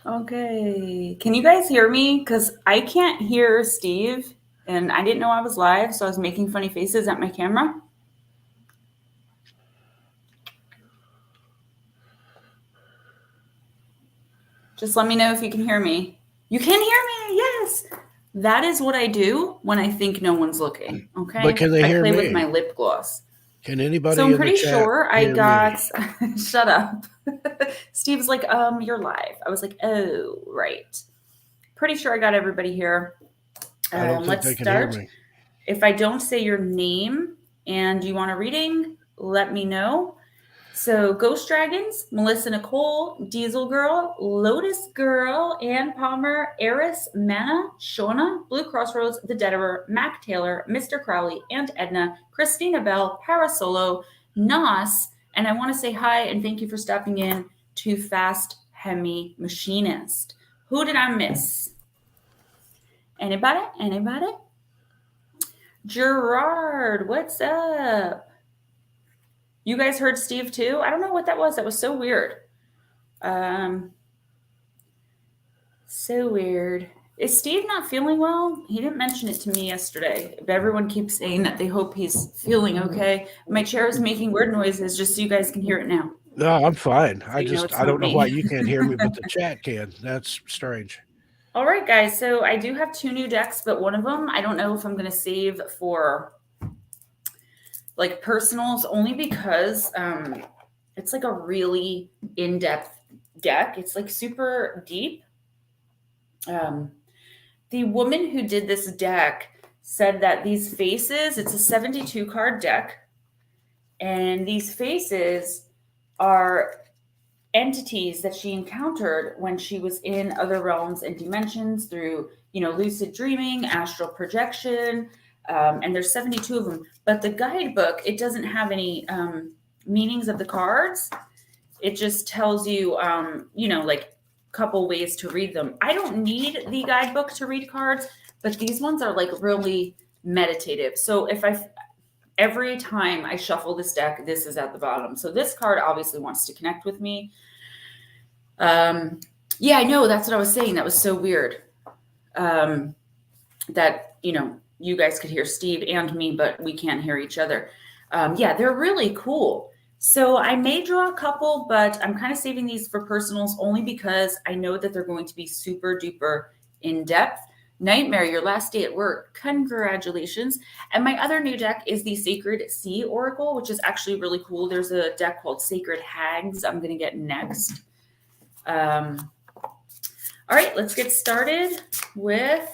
Okay. Can you guys hear me? Because I can't hear Steve, and I didn't know I was live, so I was making funny faces at my camera. Just let me know if you can hear me. You can hear me, yes. That is what I do when I think no one's looking, okay? But can they hear play me? with my lip gloss. Can anybody So I'm in the pretty chat sure I hear got, me? shut up. Steve's like, you're live. I was like, oh, right. Pretty sure I got everybody here. I don't think Let's they can hear start. me. If I don't say your name and you want a reading, let me know. So Ghost Dragons, Melissa Nicole, Diesel Girl, Lotus Girl, Ann Palmer, Eris, Manna, Shona, Blue Crossroads, The Deaderer, Mac Taylor, Mr. Crowley, and Edna, Christina Bell, Parasolo, Nas, and I want to say hi and thank you for stopping in to Fast Hemi Machinist. Who did I miss? Anybody? Anybody? Gerard, what's up? You guys heard Steve too? I don't know what that was. That was so weird. So weird. Is Steve not feeling well? He didn't mention it to me yesterday. But everyone keeps saying that they hope he's feeling okay. My chair is making weird noises just so you guys can hear it now. No, I'm fine. So you know it's I don't not know why me. you can't hear me, but the chat can. That's strange. All right, guys. So I do have 2 new decks, but one of them I don't know if I'm going to save for like personals, only because it's like a really in-depth deck. It's like super deep. The woman who did this deck said that these faces, it's a 72 card deck, and these faces are entities that she encountered when she was in other realms and dimensions through, lucid dreaming, astral projection, and there's 72 of them. But the guidebook, it doesn't have any meanings of the cards. It just tells you, like couple ways to read them. I don't need the guidebook to read cards, but these ones are like really meditative. So every time I shuffle this deck, this is at the bottom. So this card obviously wants to connect with me. Yeah, I know. That's what I was saying. That was so weird. That, you guys could hear Steve and me, but we can't hear each other. Yeah, they're really cool. So I may draw a couple, but I'm kind of saving these for personals only because I know that they're going to be super duper in depth. Nightmare, your last day at work. Congratulations. And my other new deck is the Sacred Sea Oracle, which is actually really cool. There's a deck called Sacred Hags I'm going to get next. All right, let's get started with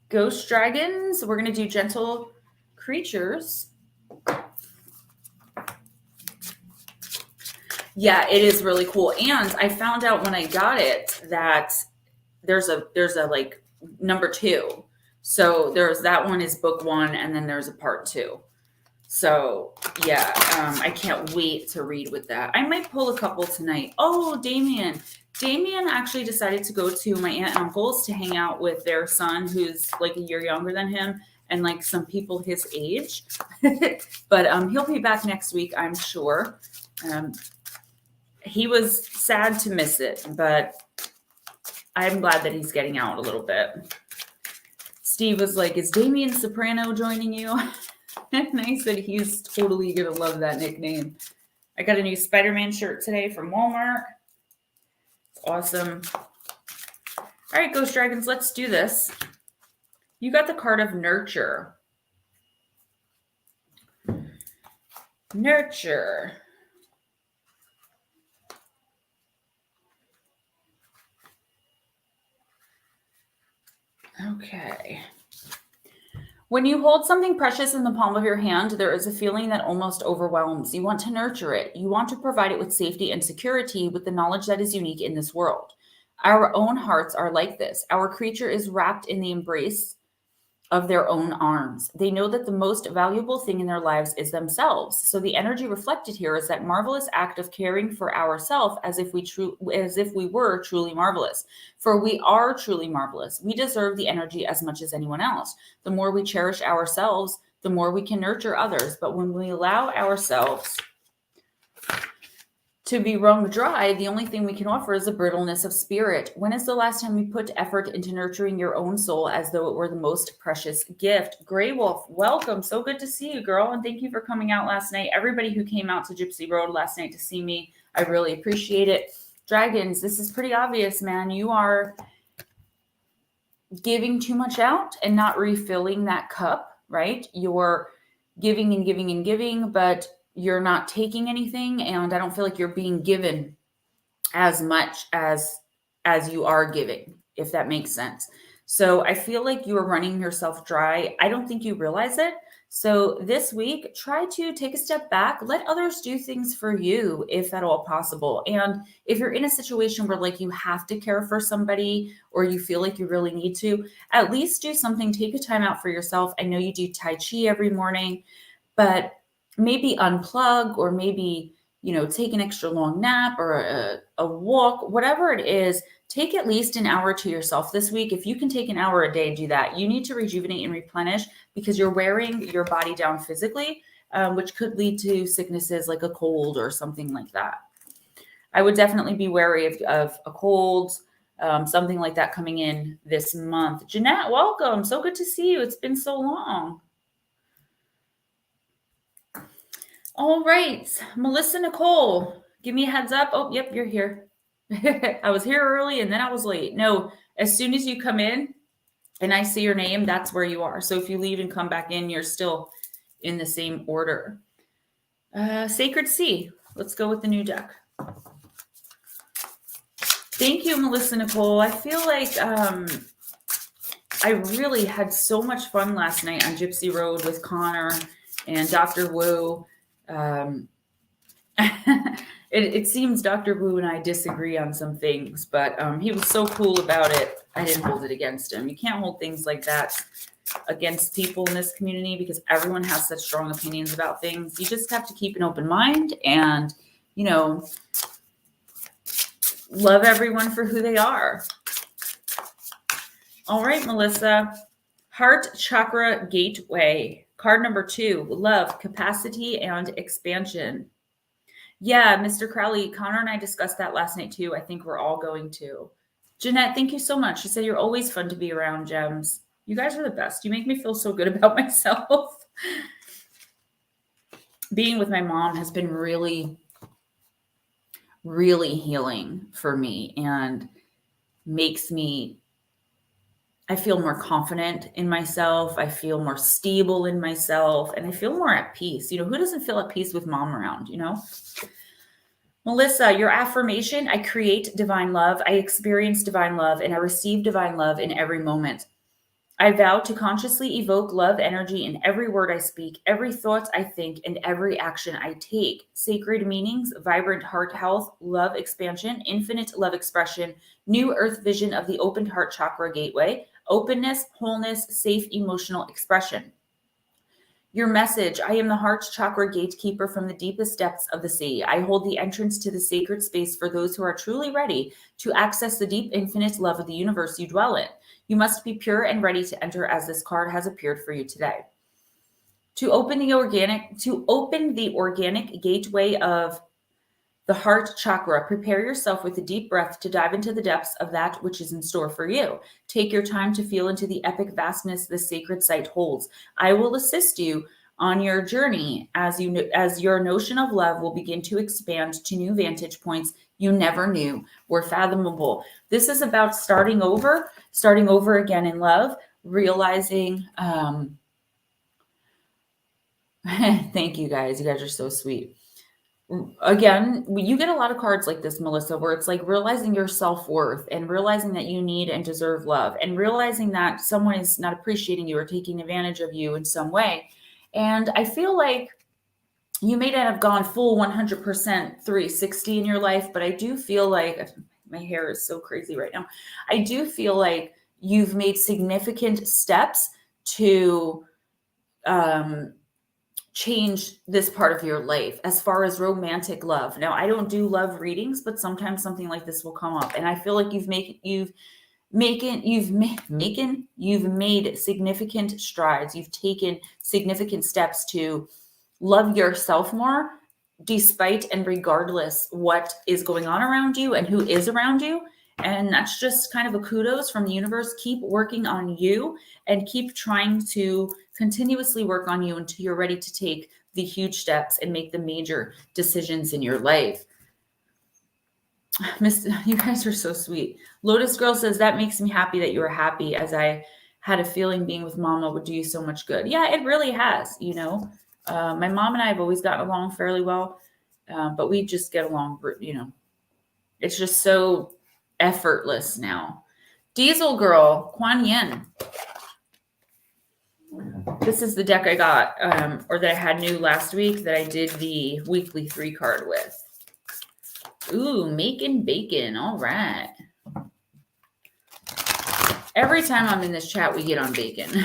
Ghost Dragons. We're going to do Gentle Creatures. Yeah, it is really cool. And I found out when I got it that there's a like number 2. So there's that one is book 1, and then there's a part 2. So yeah, I can't wait to read with that. I might pull a couple tonight. Oh, Damien actually decided to go to my aunt and uncle's to hang out with their son, who's like a year younger than him, and like some people his age. But he'll be back next week, I'm sure. He was sad to miss it, but I'm glad that he's getting out a little bit. Steve was like, is Damien Soprano joining you? And I said, he's totally going to love that nickname. I got a new Spider-Man shirt today from Walmart. It's awesome. All right, Ghost Dragons, let's do this. You got the card of Nurture. Nurture. Okay. When you hold something precious in the palm of your hand, there is a feeling that almost overwhelms. You want to nurture it. You want to provide it with safety and security with the knowledge that is unique in this world. Our own hearts are like this. Our creature is wrapped in the embrace of their own arms. They know that the most valuable thing in their lives is themselves. So the energy reflected here is that marvelous act of caring for ourselves as if we were truly marvelous. For we are truly marvelous. We deserve the energy as much as anyone else. The more we cherish ourselves, the more we can nurture others. But when we allow ourselves To be wrung dry, the only thing we can offer is a brittleness of spirit. When is the last time you put effort into nurturing your own soul as though it were the most precious gift? Grey Wolf, welcome. So good to see you, girl. And thank you for coming out last night. Everybody who came out to Gypsy Road last night to see me, I really appreciate it. Dragons, this is pretty obvious, man. You are giving too much out and not refilling that cup, right? You're giving and giving and giving, but you're not taking anything, and I don't feel like you're being given as much as you are giving, if that makes sense. So I feel like you are running yourself dry. I don't think you realize it. So this week, try to take a step back, let others do things for you, if at all possible. And if you're in a situation where like you have to care for somebody or you feel like you really need to, at least do something, take a time out for yourself. I know you do Tai Chi every morning, but maybe unplug, or maybe, take an extra long nap or a walk, whatever it is. Take at least an hour to yourself this week. If you can take an hour a day, do that. You need to rejuvenate and replenish because you're wearing your body down physically, which could lead to sicknesses like a cold or something like that. I would definitely be wary of a cold, something like that coming in this month. Jeanette, welcome. So good to see you. It's been so long. All right, Melissa Nicole, give me a heads up. Oh, yep, you're here. I was here early and then I was late. No, as soon as you come in and I see your name, that's where you are. So if you leave and come back in, you're still in the same order. Sacred Sea. Let's go with the new deck. Thank you, Melissa Nicole. I feel like I really had so much fun last night on Gypsy Road with Connor and Dr. Wu. It seems Dr. Wu and I disagree on some things, but he was so cool about it. I didn't hold it against him. You can't hold things like that against people in this community because everyone has such strong opinions about things. You just have to keep an open mind and, love everyone for who they are. All right, Melissa. Heart Chakra Gateway. Card number 2, love, capacity, and expansion. Yeah, Mr. Crowley, Connor and I discussed that last night too. I think we're all going to. Jeanette, thank you so much. She said, you're always fun to be around, Gems. You guys are the best. You make me feel so good about myself. Being with my mom has been really, really healing for me and makes me, I feel more confident in myself. I feel more stable in myself, and I feel more at peace. Who doesn't feel at peace with mom around, Melissa, your affirmation: I create divine love, I experience divine love, and I receive divine love in every moment. I vow to consciously evoke love energy in every word I speak, every thought I think, and every action I take. Sacred meanings, vibrant heart health, love expansion, infinite love expression, new earth vision of the opened heart chakra gateway, openness, wholeness, safe emotional expression. Your message: I am the heart chakra gatekeeper from the deepest depths of the sea. I hold the entrance to the sacred space for those who are truly ready to access the deep infinite love of the universe you dwell in. You must be pure and ready to enter as this card has appeared for you today. To open the organic gateway of the heart chakra, prepare yourself with a deep breath to dive into the depths of that which is in store for you. Take your time to feel into the epic vastness the sacred site holds. I will assist you on your journey as your notion of love will begin to expand to new vantage points you never knew were fathomable. This is about starting over again in love, realizing, thank you guys. You guys are so sweet. Again, you get a lot of cards like this, Melissa, where it's like realizing your self-worth and realizing that you need and deserve love and realizing that someone is not appreciating you or taking advantage of you in some way. And I feel like you may not have gone full 100% 360 in your life, but I do feel like my hair is so crazy right now. I do feel like you've made significant steps to change this part of your life as far as romantic love. Now, I don't do love readings, but sometimes something like this will come up, and I feel like you've made significant strides. You've taken significant steps to love yourself more despite and regardless what is going on around you and who is around you. And that's just kind of a kudos from the universe. Keep working on you and keep trying to continuously work on you until you're ready to take the huge steps and make the major decisions in your life. Miss, you guys are so sweet. Lotus Girl says, that makes me happy that you are happy, as I had a feeling being with Mama would do you so much good. Yeah, it really has, you know. My mom and I have always gotten along fairly well, but we just get along, you know. It's just so effortless now. Diesel Girl, Kuan Yin. This is the deck I got, or that I had new last week that I did the weekly 3 card with. Ooh, making bacon. All right. Every time I'm in this chat, we get on bacon.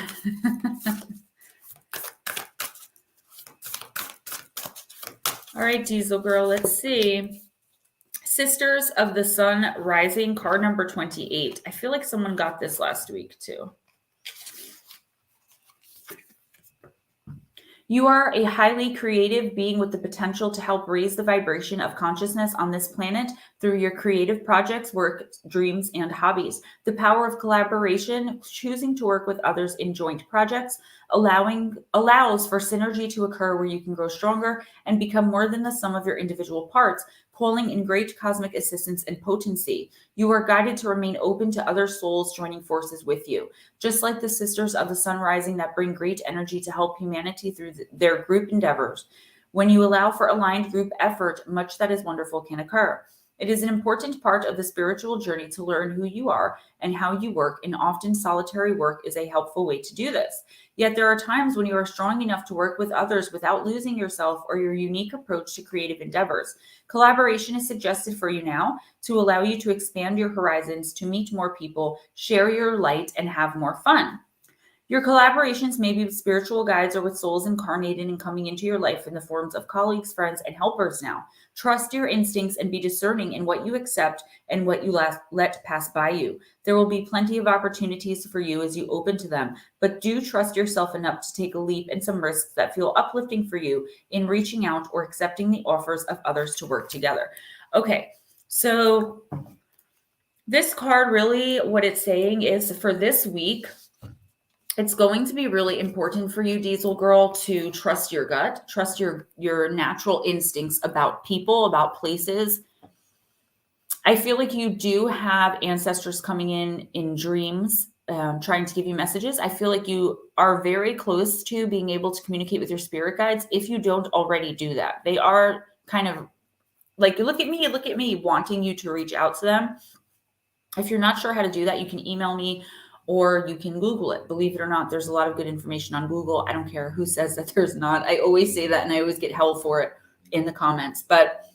All right, Diesel Girl, let's see. Sisters of the Sun Rising, card number 28. I feel like someone got this last week too. You are a highly creative being with the potential to help raise the vibration of consciousness on this planet through your creative projects, work, dreams, and hobbies. The power of collaboration, choosing to work with others in joint projects, allows for synergy to occur where you can grow stronger and become more than the sum of your individual parts, calling in great cosmic assistance and potency. You are guided to remain open to other souls joining forces with you. Just like the Sisters of the Sun Rising that bring great energy to help humanity through their group endeavors. When you allow for aligned group effort, much that is wonderful can occur. It is an important part of the spiritual journey to learn who you are and how you work, and often solitary work is a helpful way to do this. Yet there are times when you are strong enough to work with others without losing yourself or your unique approach to creative endeavors. Collaboration is suggested for you now to allow you to expand your horizons, to meet more people, share your light, and have more fun. Your collaborations may be with spiritual guides or with souls incarnated and coming into your life in the forms of colleagues, friends, and helpers now. Trust your instincts and be discerning in what you accept and what you let pass by you. There will be plenty of opportunities for you as you open to them, but do trust yourself enough to take a leap and some risks that feel uplifting for you in reaching out or accepting the offers of others to work together. Okay, so this card really, what it's saying is for this week, it's going to be really important for you, Diesel Girl, to trust your gut, trust your natural instincts about people, about places. I feel like you do have ancestors coming in dreams, trying to give you messages. I feel like you are very close to being able to communicate with your spirit guides if you don't already do that. They are kind of like, look at me, wanting you to reach out to them. If you're not sure how to do that, you can email me or you can Google it. Believe it or not, there's a lot of good information on Google. I don't care who says that there's not. I always say that and I always get hell for it in the comments. But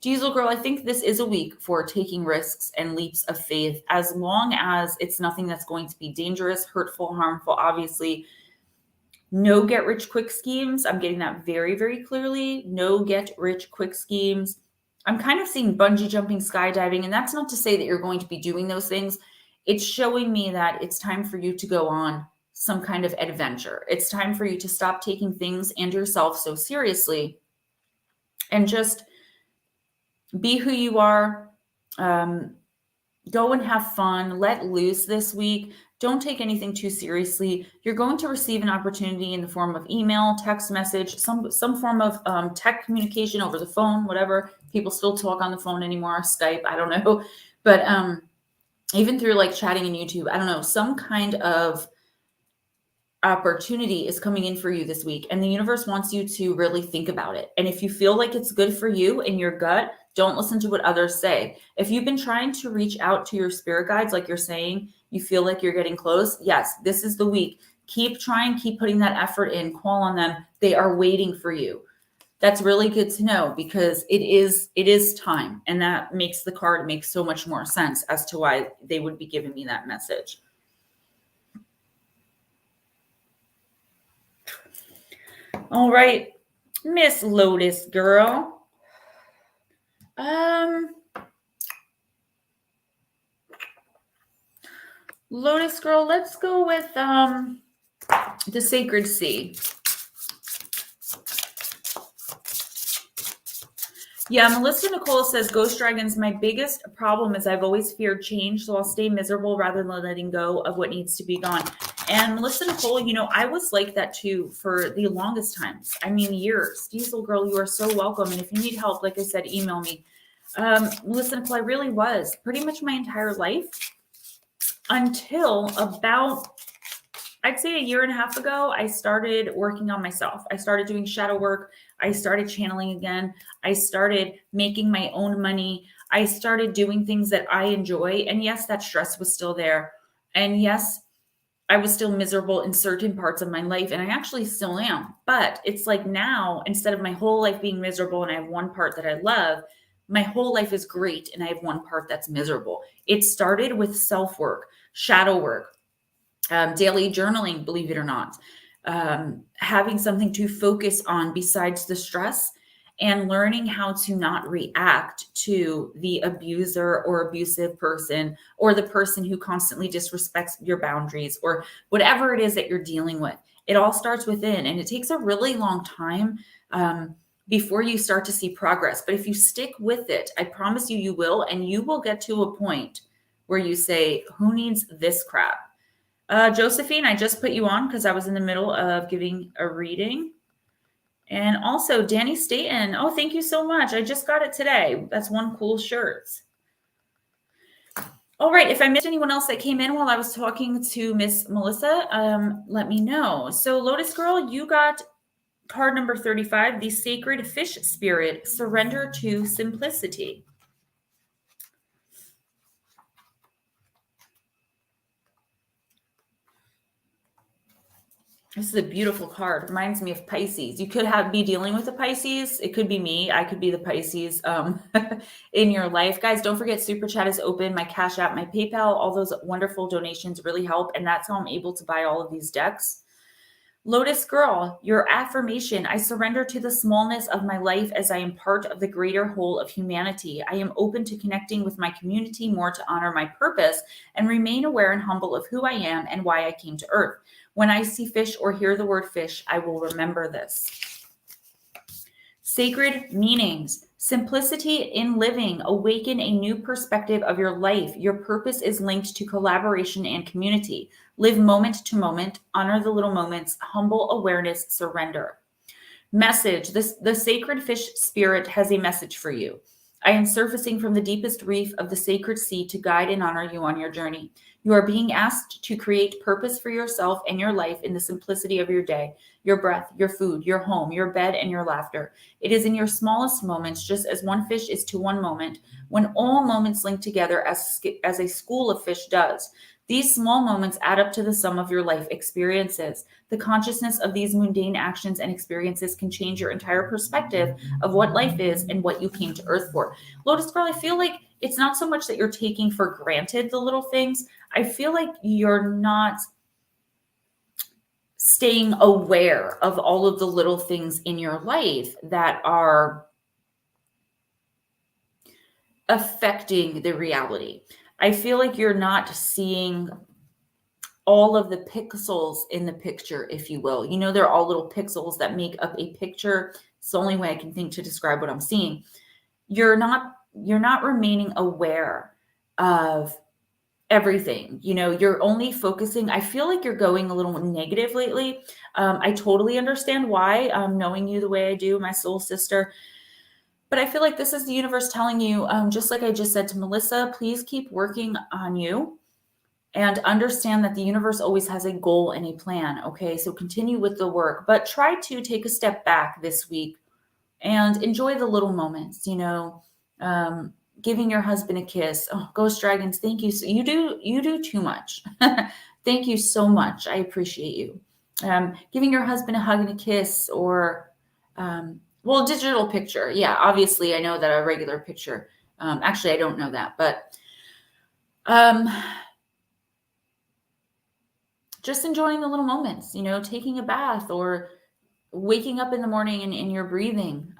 Diesel Girl, I think this is a week for taking risks and leaps of faith, as long as it's nothing that's going to be dangerous, hurtful, harmful. Obviously, no get rich quick schemes. I'm getting that very, very clearly. No get rich quick schemes. I'm kind of seeing bungee jumping, skydiving, and that's not to say that you're going to be doing those things. It's showing me that it's time for you to go on some kind of adventure. It's time for you to stop taking things and yourself so seriously and just be who you are. Go and have fun. Let loose this week. Don't take anything too seriously. You're going to receive an opportunity in the form of email, text message, some form of tech communication over the phone, whatever. People still talk on the phone anymore, Skype, I don't know. But even through like chatting in YouTube, I don't know, some kind of opportunity is coming in for you this week. And the universe wants you to really think about it. And if you feel like it's good for you in your gut, don't listen to what others say. If you've been trying to reach out to your spirit guides, like you're saying, you feel like you're getting close. Yes, this is the week. Keep trying, keep putting that effort in, call on them. They are waiting for you. That's really good to know because it is time. And that makes the card make so much more sense as to why they would be giving me that message. All right, Miss Lotus Girl. Lotus Girl, let's go with the Sacred Sea. Yeah, Melissa Nicole says, Ghost Dragons, my biggest problem is I've always feared change, so I'll stay miserable rather than letting go of what needs to be gone. And Melissa Nicole, you know, I was like that too for the longest times. I mean, years. Diesel Girl, you are so welcome. And if you need help, like I said, email me. Melissa Nicole, I really was pretty much my entire life until about, I'd say, a year and a half ago, I started working on myself. I started doing shadow work. I started channeling again. I started making my own money. I started doing things that I enjoy. And yes, that stress was still there. And yes, I was still miserable in certain parts of my life. And I actually still am. But it's like now, instead of my whole life being miserable and I have one part that I love, my whole life is great and I have one part that's miserable. It started with self-work, shadow work, daily journaling, believe it or not, having something to focus on besides the stress, and learning how to not react to the abuser or abusive person or the person who constantly disrespects your boundaries or whatever it is that you're dealing with. It all starts within, and it takes a really long time before you start to see progress. But if you stick with it, I promise you, you will, and you will get to a point where you say, who needs this crap? Josephine, I just put you on because I was in the middle of giving a reading. And also Danny Staten. Oh, thank you so much. I just got it today. That's one cool shirt. All right. If I missed anyone else that came in while I was talking to Miss Melissa, let me know. So Lotus Girl, you got card number 35, the Sacred Fish Spirit, Surrender to Simplicity. This is a beautiful card. Reminds me of Pisces. You could be dealing with a Pisces. It could be me. I could be the Pisces in your life. Guys, don't forget Super Chat is open. My Cash App, my PayPal, all those wonderful donations really help. And that's how I'm able to buy all of these decks. Lotus Girl, your affirmation: I surrender to the smallness of my life as I am part of the greater whole of humanity. I am open to connecting with my community more to honor my purpose and remain aware and humble of who I am and why I came to Earth. When I see fish or hear the word fish, I will remember this. Sacred meanings. Simplicity in living. Awaken a new perspective of your life. Your purpose is linked to collaboration and community. Live moment to moment. Honor the little moments. Humble awareness. Surrender. Message. The sacred fish spirit has a message for you. I am surfacing from the deepest reef of the sacred sea to guide and honor you on your journey. You are being asked to create purpose for yourself and your life in the simplicity of your day, your breath, your food, your home, your bed, and your laughter. It is in your smallest moments, just as one fish is to one moment, when all moments link together as a school of fish does. These small moments add up to the sum of your life experiences. The consciousness of these mundane actions and experiences can change your entire perspective of what life is and what you came to Earth for. Lotus Girl, I feel like it's not so much that you're taking for granted the little things. I feel like you're not staying aware of all of the little things in your life that are affecting the reality. I feel like you're not seeing all of the pixels in the picture, if you will. You know, they're all little pixels that make up a picture. It's the only way I can think to describe what I'm seeing. You're not remaining aware of everything. You know, you're only focusing. I feel like you're going a little negative lately. I totally understand why, knowing you the way I do, my soul sister. But I feel like this is the universe telling you, just like I just said to Melissa, please keep working on you and understand that the universe always has a goal and a plan. Okay, so continue with the work, but try to take a step back this week and enjoy the little moments, you know, giving your husband a kiss. Oh, Ghost Dragons, thank you. So you do too much. Thank you so much. I appreciate you. Giving your husband a hug and a kiss, or, well, digital picture. Yeah, obviously I know that a regular picture. Actually, I don't know that, but just enjoying the little moments, you know, taking a bath or waking up in the morning and you're breathing.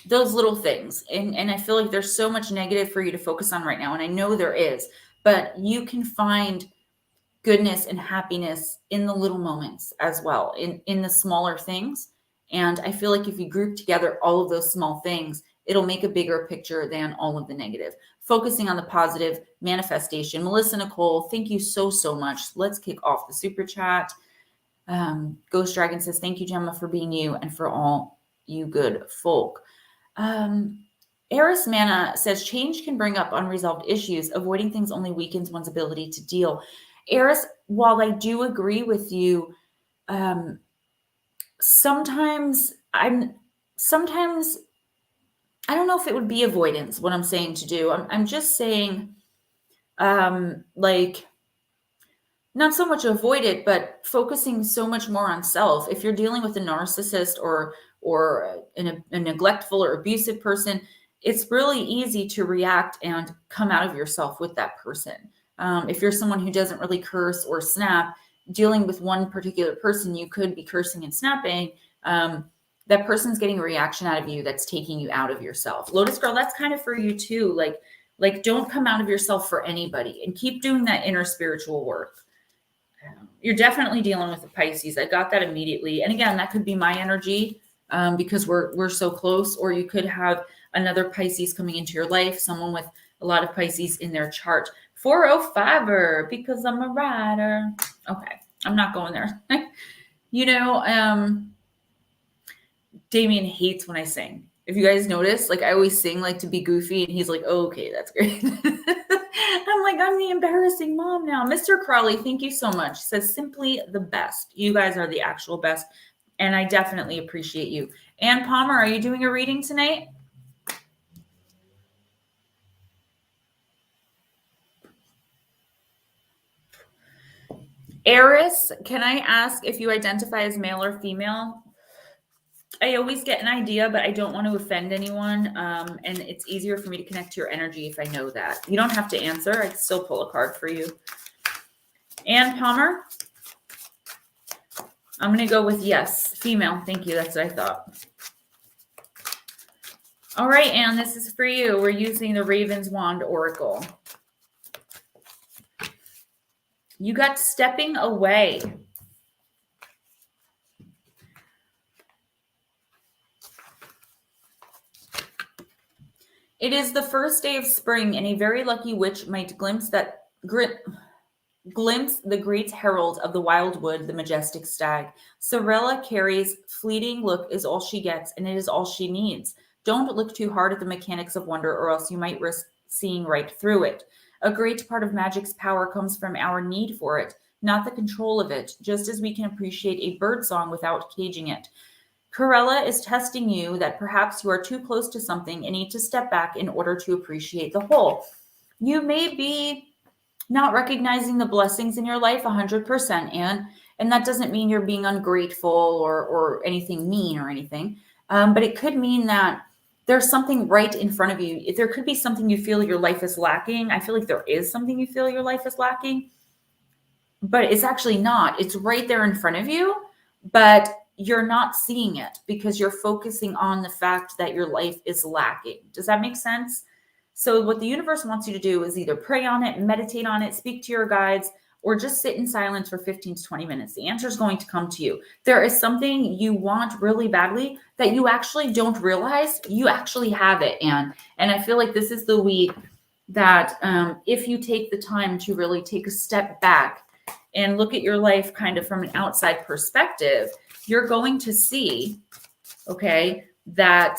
Those little things. And I feel like there's so much negative for you to focus on right now. And I know there is, but you can find goodness and happiness in the little moments as well, in the smaller things. And I feel like if you group together all of those small things, it'll make a bigger picture than all of the negative. Focusing on the positive manifestation. Melissa Nicole, thank you so, so much. Let's kick off the super chat. Ghost Dragon says, thank you, Gemma, for being you and for all you good folk. Eris Mana says, change can bring up unresolved issues. Avoiding things only weakens one's ability to deal. Eris, while I do agree with you, sometimes I don't know if it would be avoidance, what I'm saying to do. I'm just saying, like, not so much avoid it, but focusing so much more on self. If you're dealing with a narcissist or a neglectful or abusive person, it's really easy to react and come out of yourself with that person. If you're someone who doesn't really curse or snap, dealing with one particular person, you could be cursing and snapping. That person's getting a reaction out of you that's taking you out of yourself. Lotus Girl, that's kind of for you too. Like don't come out of yourself for anybody, and keep doing that inner spiritual work. You're definitely dealing with the Pisces. I got that immediately. And again, that could be my energy because we're so close, or you could have another Pisces coming into your life, someone with a lot of Pisces in their chart. 405er, because I'm a rider. Okay, I'm not going there. Damien hates when I sing. If you guys notice, like I always sing like to be goofy, and he's like, oh, okay, that's great. I'm like, I'm the embarrassing mom now. Mr. Crawley, thank you so much. Says simply the best. You guys are the actual best. And I definitely appreciate you. Ann Palmer, are you doing a reading tonight? Eris, can I ask if you identify as male or female? I always get an idea, but I don't want to offend anyone. And it's easier for me to connect to your energy if I know that. You don't have to answer. I can still pull a card for you. Ann Palmer? I'm going to go with yes. Female. Thank you. That's what I thought. All right, Ann, this is for you. We're using the Ravenswand Oracle. You got stepping away. It is the first day of spring, and a very lucky witch might glimpse the great herald of the wild wood, the majestic stag. Sorella Carey's fleeting look is all she gets, and it is all she needs. Don't look too hard at the mechanics of wonder, or else you might risk seeing right through it. A great part of magic's power comes from our need for it, not the control of it, just as we can appreciate a bird song without caging it. Corella is testing you that perhaps you are too close to something and need to step back in order to appreciate the whole. You may be not recognizing the blessings in your life 100%, and that doesn't mean you're being ungrateful or anything mean or anything, but it could mean that there's something right in front of you. If there could be something you feel your life is lacking. I feel like there is something you feel your life is lacking, but it's actually not. It's right there in front of you, but you're not seeing it because you're focusing on the fact that your life is lacking. Does that make sense? So what the universe wants you to do is either pray on it, meditate on it, speak to your guides, or just sit in silence for 15 to 20 minutes. The answer is going to come to you. There is something you want really badly that you actually don't realize you actually have it. And I feel like this is the week that if you take the time to really take a step back and look at your life kind of from an outside perspective, you're going to see, okay, that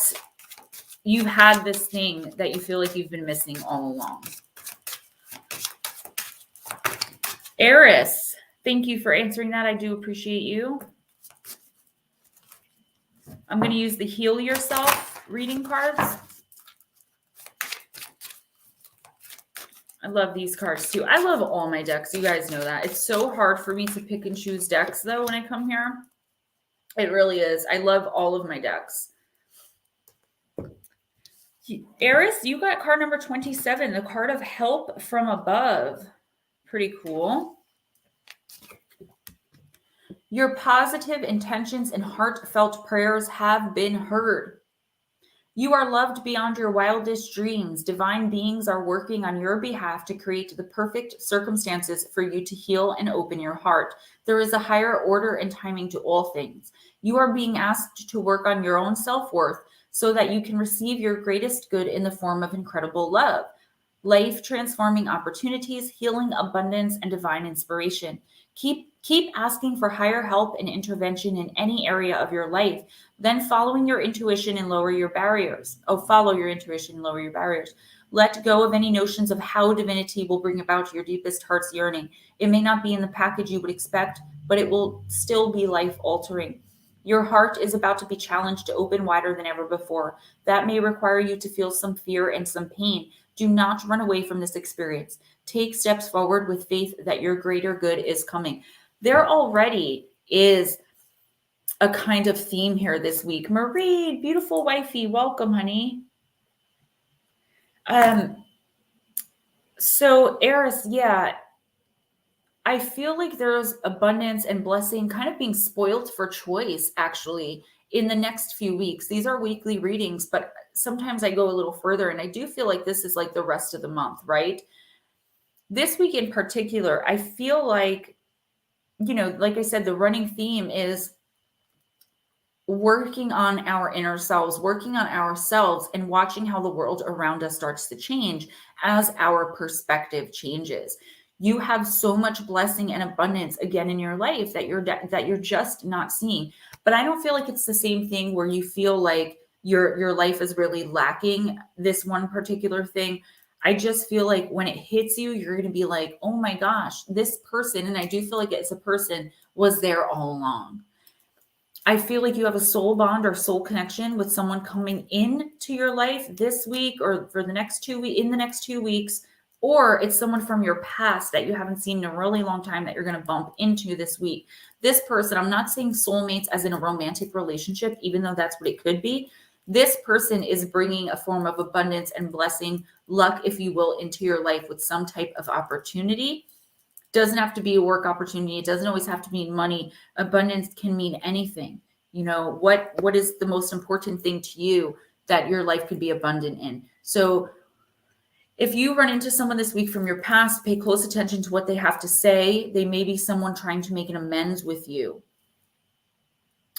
you've had this thing that you feel like you've been missing all along. Eris, thank you for answering that. I do appreciate you. I'm going to use the Heal Yourself reading cards. I love these cards too. I love all my decks. You guys know that. It's so hard for me to pick and choose decks though when I come here. It really is. I love all of my decks. Eris, you got card number 27, the card of Help from Above. Pretty cool. Your positive intentions and heartfelt prayers have been heard. You are loved beyond your wildest dreams. Divine beings are working on your behalf to create the perfect circumstances for you to heal and open your heart. There is a higher order and timing to all things. You are being asked to work on your own self-worth so that you can receive your greatest good in the form of incredible love, life transforming opportunities, healing, abundance, and divine inspiration. Keep asking for higher help and intervention in any area of your life, then following your intuition and lower your barriers. Follow your intuition and lower your barriers. Let go of any notions of how divinity will bring about your deepest heart's yearning. It may not be in the package you would expect, but it will still be life altering. Your heart is about to be challenged to open wider than ever before. That may require you to feel some fear and some pain. Do not run away from this experience. Take steps forward with faith that your greater good is coming. There already is a kind of theme here this week. Marie, beautiful wifey, welcome, honey. So Eris, yeah, I feel like there's abundance and blessing kind of being spoiled for choice, actually, in the next few weeks. These are weekly readings, but sometimes I go a little further, and I do feel like this is like the rest of the month, right? This week in particular, I feel like, like I said, the running theme is working on our inner selves, working on ourselves, and watching how the world around us starts to change as our perspective changes. You have so much blessing and abundance again in your life that you're just not seeing. But I don't feel like it's the same thing where you feel like your life is really lacking this one particular thing. I just feel like when it hits you, you're going to be like, oh my gosh, this person, and I do feel like it's a person, was there all along. I feel like you have a soul bond or soul connection with someone coming into your life this week or for the next 2 weeks, in the next 2 weeks, or it's someone from your past that you haven't seen in a really long time that you're going to bump into this week. This person, I'm not saying soulmates as in a romantic relationship, even though that's what it could be. This person is bringing a form of abundance and blessing, luck, if you will, into your life with some type of opportunity. Doesn't have to be a work opportunity. It doesn't always have to mean money. Abundance can mean anything. What is the most important thing to you that your life could be abundant in? So if you run into someone this week from your past, pay close attention to what they have to say. They may be someone trying to make an amends with you.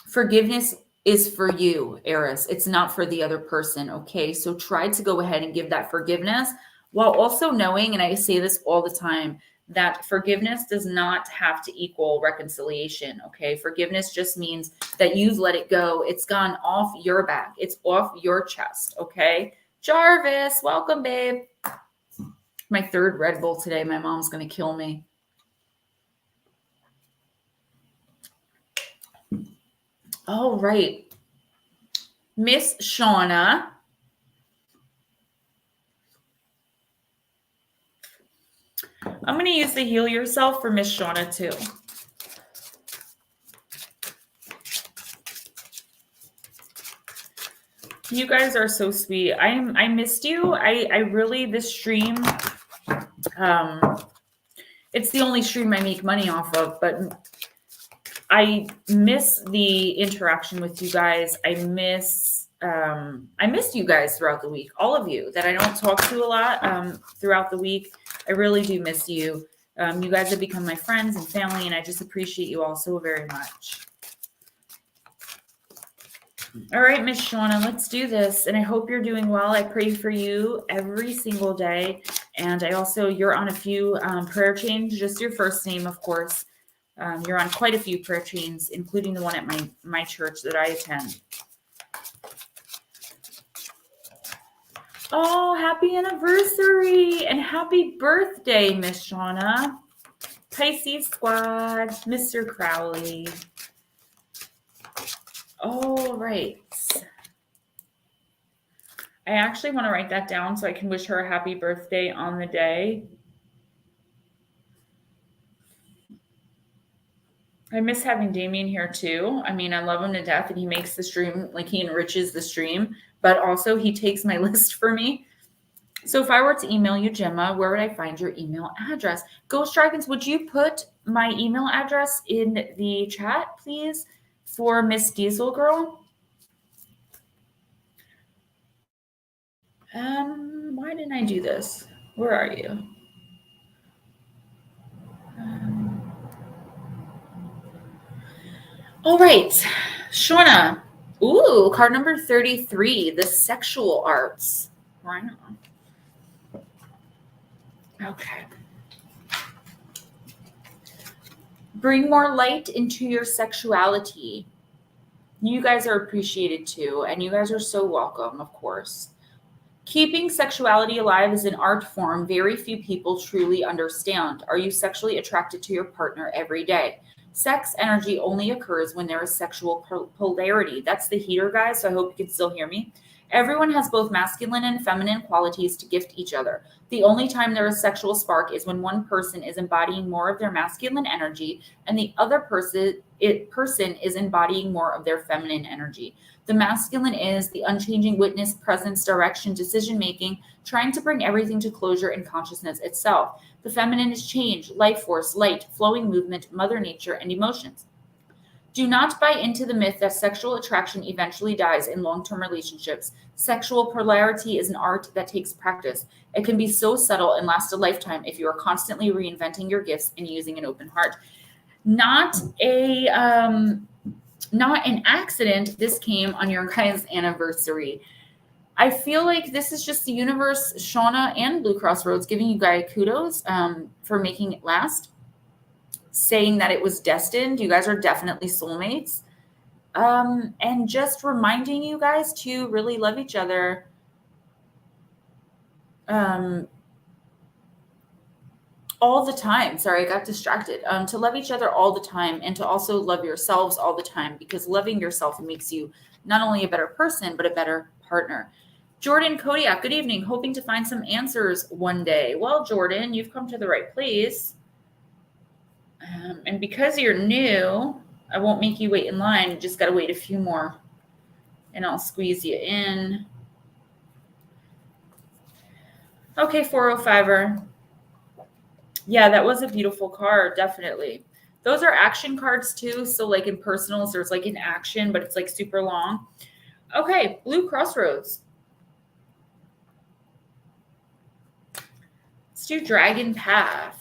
Forgiveness is for you, Eris. It's not for the other person, okay? So try to go ahead and give that forgiveness while also knowing, and I say this all the time, that forgiveness does not have to equal reconciliation, okay? Forgiveness just means that you've let it go. It's gone off your back. It's off your chest, okay? Jarvis, welcome, babe. My third Red Bull today. My mom's going to kill me. All right. Miss Shauna. I'm going to use the Heal Yourself for Miss Shauna too. You guys are so sweet. I missed you. I really, this stream, it's the only stream I make money off of, but I miss the interaction with you guys. I missed you guys throughout the week, all of you that I don't talk to a lot throughout the week. I really do miss you. You guys have become my friends and family, and I just appreciate you all so very much. All right, Miss Shauna, let's do this. And I hope you're doing well. I pray for you every single day. And I also, you're on a few prayer chains, just your first name, of course. You're on quite a few prayer chains, including the one at my church that I attend. Oh, happy anniversary and happy birthday, Miss Shauna. Pisces squad, Mr. Crowley. All right. I actually want to write that down so I can wish her a happy birthday on the day. I miss having Damien here too. I mean, I love him to death and he makes the stream, like he enriches the stream, but also he takes my list for me. So if I were to email you, Gemma, where would I find your email address? Ghost Dragons, would you put my email address in the chat, please, for Miss Diesel Girl? Why didn't I do this? Where are you? All right, Shauna. Ooh, card number 33, the sexual arts. Right. Okay. Bring more light into your sexuality. You guys are appreciated too, and you guys are so welcome, of course. Keeping sexuality alive is an art form very few people truly understand. Are you sexually attracted to your partner every day? Sex energy only occurs when there is sexual polarity. That's the heater, guys, so I hope you can still hear me. Everyone has both masculine and feminine qualities to gift each other. The only time there is sexual spark is when one person is embodying more of their masculine energy and the other person is embodying more of their feminine energy. The masculine is the unchanging witness, presence, direction, decision making, trying to bring everything to closure in consciousness itself. The feminine is change, life force, light, flowing movement, mother nature, and emotions. Do not buy into the myth that sexual attraction eventually dies in long-term relationships. Sexual polarity is an art that takes practice. It can be so subtle and last a lifetime if you are constantly reinventing your gifts and using an open heart. Not an accident. This came on your guys' anniversary. I feel like this is just the universe, Shauna and Blue Crossroads, giving you guys kudos for making it last, saying that it was destined. You guys are definitely soulmates. And just reminding you guys to really love each other. All the time. Sorry, I got distracted. To love each other all the time and to also love yourselves all the time, because loving yourself makes you not only a better person, but a better partner. Jordan Kodiak, good evening. Hoping to find some answers one day. Well, Jordan, you've come to the right place. And because you're new, I won't make you wait in line. You just got to wait a few more and I'll squeeze you in. Okay, 405er. Yeah, that was a beautiful card, definitely. Those are action cards too. So like in personals, there's like an action, but it's like super long. Okay, Blue Crossroads. Let's do Dragon Path.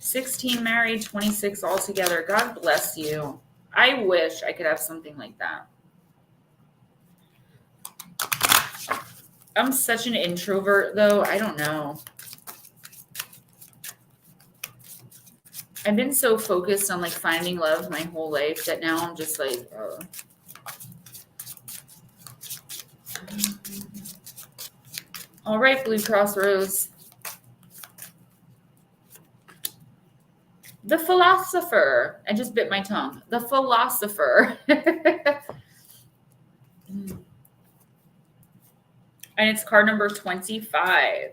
$16 married, 26 altogether. God bless you. I wish I could have something like that. I'm such an introvert, though. I don't know. I've been so focused on like finding love my whole life that now I'm just like, All right, Blue Crossroads. The Philosopher. I just bit my tongue. The Philosopher. And it's card number 25.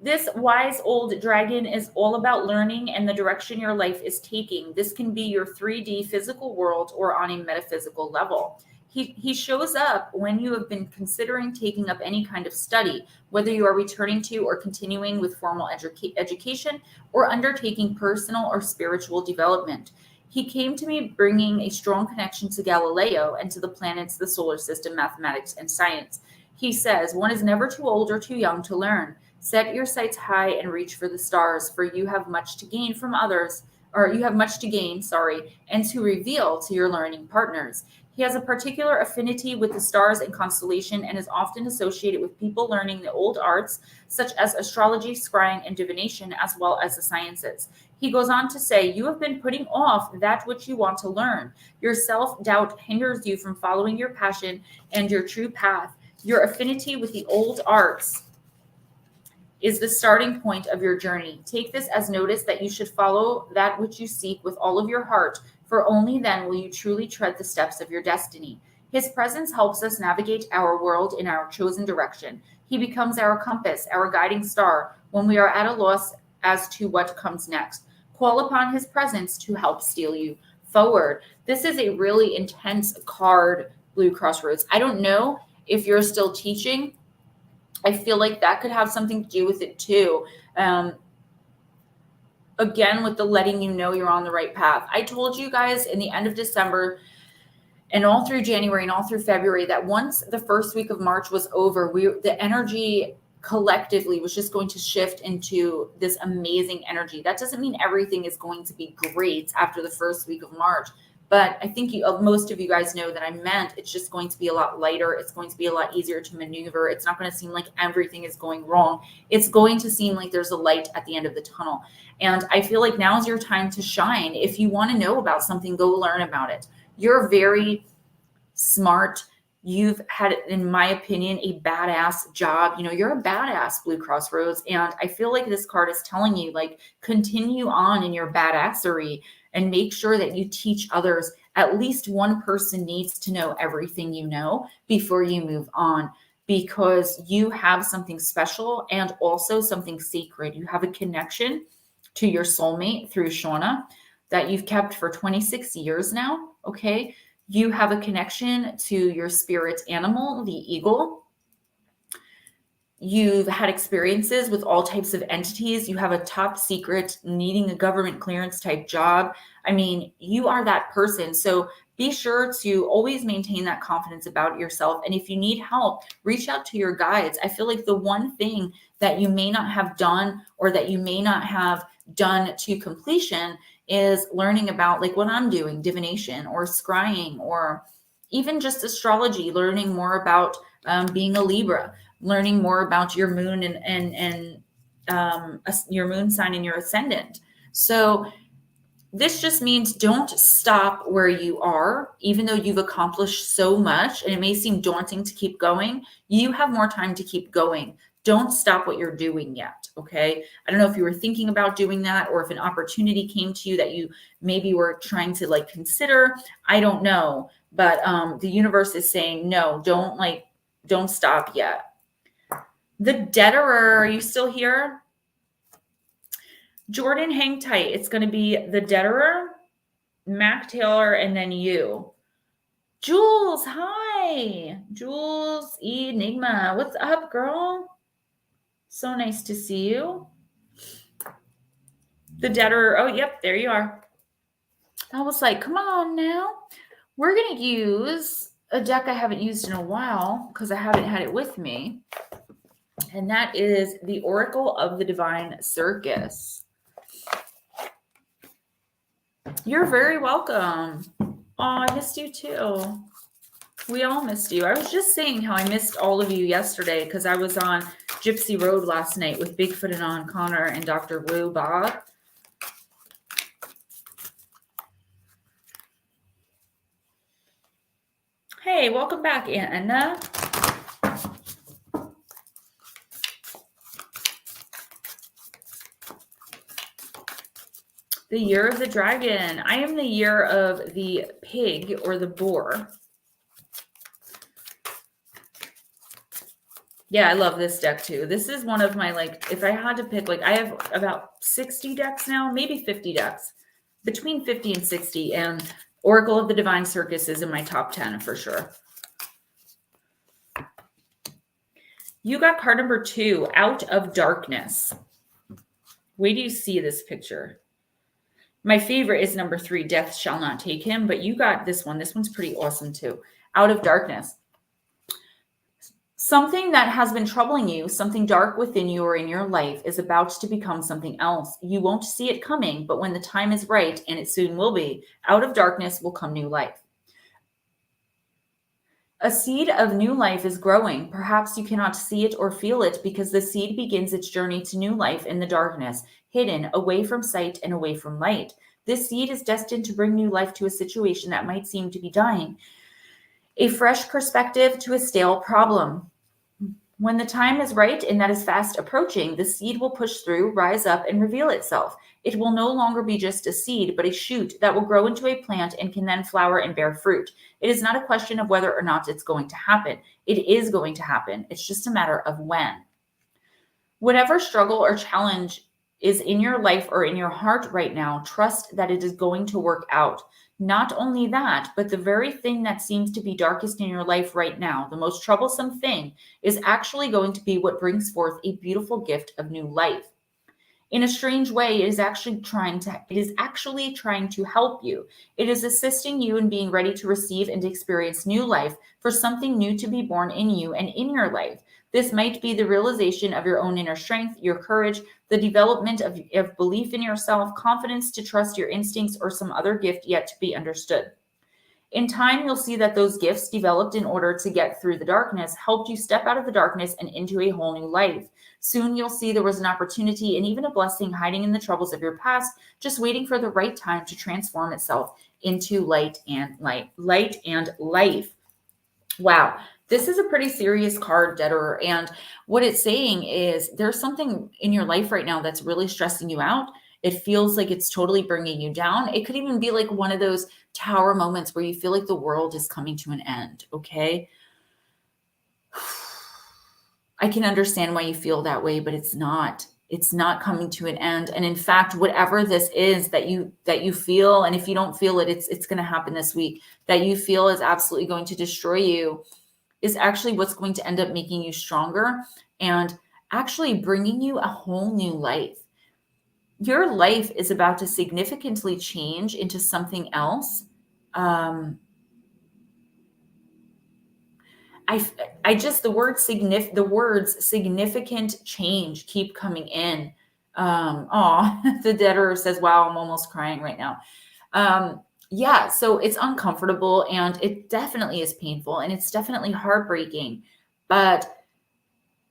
This wise old dragon is all about learning and the direction your life is taking. This can be your 3D physical world or on a metaphysical level. He shows up when you have been considering taking up any kind of study, whether you are returning to or continuing with formal education or undertaking personal or spiritual development. He came to me bringing a strong connection to Galileo and to the planets, the solar system, mathematics, and science. He says, one is never too old or too young to learn. Set your sights high and reach for the stars, for you have much to gain from others, or you have much to gain, and to reveal to your learning partners. He has a particular affinity with the stars and constellation and is often associated with people learning the old arts, such as astrology, scrying, and divination, as well as the sciences. He goes on to say, you have been putting off that which you want to learn. Your self-doubt hinders you from following your passion and your true path. Your affinity with the old arts is the starting point of your journey. Take this as notice that you should follow that which you seek with all of your heart, for only then will you truly tread the steps of your destiny. His presence helps us navigate our world in our chosen direction. He becomes our compass, our guiding star, when we are at a loss as to what comes next. Call upon his presence to help steer you forward. This is a really intense card, Blue Crossroads. I don't know if you're still teaching I feel like that could have something to do with it too. Again, with the letting you know you're on the right path. I told you guys in the end of December and all through January and all through February that once the first week of March was over, the energy collectively was just going to shift into this amazing energy. That doesn't mean everything is going to be great after the first week of March, but I think most of you guys know that I meant it's just going to be a lot lighter. It's going to be a lot easier to maneuver. It's not going to seem like everything is going wrong. It's going to seem like there's a light at the end of the tunnel. And I feel like now is your time to shine. If you want to know about something, go learn about it. You're very smart. You've had, in my opinion, a badass job. You know, you're a badass, Blue Crossroads. And I feel like this card is telling you, like, continue on in your badassery and make sure that you teach others. At least one person needs to know everything you know before you move on, because you have something special and also something sacred. You have a connection to your soulmate through Shauna that you've kept for 26 years now. Okay. You have a connection to your spirit animal, the eagle. You've had experiences with all types of entities. You have a top secret, needing a government clearance type job. I mean, you are that person. So be sure to always maintain that confidence about yourself. And if you need help, reach out to your guides. I feel like the one thing that you may not have done, or that you may not have done to completion, is learning about, like what I'm doing, divination or scrying, or even just astrology, learning more about being a Libra, learning more about your moon and your moon sign and your ascendant. So this just means don't stop where you are, even though you've accomplished so much and it may seem daunting to keep going. You have more time to keep going. Don't stop what you're doing yet. Okay. I don't know if you were thinking about doing that, or if an opportunity came to you that you maybe were trying to like consider. I don't know, but the universe is saying, no, don't stop yet. The Deaderer, are you still here? Jordan, hang tight. It's going to be the Deaderer, Mac Taylor, and then you. Jules, hi. Jules Enigma. What's up, girl? So nice to see you. The Deaderer. Oh, yep, there you are. I was like, come on now. We're going to use a deck I haven't used in a while because I haven't had it with me. And that is the Oracle of the Divine Circus. You're very welcome. Oh, I missed you too. We all missed you. I was just saying how I missed all of you yesterday because I was on Gypsy Road last night with Bigfoot and On Connor and Dr. Wu Bob. Hey, welcome back, Anna. The year of the dragon. I am the year of the pig or the boar. Yeah, I love this deck too. This is one of my, like, if I had to pick, like, I have about 60 decks now, maybe 50 decks, between 50 and 60. And Oracle of the Divine Circus is in my top 10 for sure. You got card number 2, Out of Darkness. Wait till you see this picture. My favorite is number 3, Death Shall Not Take Him, but you got this one. This one's pretty awesome too. Out of Darkness. Something that has been troubling you, something dark within you or in your life, is about to become something else. You won't see it coming, but when the time is right, and it soon will be, out of darkness will come new life. A seed of new life is growing. Perhaps you cannot see it or feel it because the seed begins its journey to new life in the darkness, hidden, away from sight and away from light. This seed is destined to bring new life to a situation that might seem to be dying, a fresh perspective to a stale problem. When the time is right, and that is fast approaching, the seed will push through, rise up, and reveal itself. It will no longer be just a seed, but a shoot that will grow into a plant and can then flower and bear fruit. It is not a question of whether or not it's going to happen. It is going to happen. It's just a matter of when. Whatever struggle or challenge is in your life or in your heart right now, trust that it is going to work out. Not only that, but the very thing that seems to be darkest in your life right now, the most troublesome thing, is actually going to be what brings forth a beautiful gift of new life. In a strange way, it is actually trying to help you. It is assisting you in being ready to receive and experience new life, for something new to be born in you and in your life. This might be the realization of your own inner strength, your courage, the development of belief in yourself, confidence to trust your instincts, or some other gift yet to be understood. In time, you'll see that those gifts developed in order to get through the darkness helped you step out of the darkness and into a whole new life. Soon you'll see there was an opportunity and even a blessing hiding in the troubles of your past, just waiting for the right time to transform itself into light and life. Wow. This is a pretty serious card, Debtor. And what it's saying is there's something in your life right now that's really stressing you out. It feels like it's totally bringing you down. It could even be like one of those tower moments where you feel like the world is coming to an end. Okay. I can understand why you feel that way, but it's not coming to an end. And in fact, whatever this is that you feel, and if you don't feel it, it's going to happen this week, that you feel is absolutely going to destroy you, is actually what's going to end up making you stronger and actually bringing you a whole new life. Your life is about to significantly change into something else. The words significant change keep coming in. The Debtor says, wow, I'm almost crying right now. Yeah, so it's uncomfortable and it definitely is painful and it's definitely heartbreaking. But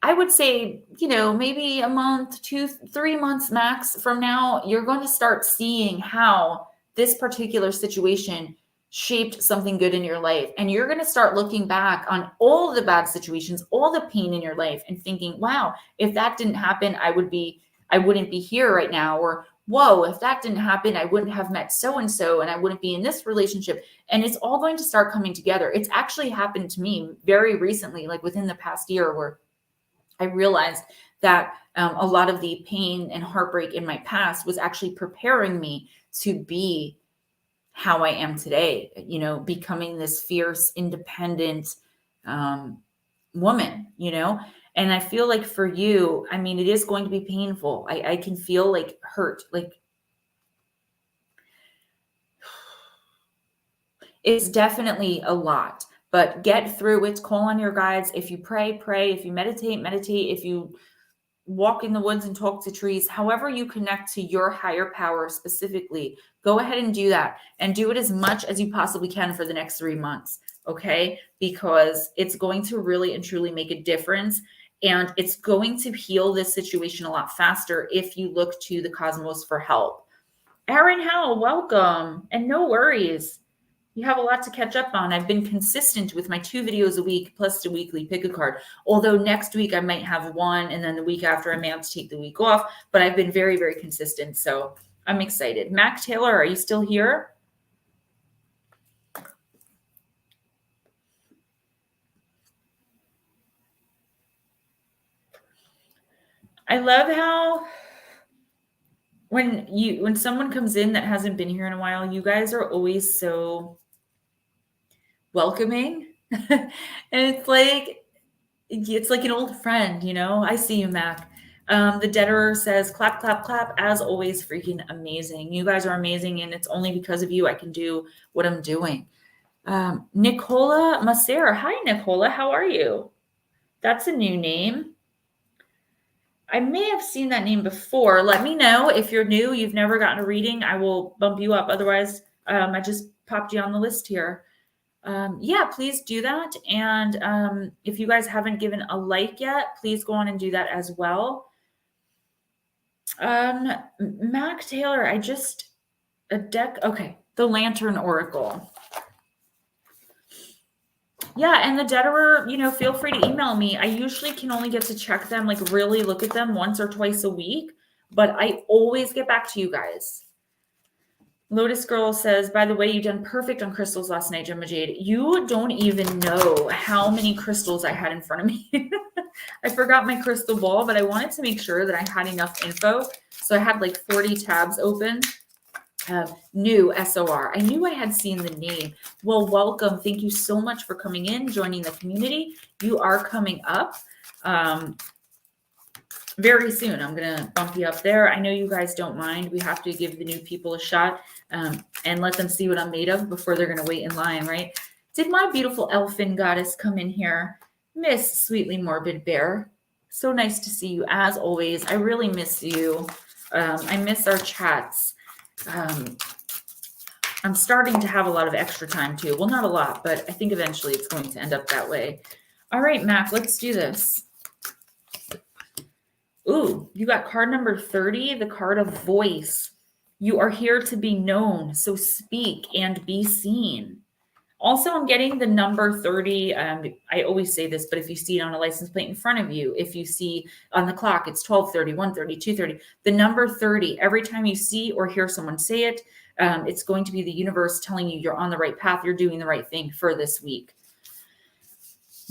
I would say, maybe a month, 2-3 months max from now, you're going to start seeing how this particular situation shaped something good in your life. And you're going to start looking back on all the bad situations, all the pain in your life and thinking, wow, if that didn't happen, I wouldn't be here right now. Or, whoa, if that didn't happen, I wouldn't have met so-and-so and I wouldn't be in this relationship. And it's all going to start coming together. It's actually happened to me very recently, like within the past year, where I realized that a lot of the pain and heartbreak in my past was actually preparing me to be how I am today, becoming this fierce, independent woman, and I feel like for you, I mean, it is going to be painful. I can feel like hurt, like it's definitely a lot, but get through it. Call on your guides. If you pray. If you meditate. If you walk in the woods and talk to trees, however you connect to your higher power specifically, go ahead and do that and do it as much as you possibly can for the next 3 months. Okay. Because it's going to really and truly make a difference. And it's going to heal this situation a lot faster if you look to the cosmos for help. Aaron Howell, welcome. And no worries. You have a lot to catch up on. I've been consistent with my 2 videos a week plus a weekly pick a card. Although next week I might have 1 and then the week after I may have to take the week off. But I've been very, very consistent. So I'm excited. Mac Taylor, are you still here? I love how when someone comes in that hasn't been here in a while, you guys are always so welcoming. And it's like an old friend, I see you, Mac. The Debtor says, clap, clap, clap. As always, freaking amazing. You guys are amazing. And it's only because of you I can do what I'm doing. Nicola Macer. Hi, Nicola. How are you? That's a new name. I may have seen that name before. Let me know if you're new, you've never gotten a reading. I will bump you up. Otherwise, I just popped you on the list here. Yeah, please do that. And if you guys haven't given a like yet, please go on and do that as well. Mac Taylor, okay, the Lantern Oracle. Yeah, and the Debtor, feel free to email me. I usually can only get to check them, like really look at them once or twice a week, but I always get back to you guys. Lotus Girl says, by the way, you done perfect on crystals last night, Gemma Jade. You don't even know how many crystals I had in front of me. I forgot my crystal ball, but I wanted to make sure that I had enough info. So I had like 40 tabs open. New SOR. I knew I had seen the name. Well, welcome. Thank you so much for coming in, joining the community. You are coming up very soon. I'm going to bump you up there. I know you guys don't mind. We have to give the new people a shot and let them see what I'm made of before they're going to wait in line, right? Did my beautiful elfin goddess come in here? Miss Sweetly Morbid Bear. So nice to see you as always. I really miss you. I miss our chats. I'm starting to have a lot of extra time too. Well, not a lot, but I think eventually it's going to end up that way. All right, Mac, let's do this. Ooh, you got card number 30, the card of voice. You are here to be known, so speak and be seen. Also, I'm getting the number 30. I always say this, but if you see it on a license plate in front of you, if you see on the clock, it's 12:30, 1:30, 2:30. The number 30, every time you see or hear someone say it, it's going to be the universe telling you you're on the right path, you're doing the right thing for this week.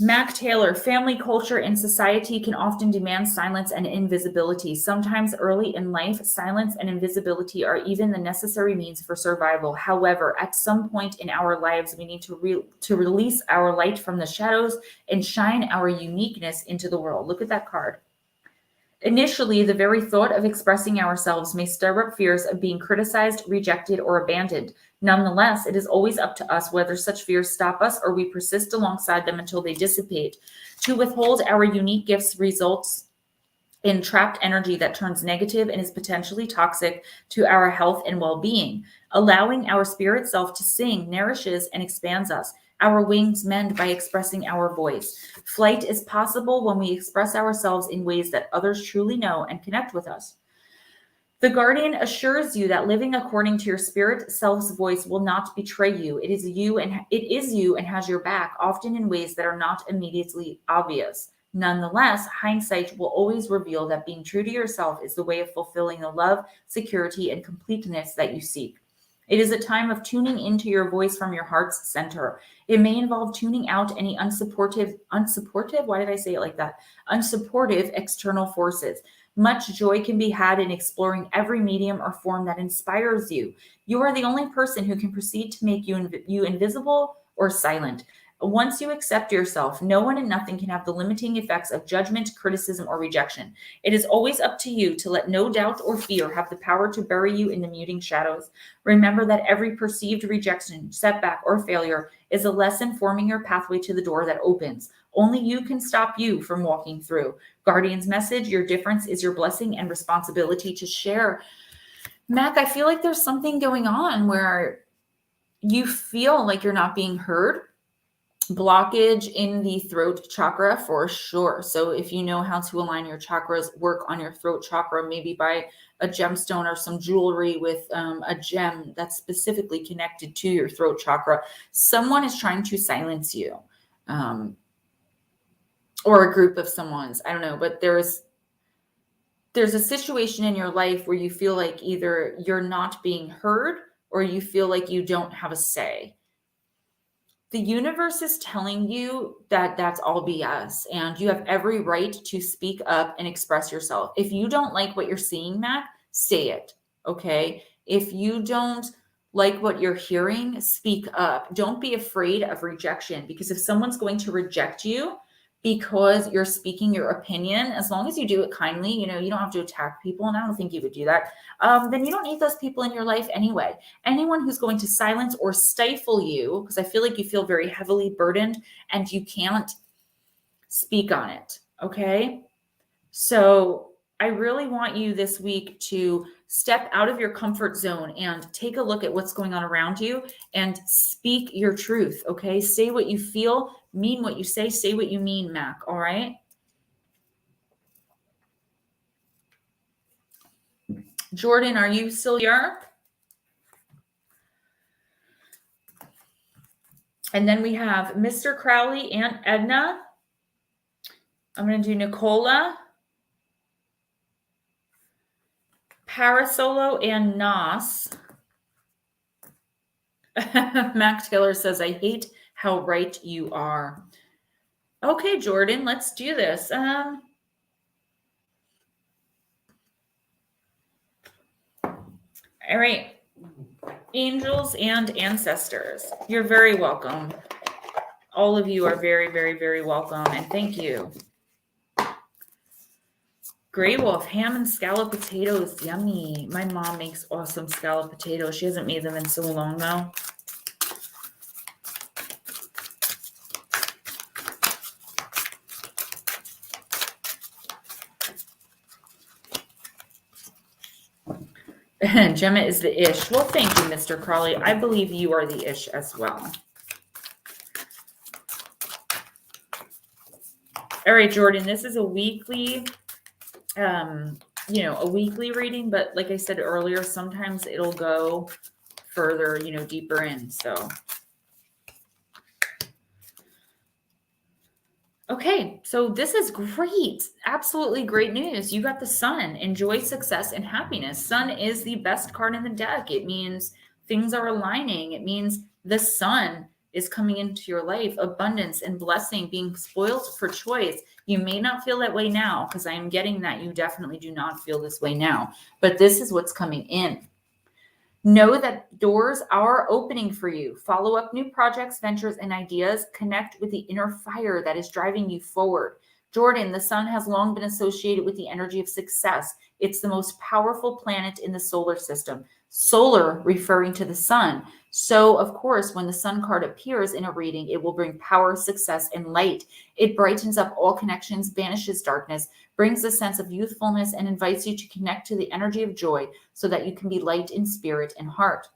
Mac Taylor, family, culture, and society can often demand silence and invisibility. Sometimes early in life, silence and invisibility are even the necessary means for survival. However, at some point in our lives, we need to release our light from the shadows and shine our uniqueness into the world. Look at that card. Initially, the very thought of expressing ourselves may stir up fears of being criticized, rejected, or abandoned. Nonetheless, it is always up to us whether such fears stop us or we persist alongside them until they dissipate. To withhold our unique gifts results in trapped energy that turns negative and is potentially toxic to our health and well-being. Allowing our spirit self to sing nourishes and expands us. Our wings mend by expressing our voice. Flight is possible when we express ourselves in ways that others truly know and connect with us. The guardian assures you that living according to your spirit self's voice will not betray you. It is you and has your back, often in ways that are not immediately obvious. Nonetheless, hindsight will always reveal that being true to yourself is the way of fulfilling the love, security, and completeness that you seek. It is a time of tuning into your voice from your heart's center. It may involve tuning out any unsupportive, why did I say it like that? Unsupportive external forces. Much joy can be had in exploring every medium or form that inspires you. You are the only person who can proceed to make you invisible or silent. Once you accept yourself, no one and nothing can have the limiting effects of judgment, criticism, or rejection. It is always up to you to let no doubt or fear have the power to bury you in the muting shadows. Remember that every perceived rejection, setback, or failure is a lesson forming your pathway to the door that opens. Only you can stop you from walking through. Guardian's message, your difference is your blessing and responsibility to share. Mac, I feel like there's something going on where you feel like you're not being heard. Blockage in the throat chakra for sure. So if you know how to align your chakras, work on your throat chakra, maybe buy a gemstone or some jewelry with a gem that's specifically connected to your throat chakra. Someone is trying to silence you, or a group of someone's, I don't know, but there's a situation in your life where you feel like either you're not being heard or you feel like you don't have a say. The universe is telling you that that's all BS and you have every right to speak up and express yourself. If you don't like what you're seeing, Mac, say it, okay? If you don't like what you're hearing, speak up. Don't be afraid of rejection, because if someone's going to reject you because you're speaking your opinion, as long as you do it kindly, you don't have to attack people, and I don't think you would do that, then you don't need those people in your life anyway. Anyone who's going to silence or stifle you, because I feel like you feel very heavily burdened and you can't speak on it, okay? So I really want you this week to step out of your comfort zone and take a look at what's going on around you and speak your truth, okay? Say what you feel, mean what you say what you mean, Mac, all right? Jordan, are you still here? And then we have Mr. Crowley and Edna. I'm going to do Nicola, Parasolo, and Nas. Mac Taylor says, I hate how right you are. Okay, Jordan, let's do this. All right. Angels and ancestors, you're very welcome. All of you are very, very, very welcome, and thank you. Grey Wolf, ham and scallop potatoes, yummy. My mom makes awesome scallop potatoes. She hasn't made them in so long, though. Gemma is the ish. Well, thank you, Mr. Crawley. I believe you are the ish as well. All right, Jordan, this is a weekly, a weekly reading, but like I said earlier, sometimes it'll go further, deeper in. So, okay, so this is great. Absolutely great news. You got the Sun. Enjoy success and happiness. Sun is the best card in the deck. It means things are aligning. It means the Sun is coming into your life, abundance and blessing, being spoiled for choice. You may not feel that way now, because I am getting that you definitely do not feel this way now, but this is what's coming in. Know that doors are opening for you. Follow up new projects, ventures, and ideas. Connect with the inner fire that is driving you forward. Jordan, the Sun has long been associated with the energy of success. It's the most powerful planet in the solar system. Solar referring to the Sun. So, of course, when the Sun card appears in a reading, it will bring power, success, and light. It brightens up all connections, banishes darkness, brings a sense of youthfulness, and invites you to connect to the energy of joy so that you can be light in spirit and heart.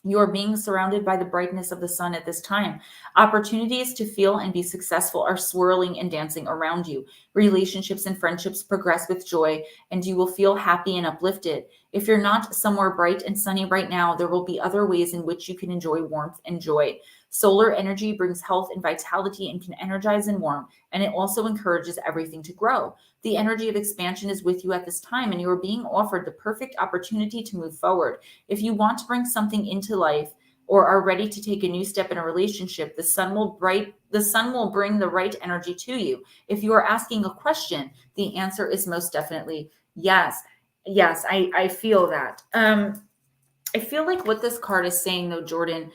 You are being surrounded by the brightness of the Sun at this time. Opportunities to feel and be successful are swirling and dancing around you. Relationships and friendships progress with joy, and you will feel happy and uplifted. If you're not somewhere bright and sunny right now, there will be other ways in which you can enjoy warmth and joy. Solar energy brings health and vitality and can energize and warm, and it also encourages everything to grow. The energy of expansion is with you at this time, and you are being offered the perfect opportunity to move forward. If you want to bring something into life or are ready to take a new step in a relationship, the sun will bring the right energy to you. If you are asking a question, the answer is most definitely yes. Yes, I feel that. I feel like what this card is saying, though, Jordan,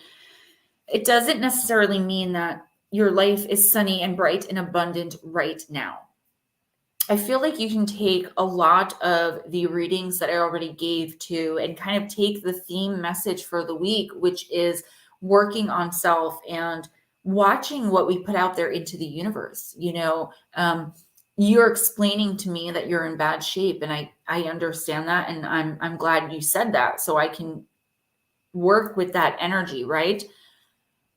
it doesn't necessarily mean that your life is sunny and bright and abundant right now. I feel like you can take a lot of the readings that I already gave to and kind of take the theme message for the week, which is working on self and watching what we put out there into the universe. You're explaining to me that you're in bad shape, and I understand that, and I'm glad you said that, so I can work with that energy, right?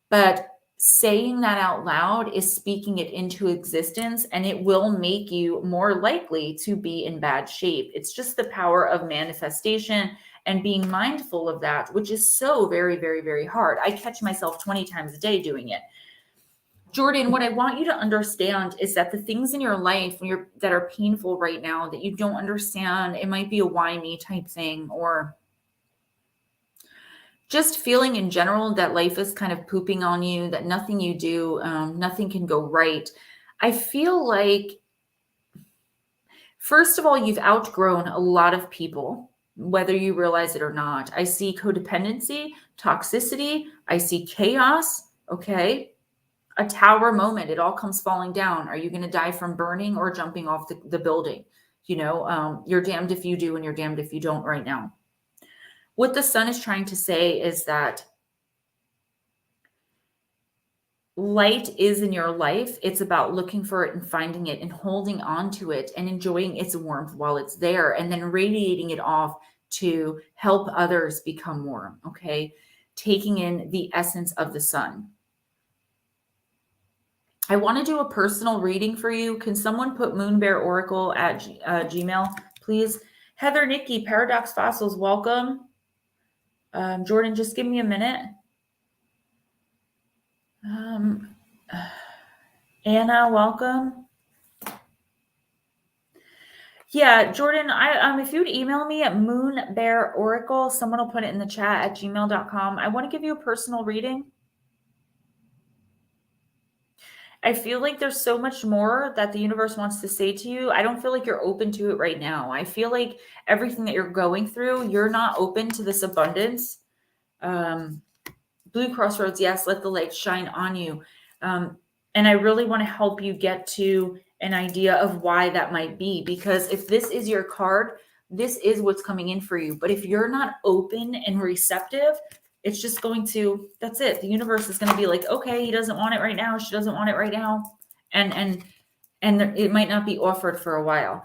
But saying that out loud is speaking it into existence, and it will make you more likely to be in bad shape. It's just the power of manifestation and being mindful of that, which is so very, very, very hard. I catch myself 20 times a day doing it. Jordan, what I want you to understand is that the things in your life that are painful right now that you don't understand, it might be a why me type thing, or just feeling in general that life is kind of pooping on you, that nothing you do, nothing can go right. I feel like, first of all, you've outgrown a lot of people, whether you realize it or not. I see codependency, toxicity. I see chaos. Okay. A tower moment. It all comes falling down. Are you going to die from burning or jumping off the building? You're damned if you do and you're damned if you don't right now. What the Sun is trying to say is that light is in your life. It's about looking for it and finding it and holding on to it and enjoying its warmth while it's there, and then radiating it off to help others become warm. Okay. Taking in the essence of the Sun. I want to do a personal reading for you. Can someone put Moon Bear Oracle at Gmail, please? Heather, Nikki, Paradox Fossils, welcome. Jordan, just give me a minute. Anna, welcome. Yeah, Jordan, if you'd email me at Moon Bear Oracle, someone will put it in the chat at gmail.com. I want to give you a personal reading. I feel like there's so much more that the universe wants to say to you. I don't feel like you're open to it right now. I feel like everything that you're going through, you're not open to this abundance. Blue crossroads, yes, let the light shine on you. And I really want to help you get to an idea of why that might be, because if this is your card, this is what's coming in for you. But if you're not open and receptive, it's just going to, that's it. The universe is going to be like, okay, he doesn't want it right now. She doesn't want it right now. And it might not be offered for a while.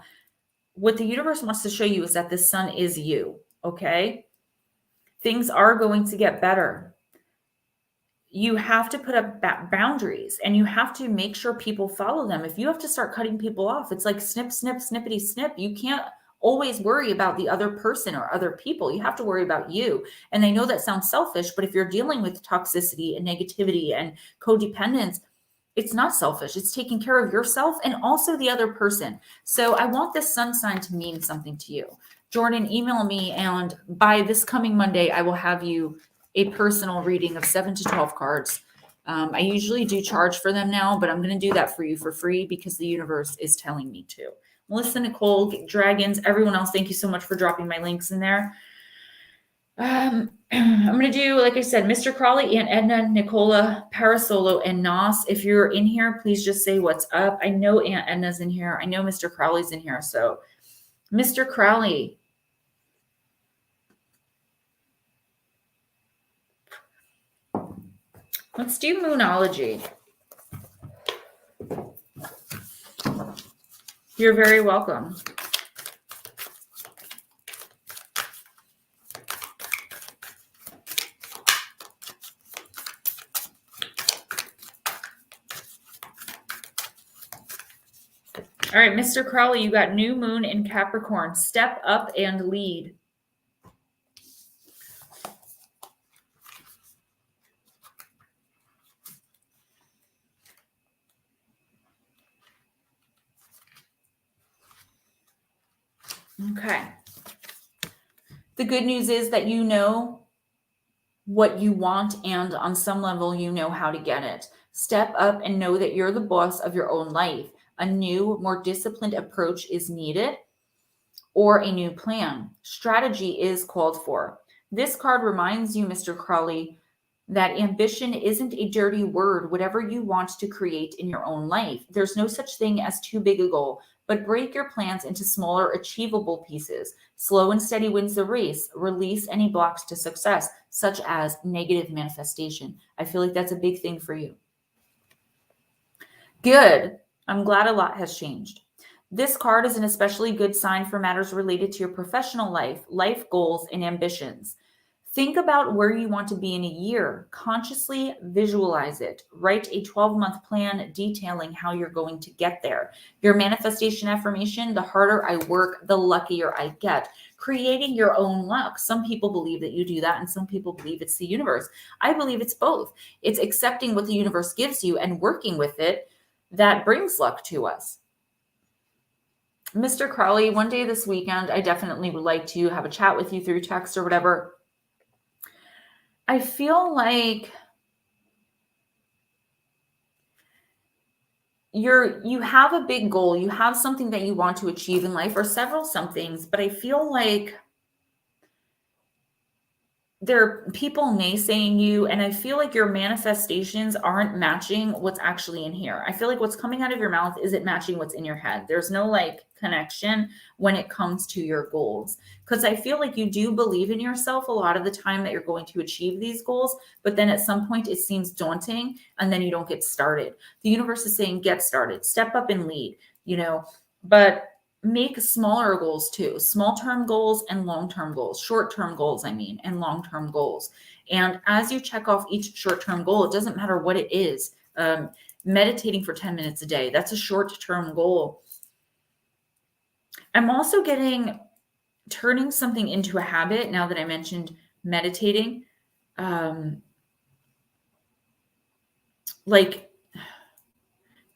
What the universe wants to show you is that the sun is you. Okay. Things are going to get better. You have to put up boundaries, and you have to make sure people follow them. If you have to start cutting people off, it's like snip, snip, snippity, snip. You can't always worry about the other person or other people. You have to worry about you. And I know that sounds selfish, but if you're dealing with toxicity and negativity and codependence, it's not selfish. It's taking care of yourself and also the other person. So I want this sun sign to mean something to you. Jordan, email me, and by this coming Monday, I will have you a personal reading of 7 to 12 cards. I usually do charge for them now, but I'm going to do that for you for free because the universe is telling me to. Melissa, Nicole, Dragons, everyone else, thank you so much for dropping my links in there. I'm going to do, like I said, Mr. Crawley, Aunt Edna, Nicola, Parasolo, and Nos. If you're in here, please just say what's up. I know Aunt Edna's in here. I know Mr. Crowley's in here. So, Mr. Crowley, let's do Moonology. You're very welcome. All right, Mr. Crowley, you got new moon in Capricorn. Step up and lead. Okay. The good news is that you know what you want, and on some level, you know how to get it. Step up and know that you're the boss of your own life. A new, more disciplined approach is needed, or a new plan. Strategy is called for. This card reminds you, Mr. Crowley, that ambition isn't a dirty word. Whatever you want to create in your own life, there's no such thing as too big a goal, but break your plans into smaller, achievable pieces. Slow and steady wins the race. Release any blocks to success, such as negative manifestation. I feel like that's a big thing for you. Good. I'm glad a lot has changed. This card is an especially good sign for matters related to your professional life, life goals, and ambitions. Think about where you want to be in a year. Consciously visualize it. Write a 12-month plan detailing how you're going to get there. Your manifestation affirmation: the harder I work, the luckier I get. Creating your own luck. Some people believe that you do that, and some people believe it's the universe. I believe it's both. It's accepting what the universe gives you and working with it that brings luck to us. Mr. Crowley, one day this weekend, I definitely would like to have a chat with you through text or whatever. I feel like you have a big goal. You have something that you want to achieve in life, or several somethings, but I feel like there are people naysaying you, and I feel like your manifestations aren't matching what's actually in here. I feel like what's coming out of your mouth isn't matching what's in your head. There's no like connection when it comes to your goals, because I feel like you do believe in yourself a lot of the time that you're going to achieve these goals, but then at some point it seems daunting and then you don't get started. The universe is saying, get started, step up and lead, but make smaller goals too, small-term goals and long-term goals, short-term goals, and long-term goals. And as you check off each short-term goal, it doesn't matter what it is. Meditating for 10 minutes a day, that's a short-term goal. I'm also getting turning something into a habit now that I mentioned meditating. Like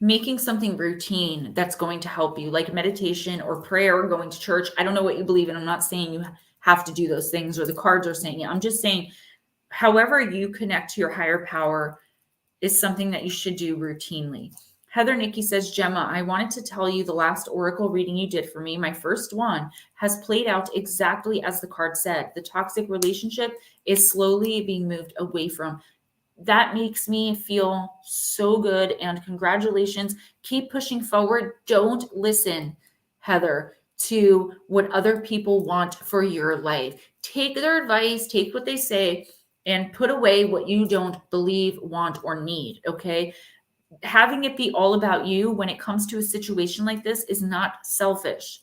making something routine that's going to help you, like meditation or prayer or going to church. I don't know what you believe in. I'm not saying you have to do those things, or the cards are saying it. I'm just saying, however you connect to your higher power is something that you should do routinely. Heather Nikki says, Gemma, I wanted to tell you the last oracle reading you did for me, my first one, has played out exactly as the card said. The toxic relationship is slowly being moved away from. That makes me feel so good. And congratulations. Keep pushing forward. Don't listen, Heather, to what other people want for your life. Take their advice, take what they say, and put away what you don't believe, want, or need. Okay. Having it be all about you when it comes to a situation like this is not selfish.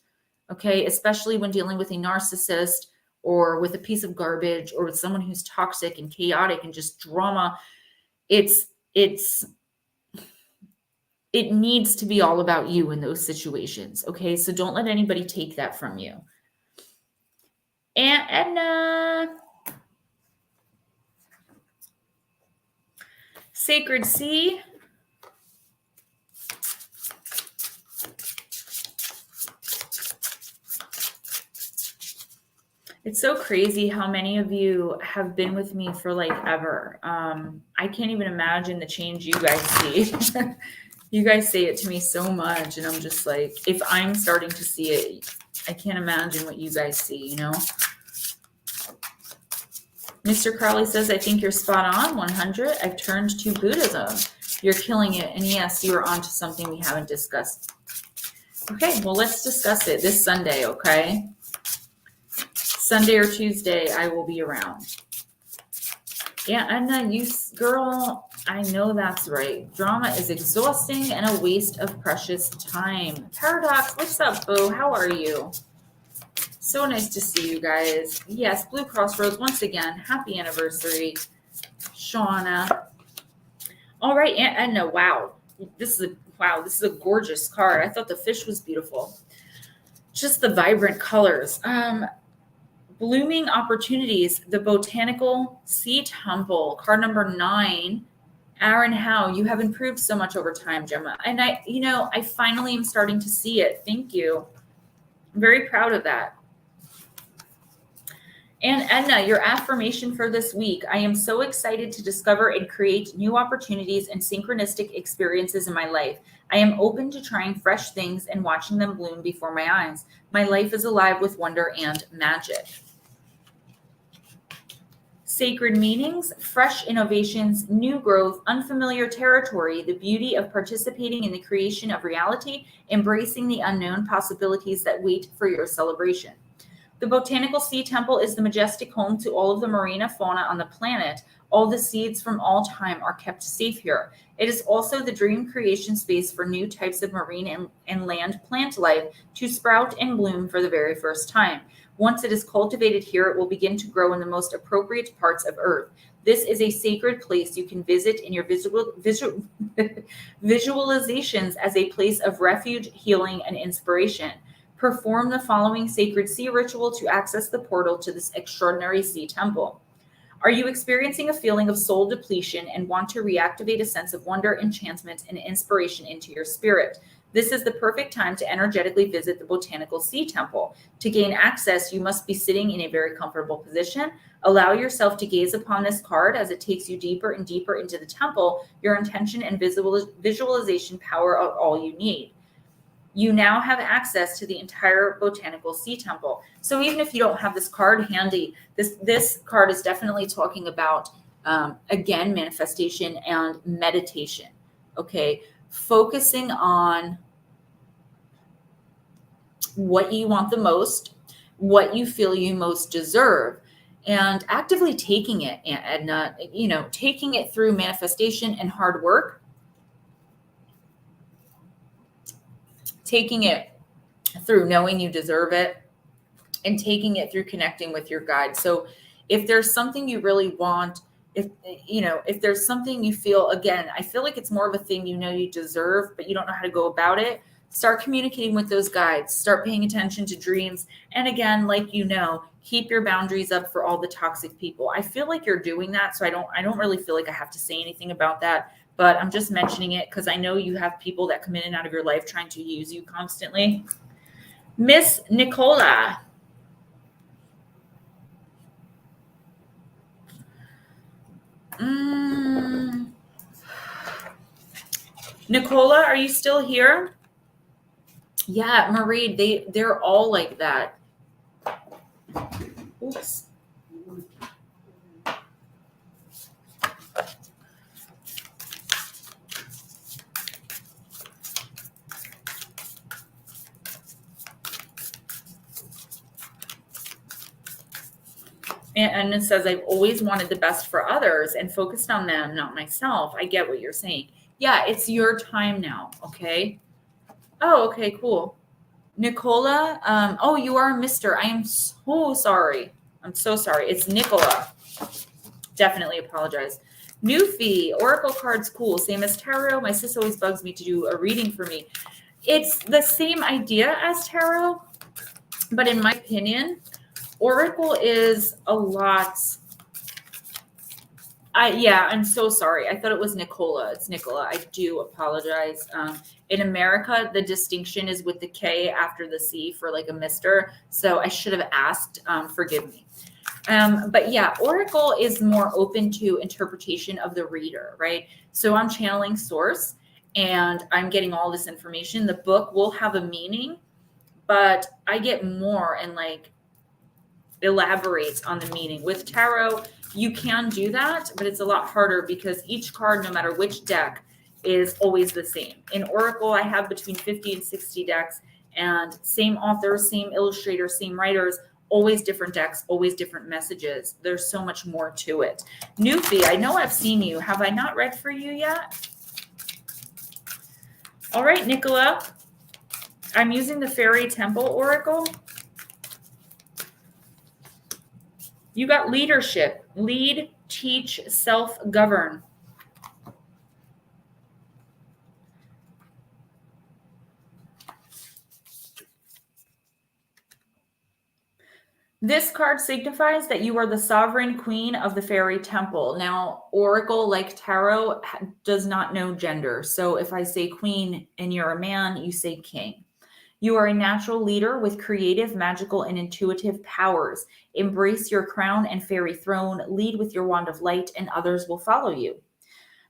Okay. Especially when dealing with a narcissist or with a piece of garbage or with someone who's toxic and chaotic and just drama. It needs to be all about you in those situations. Okay. So don't let anybody take that from you. And Edna, Sacred Sea. It's so crazy how many of you have been with me for like ever. I can't even imagine the change you guys see. You guys say it to me so much, and I'm just like, if I'm starting to see it, I can't imagine what you guys see, you know? Mr. Crowley says, I think you're spot on, 100. I've turned to Buddhism. You're killing it. And yes, you are onto something we haven't discussed. Okay, well, let's discuss it this Sunday, okay? Sunday or Tuesday, I will be around. Yeah, and you, girl, I know that's right. Drama is exhausting and a waste of precious time. Paradox, what's up, boo? How are you? So nice to see you guys. Yes, Blue Crossroads, once again, happy anniversary, Shauna. All right, and no, wow. This is a gorgeous card. I thought the fish was beautiful. Just the vibrant colors. Blooming Opportunities, the Botanical Sea Temple, card number 9. Aaron Howe, you have improved so much over time, Gemma. And I finally am starting to see it. Thank you. I'm very proud of that. And Edna, your affirmation for this week. I am so excited to discover and create new opportunities and synchronistic experiences in my life. I am open to trying fresh things and watching them bloom before my eyes. My life is alive with wonder and magic. Sacred meanings, fresh innovations, new growth, unfamiliar territory, the beauty of participating in the creation of reality, embracing the unknown possibilities that wait for your celebration. The Botanical Sea Temple is the majestic home to all of the marine fauna on the planet. All the seeds from all time are kept safe here. It is also the dream creation space for new types of marine and land plant life to sprout and bloom for the very first time. Once it is cultivated here, it will begin to grow in the most appropriate parts of Earth. This is a sacred place you can visit in your visualizations as a place of refuge, healing, and inspiration. Perform the following sacred sea ritual to access the portal to this extraordinary sea temple. Are you experiencing a feeling of soul depletion and want to reactivate a sense of wonder, enchantment, and inspiration into your spirit? This is the perfect time to energetically visit the Botanical Sea Temple. To gain access, you must be sitting in a very comfortable position. Allow yourself to gaze upon this card as it takes you deeper and deeper into the temple. Your intention and visualization power are all you need. You now have access to the entire Botanical Sea Temple. So even if you don't have this card handy, this card is definitely talking about, again, manifestation and meditation. Okay, focusing on what you want the most, what you feel you most deserve, and actively taking it and taking it through manifestation and hard work, taking it through knowing you deserve it, and taking it through connecting with your guide. So if there's something you really want, if there's something you feel, again, I feel like it's more of a thing you deserve, but you don't know how to go about it, start communicating with those guides, start paying attention to dreams. And again, keep your boundaries up for all the toxic people. I feel like you're doing that. So I don't really feel like I have to say anything about that, but I'm just mentioning it because I know you have people that come in and out of your life trying to use you constantly. Miss Nicola. Nicola, are you still here? Yeah, Marie, they're all like that. Oops. And it says, I've always wanted the best for others and focused on them, not myself. I get what you're saying. Yeah, it's your time now. Okay. Oh, okay, cool. Nicola, oh, you are a Mr. I am so sorry. I'm so sorry. It's Nicola. Definitely apologize. Newfie, Oracle cards, cool. Same as tarot. My sis always bugs me to do a reading for me. It's the same idea as tarot, but in my opinion, Oracle is a lot. I'm so sorry. I thought it was Nicola. It's Nicola. I do apologize. In America, the distinction is with the K after the C for like a Mr. So I should have asked. Forgive me. But yeah, Oracle is more open to interpretation of the reader, right? So I'm channeling source and I'm getting all this information. The book will have a meaning, but I get more and like elaborates on the meaning. With tarot, you can do that, but it's a lot harder because each card, no matter which deck, is always the same. In Oracle, I have between 50 and 60 decks, and same authors, same illustrators, same writers, always different decks, always different messages. There's so much more to it. Newfie, I know I've seen you. Have I not read for you yet? All right, Nicola. I'm using the Faery Temple Oracle. You got leadership. Lead, teach, self-govern. This card signifies that you are the sovereign queen of the Faery Temple. Now, Oracle, like tarot, does not know gender. So if I say queen and you're a man, you say king. You are a natural leader with creative, magical, and intuitive powers. Embrace your crown and fairy throne. Lead with your wand of light, and others will follow you.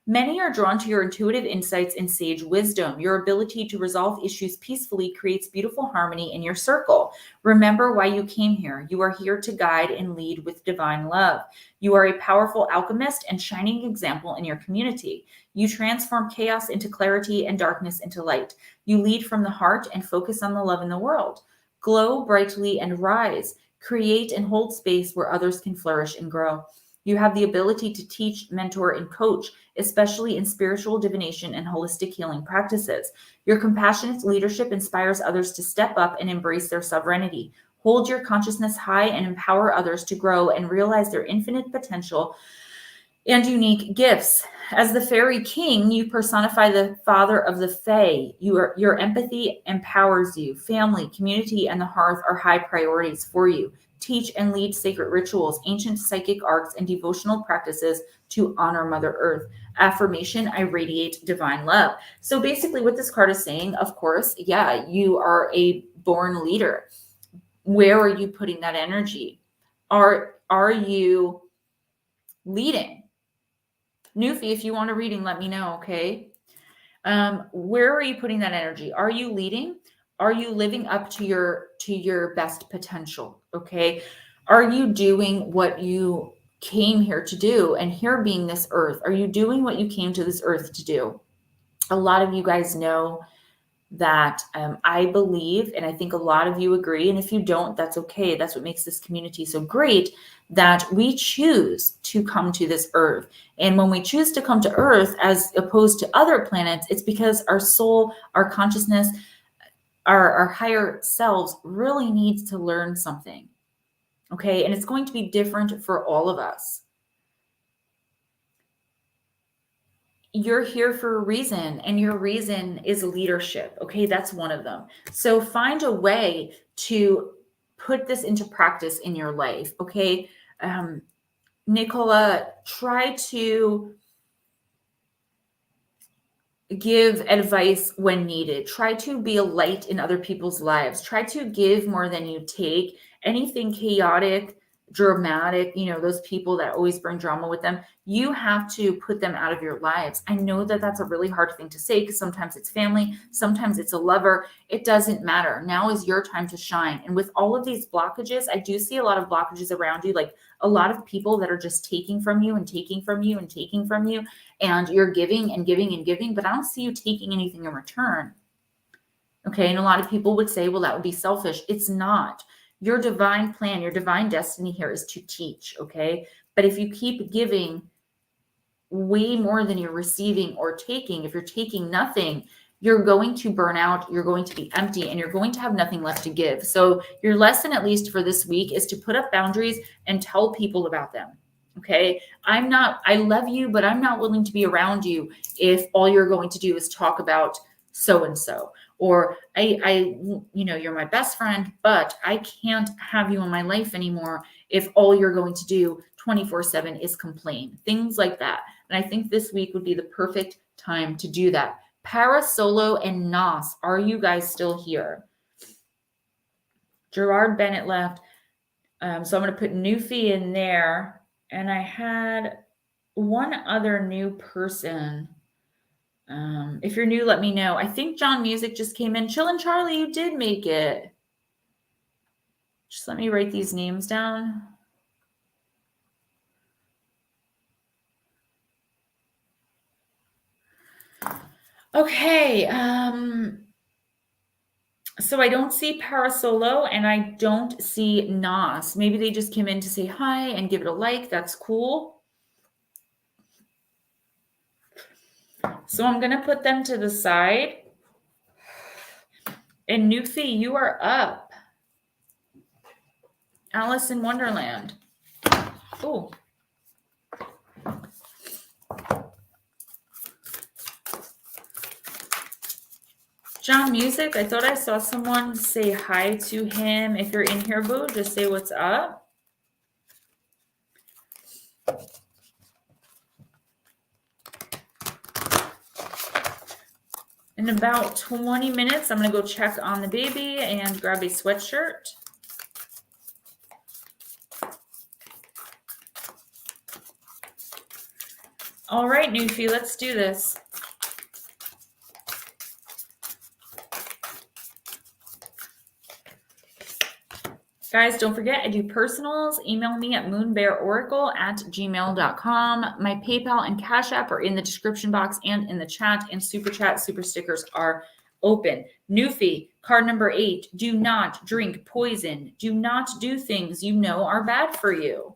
Many are drawn to your intuitive insights and sage wisdom. Your ability to resolve issues peacefully creates beautiful harmony in your circle. Remember why you came here. You are here to guide and lead with divine love. You are a powerful alchemist and shining example in your community. You transform chaos into clarity and darkness into light. You lead from the heart and focus on the love in the world. Glow brightly and rise. Create and hold space where others can flourish and grow. You have the ability to teach, mentor, and coach, especially in spiritual divination and holistic healing practices. Your compassionate leadership inspires others to step up and embrace their sovereignty. Hold your consciousness high and empower others to grow and realize their infinite potential and unique gifts. As the fairy king, you personify the father of the fae. Your empathy empowers you. Family, community, and the hearth are high priorities for you. Teach and lead sacred rituals, ancient psychic arts, and devotional practices to honor Mother Earth. Affirmation, I radiate divine love. So basically what this card is saying, of course, yeah, you are a born leader. Where are you putting that energy? Are you leading? Newfie, if you want a reading, let me know, okay? Where are you putting that energy? Are you leading? Are you living up to your best potential? Okay. Are you doing what you came here to do? And here being this earth, are you doing what you came to this earth to do? A lot of you guys know that I believe, and I think a lot of you agree. And if you don't, that's okay. That's what makes this community so great, that we choose to come to this earth. And when we choose to come to earth as opposed to other planets, it's because our soul, our consciousness, our higher selves really needs to learn something. Okay. And it's going to be different for all of us. You're here for a reason, and your reason is leadership. Okay. That's one of them. So find a way to put this into practice in your life. Okay. Nicola, try to give advice when needed. Try to be a light in other people's lives. Try to give more than you take. Anything chaotic, dramatic, those people that always bring drama with them, you have to put them out of your lives. I know that that's a really hard thing to say because sometimes it's family, sometimes it's a lover. It doesn't matter. Now is your time to shine. And with all of these blockages, I do see a lot of blockages around you, like a lot of people that are just taking from you and taking from you and taking from you, and you're giving and giving and giving, but I don't see you taking anything in return. Okay. And a lot of people would say, well, that would be selfish. It's not. Your divine plan, your divine destiny here is to teach. Okay. But if you keep giving way more than you're receiving or taking, if you're taking nothing, you're going to burn out, you're going to be empty, and you're going to have nothing left to give. So your lesson, at least for this week, is to put up boundaries and tell people about them. Okay. I love you, but I'm not willing to be around you if all you're going to do is talk about so-and-so. Or you're my best friend, but I can't have you in my life anymore if all you're going to do 24/7 is complain. Things like that. And I think this week would be the perfect time to do that. Para, Solo, and Nos, are you guys still here? Gerard Bennett left. So I'm going to put Newfie in there. And I had one other new person. If you're new, let me know. I think John Music just came in. Chillin' Charlie, you did make it. Just let me write these names down. Okay. So I don't see Parasolo and I don't see Nas. Maybe they just came in to say hi and give it a like. That's cool. So I'm going to put them to the side. And Newfie, you are up. Alice in Wonderland. Oh. John Music, I thought I saw someone say hi to him. If you're in here, boo, just say what's up. In about 20 minutes, I'm going to go check on the baby and grab a sweatshirt. All right, Newfie, let's do this. Guys, don't forget, I do personals. Email me at moonbearoracle@gmail.com. My PayPal and Cash App are in the description box and in the chat, and Super Chat, Super Stickers are open. Newfie, card number 8. Do not drink poison. Do not do things you know are bad for you.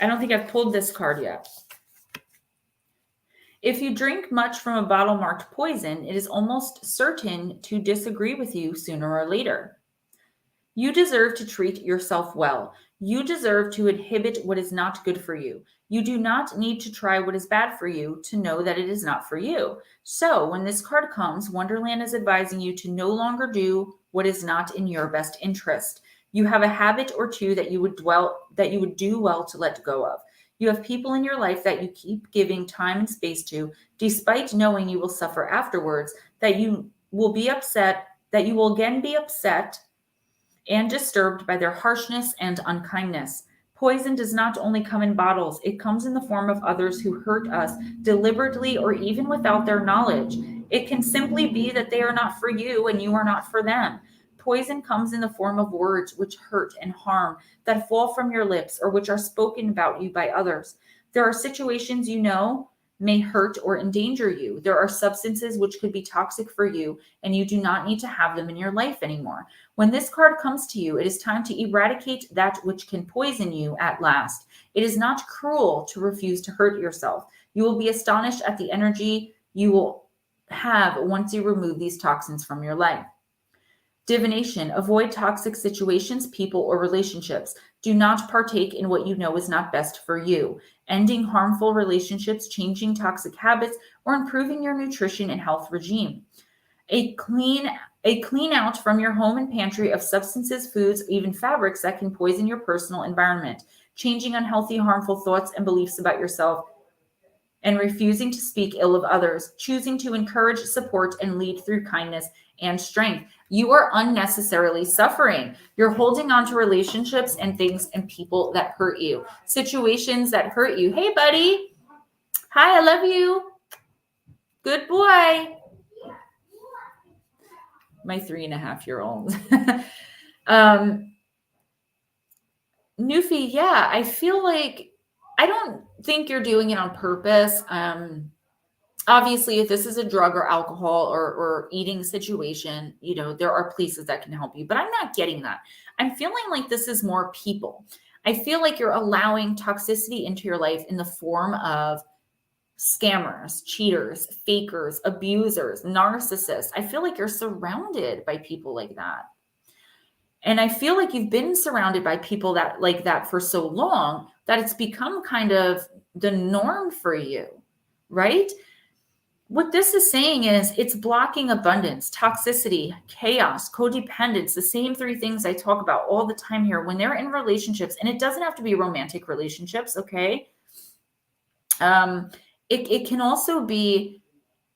I don't think I've pulled this card yet. If you drink much from a bottle marked poison, it is almost certain to disagree with you sooner or later. You deserve to treat yourself well. You deserve to inhibit what is not good for you. You do not need to try what is bad for you to know that it is not for you. So when this card comes, Wonderland is advising you to no longer do what is not in your best interest. You have a habit or two that you would do well to let go of. You have people in your life that you keep giving time and space to, despite knowing you will suffer afterwards, that you will again be upset and disturbed by their harshness and unkindness. Poison does not only come in bottles, it comes in the form of others who hurt us deliberately or even without their knowledge. It can simply be that they are not for you and you are not for them. Poison comes in the form of words which hurt and harm, that fall from your lips or which are spoken about you by others. There are situations you know may hurt or endanger you. There are substances which could be toxic for you, and you do not need to have them in your life anymore. When this card comes to you, it is time to eradicate that which can poison you at last. It is not cruel to refuse to hurt yourself. You will be astonished at the energy you will have once you remove these toxins from your life. Divination. Avoid toxic situations, people, or relationships. Do not partake in what you know is not best for you. Ending harmful relationships, changing toxic habits, or improving your nutrition and health regime. A clean out from your home and pantry of substances, foods, even fabrics that can poison your personal environment. Changing unhealthy, harmful thoughts and beliefs about yourself and refusing to speak ill of others, choosing to encourage, support, and lead through kindness and strength. You are unnecessarily suffering. You're holding on to relationships and things and people that hurt you, situations that hurt you. Hey, buddy. Hi, I love you. Good boy. My 3.5-year-old. Newfie, yeah, I feel like I don't think you're doing it on purpose. Obviously, if this is a drug or alcohol or eating situation, you know, there are places that can help you, but I'm not getting that. I'm feeling like this is more people. I feel like you're allowing toxicity into your life in the form of scammers, cheaters, fakers, abusers, narcissists. I feel like you're surrounded by people like that. And I feel like you've been surrounded by people that like that for so long that it's become kind of the norm for you, right? What this is saying is it's blocking abundance, toxicity, chaos, codependence, the same 3 things I talk about all the time here when they're in relationships. And it doesn't have to be romantic relationships, okay? It can also be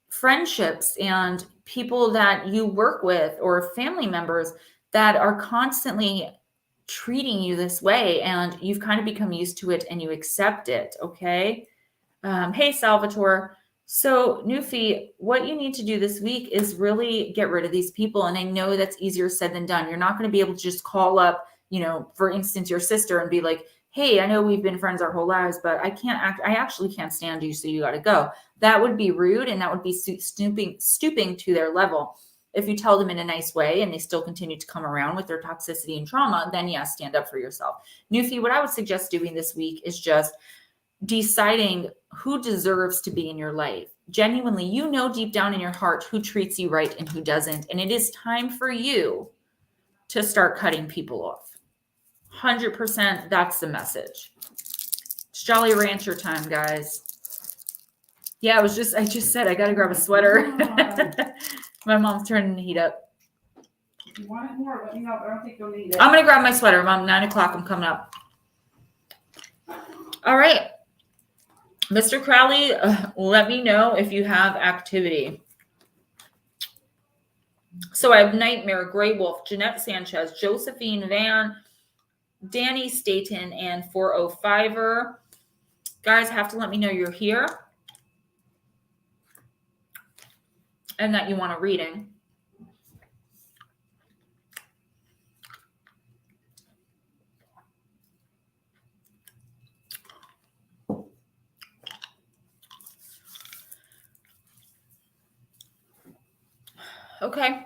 friendships and people that you work with or family members that are constantly treating you this way, and you've kind of become used to it and you accept it, okay? Hey, Salvatore. So, Newfie, what you need to do this week is really get rid of these people. And I know that's easier said than done. You're not going to be able to just call up, you know, for instance, your sister and be like, hey, I know we've been friends our whole lives, but I actually can't stand you, so you got to go. That would be rude, and that would be stooping to their level. If you tell them in a nice way and they still continue to come around with their toxicity and trauma, then yes, stand up for yourself. Newfie, what I would suggest doing this week is just deciding who deserves to be in your life. Genuinely, you know deep down in your heart who treats you right and who doesn't. And it is time for you to start cutting people off. 100%, that's the message. It's Jolly Rancher time, guys. Yeah, I just said I got to grab a sweater. My mom's turning the heat up. If you want it more, let me know, but I don't think you'll need it. I'm going to grab my sweater, Mom. 9 o'clock, I'm coming up. All right. Mr. Crowley, let me know if you have activity. So I have Nightmare, Grey Wolf, Jeanette Sanchez, Josephine Van, Danny Staten, and 405er. Guys, have to let me know you're here and that you want a reading. Okay.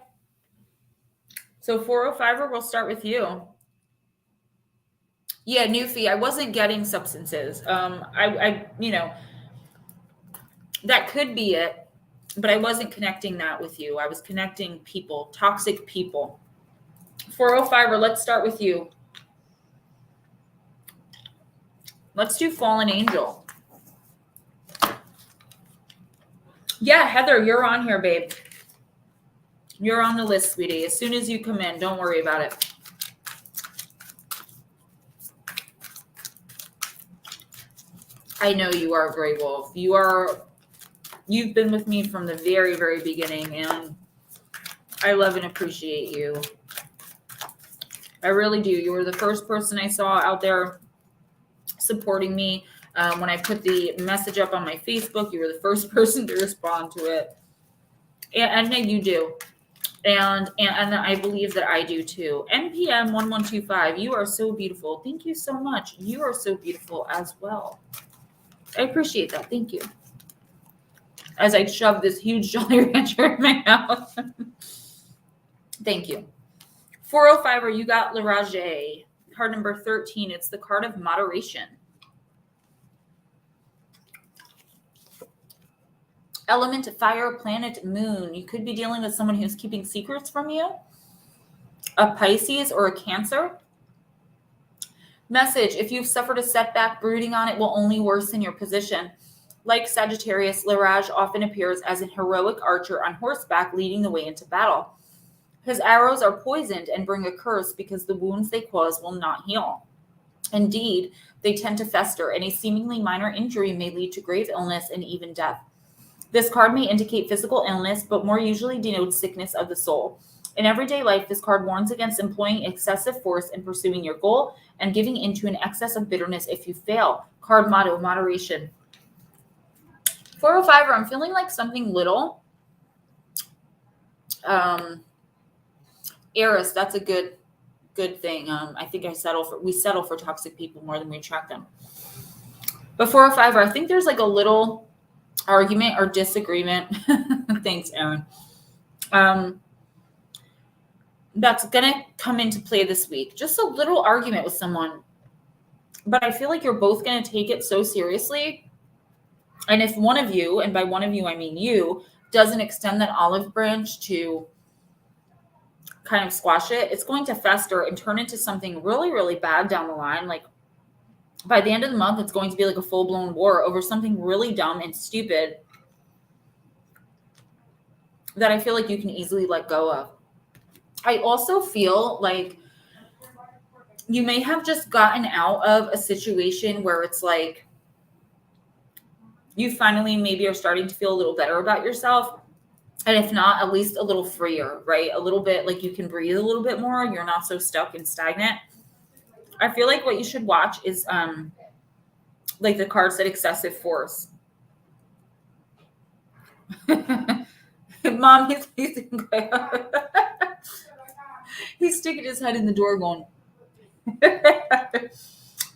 So 405er, we'll start with you. Yeah, Newfie, I wasn't getting substances. You know, that could be it, but I wasn't connecting that with you. I was connecting people, toxic people. 405er, let's start with you. Let's do Fallen Angel. Yeah, Heather, you're on here, babe. You're on the list, sweetie. As soon as you come in, don't worry about it. I know you are a Grey Wolf. You've been with me from the very, very beginning, and I love and appreciate you. I really do. You were the first person I saw out there supporting me. When I put the message up on my Facebook, you were the first person to respond to it. And I know you do. And I believe that I do too. NPM 1125, you are so beautiful. Thank you so much. You are so beautiful as well. I appreciate that. Thank you. As I shove this huge Jolly Rancher in my mouth. Thank you. 405er, you got L'Rage. Card number 13. It's the card of moderation. Element, fire, planet, moon. You could be dealing with someone who's keeping secrets from you. A Pisces or a Cancer. Message, if you've suffered a setback, brooding on it will only worsen your position. Like Sagittarius, L'Rage often appears as an heroic archer on horseback leading the way into battle. His arrows are poisoned and bring a curse because the wounds they cause will not heal. Indeed, they tend to fester, and a seemingly minor injury may lead to grave illness and even death. This card may indicate physical illness, but more usually denotes sickness of the soul. In everyday life, this card warns against employing excessive force in pursuing your goal and giving into an excess of bitterness if you fail. Card motto, moderation. 405, I'm feeling like something little. Eris, that's a good thing. I think we settle for toxic people more than we attract them. But 405, I think there's like a little argument or disagreement. Thanks, Aaron. That's going to come into play this week. Just a little argument with someone. But I feel like you're both going to take it so seriously. And if one of you, and by one of you, I mean you, doesn't extend that olive branch to kind of squash it, it's going to fester and turn into something really, really bad down the line. Like by the end of the month, it's going to be like a full-blown war over something really dumb and stupid that I feel like you can easily let go of. I also feel like you may have just gotten out of a situation where it's like you finally maybe are starting to feel a little better about yourself. And if not, at least a little freer, right? A little bit like you can breathe a little bit more. You're not so stuck and stagnant. I feel like what you should watch is like the card said, excessive force. Mom, he's sticking his head in the door going.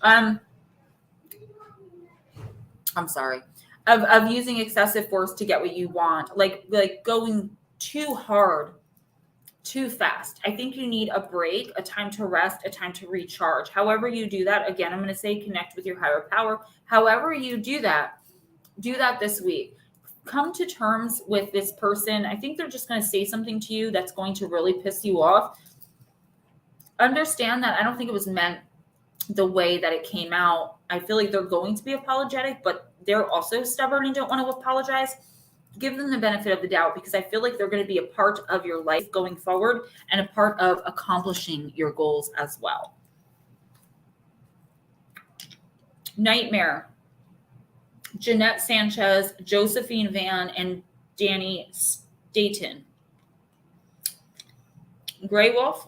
I'm sorry. Of using excessive force to get what you want, like going too hard, too fast. I think you need a break, a time to rest, a time to recharge. However you do that, again, I'm going to say connect with your higher power. However you do that this week. Come to terms with this person. I think they're just going to say something to you that's going to really piss you off. Understand that I don't think it was meant the way that it came out. I feel like they're going to be apologetic, but they're also stubborn and don't want to apologize. Give them the benefit of the doubt, because I feel like they're going to be a part of your life going forward and a part of accomplishing your goals as well. Nightmare. Jeanette Sanchez, Josephine Van, and Danny Staten. Gray Wolf.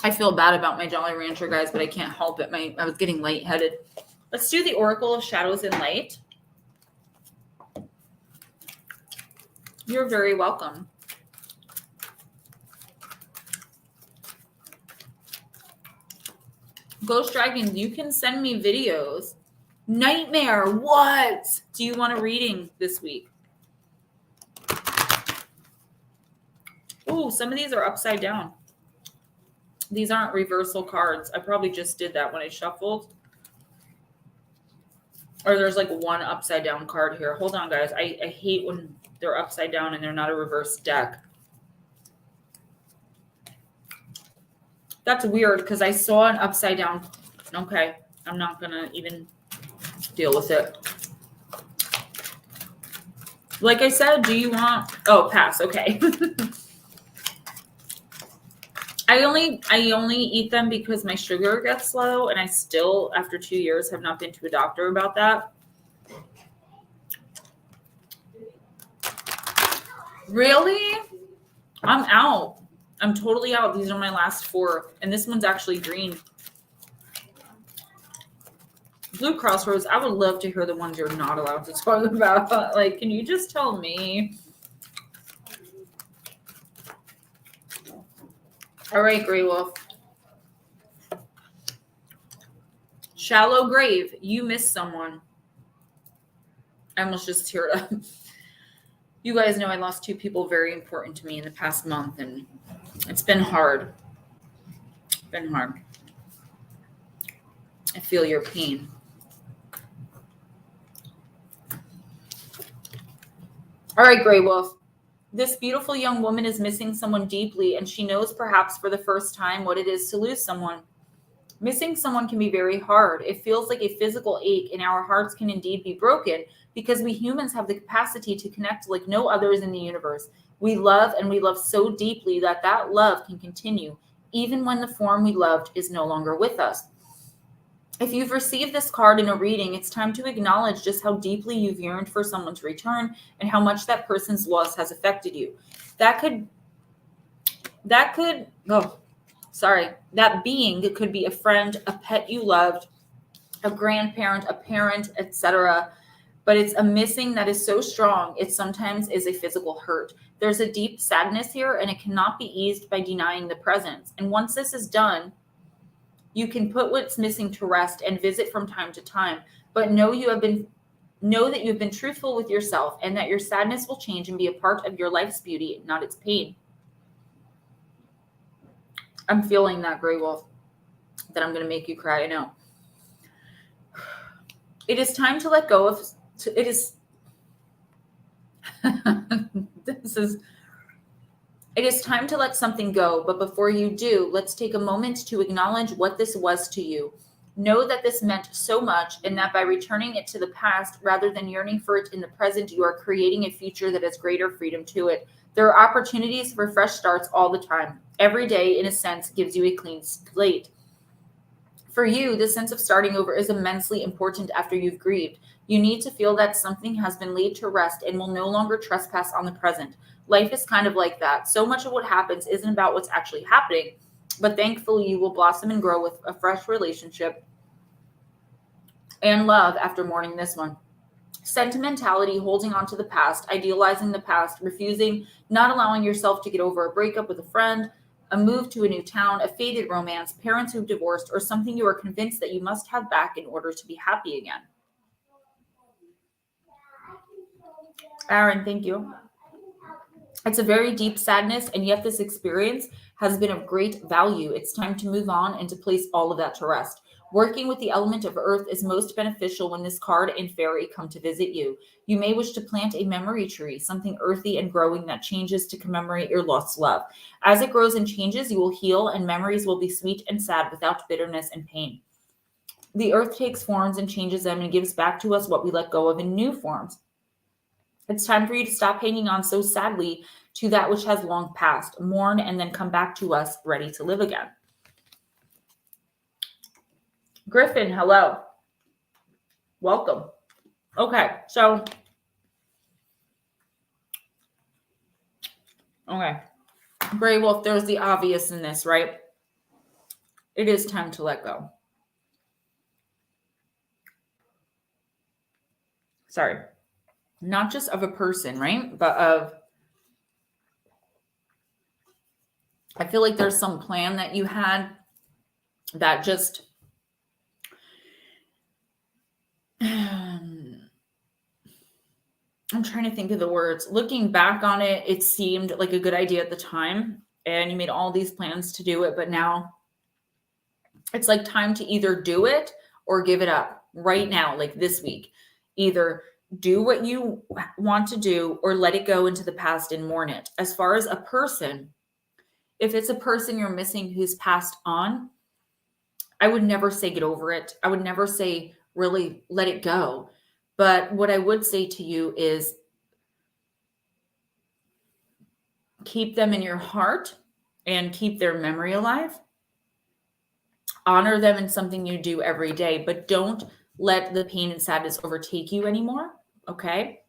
I feel bad about my Jolly Rancher, guys, but I can't help it. I was getting lightheaded. Let's do the Oracle of Shadows and Light. You're very welcome. Ghost Dragon, you can send me videos. Nightmare, what? Do you want a reading this week? Oh, some of these are upside down. These aren't reversal cards. I probably just did that when I shuffled. Or there's like one upside down card here. Hold on, guys. I hate when they're upside down and they're not a reverse deck. That's weird because I saw an upside down. Okay, I'm not going to even deal with it. Like I said, do you want... Oh, pass. Okay. I only eat them because my sugar gets low, and I still, after 2 years, have not been to a doctor about that. Really? I'm out. I'm totally out. These are my last 4, and this one's actually green. Blue Crossroads, I would love to hear the ones you're not allowed to talk about. Like, can you just tell me? All right, Grey Wolf. Shallow Grave, you missed someone. I almost just teared up. You guys know I lost 2 people very important to me in the past month, and it's been hard. It's been hard. I feel your pain. All right, Grey Wolf. This beautiful young woman is missing someone deeply, and she knows perhaps for the first time what it is to lose someone. Missing someone can be very hard. It feels like a physical ache, and our hearts can indeed be broken because we humans have the capacity to connect like no others in the universe. We love, and we love so deeply that that love can continue even when the form we loved is no longer with us. If you've received this card in a reading, it's time to acknowledge just how deeply you've yearned for someone to return and how much that person's loss has affected you. That being could be a friend, a pet you loved, a grandparent, a parent, etc. But it's a missing that is so strong, it sometimes is a physical hurt. There's a deep sadness here, and it cannot be eased by denying the presence. And once this is done, you can put what's missing to rest and visit from time to time. But know that you've been truthful with yourself, and that your sadness will change and be a part of your life's beauty, not its pain. I'm feeling that, Grey Wolf, that I'm going to make you cry. I know. It is time to let go of. It is time to let something go, but before you do, let's take a moment to acknowledge what this was to you. Know that this meant so much, and that by returning it to the past rather than yearning for it in the present, you are creating a future that has greater freedom to it. There are opportunities for fresh starts all the time. Every day, in a sense, gives you a clean slate. For you, the sense of starting over is immensely important after you've grieved. You need to feel that something has been laid to rest and will no longer trespass on the present. Life is kind of like that. So much of what happens isn't about what's actually happening, but thankfully you will blossom and grow with a fresh relationship and love after mourning this one. Sentimentality, holding on to the past, idealizing the past, refusing, not allowing yourself to get over a breakup with a friend, a move to a new town, a faded romance, parents who've divorced, or something you are convinced that you must have back in order to be happy again. Aaron, thank you. It's a very deep sadness, and yet this experience has been of great value. It's time to move on and to place all of that to rest. Working with the element of earth is most beneficial when this card and fairy come to visit you. You may wish to plant a memory tree, something earthy and growing that changes to commemorate your lost love. As it grows and changes, you will heal, and memories will be sweet and sad without bitterness and pain. The earth takes forms and changes them and gives back to us what we let go of in new forms. It's time for you to stop hanging on so sadly to that which has long passed. Mourn and then come back to us ready to live again. Griffin, hello. Welcome. Okay. Grey Wolf, there's the obvious in this, right? It is time to let go. Sorry. Not just of a person, right? But I feel like there's some plan that you had that just, I'm trying to think of the words. Looking back on it, it seemed like a good idea at the time, and you made all these plans to do it, but now it's like time to either do it or give it up right now, like this week. Either do what you want to do or let it go into the past and mourn it. As far as a person, if it's a person you're missing who's passed on, I would never say get over it. I would never say really let it go. But what I would say to you is keep them in your heart and keep their memory alive. Honor them in something you do every day, but don't let the pain and sadness overtake you anymore. Okay.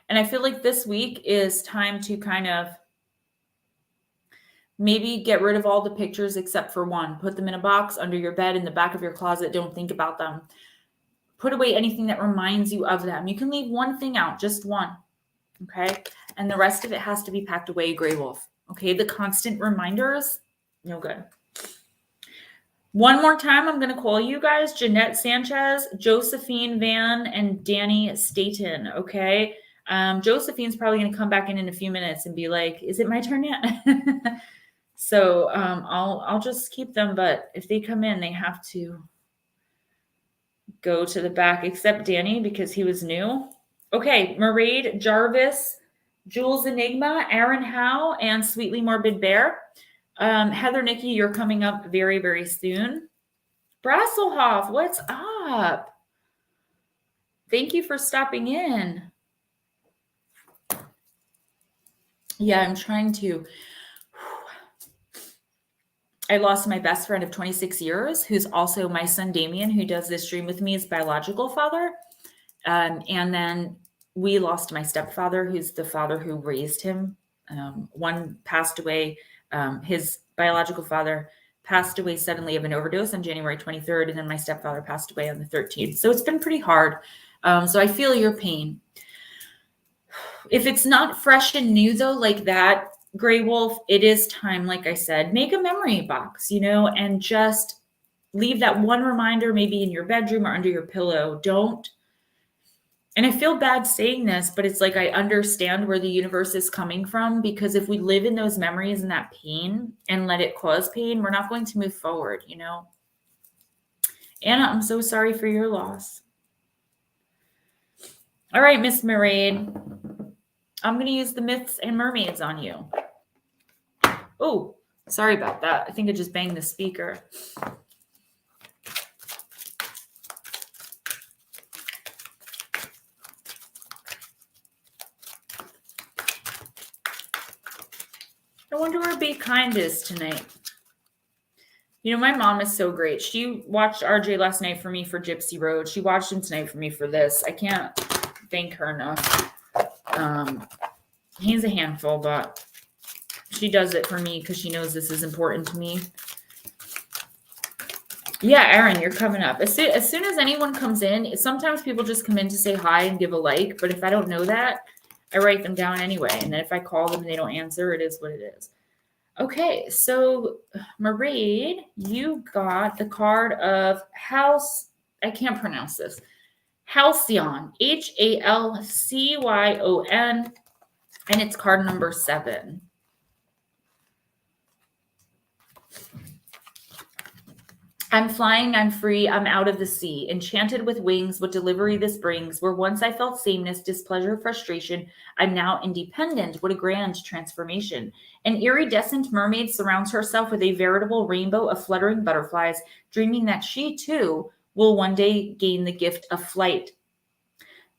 And I feel like this week is time to kind of maybe get rid of all the pictures except for one. Put them in a box under your bed, in the back of your closet. Don't think about them. Put away anything that reminds you of them. You can leave one thing out, just one. Okay. And the rest of it has to be packed away, Grey Wolf. Okay. The constant reminders, no good. One more time, I'm going to call you guys Jeanette Sanchez, Josephine Van, and Danny Staten, okay? Josephine's probably going to come back in a few minutes and be like, is it my turn yet? So I'll just keep them, but if they come in, they have to go to the back, except Danny because he was new. Okay, Mairead Jarvis, Jules Enigma, Aaron Howe, and Sweetly Morbid Bear. Heather Nikki, you're coming up very, very soon. Brasselhoff, what's up? Thank you for stopping in. Yeah, I'm trying to. I lost my best friend of 26 years, who's also my son, Damien, who does this stream with me, his biological father. And then we lost my stepfather, who's the father who raised him. One passed away. His biological father passed away suddenly of an overdose on January 23rd. And then my stepfather passed away on the 13th. So it's been pretty hard. So I feel your pain. If it's not fresh and new, though, like that, Gray Wolf, it is time, like I said, make a memory box, and just leave that one reminder maybe in your bedroom or under your pillow. Don't. And I feel bad saying this, but it's like I understand where the universe is coming from, because if we live in those memories and that pain and let it cause pain, we're not going to move forward, Anna, I'm so sorry for your loss. All right, Miss Mermaid. I'm going to use the myths and mermaids on you. Oh, sorry about that. I think I just banged the speaker. I wonder where Be Kind is tonight. My mom is so great. She watched RJ last night for me for Gypsy Road. She watched him tonight for me for this. I can't thank her enough. He's a handful, but she does it for me because she knows this is important to me. Yeah, Aaron, you're coming up. As soon as anyone comes in, sometimes people just come in to say hi and give a like, but if I don't know that, I write them down anyway. And then if I call them and they don't answer, it is what it is. Okay, so Mairead, you got the card of House, I can't pronounce this, Halcyon, Halcyon, and it's card number 7. I'm flying, I'm free, I'm out of the sea, enchanted with wings, what delivery this brings. Where once I felt sameness, displeasure, frustration, I'm now independent. What a grand transformation. An iridescent mermaid surrounds herself with a veritable rainbow of fluttering butterflies, dreaming that she too will one day gain the gift of flight.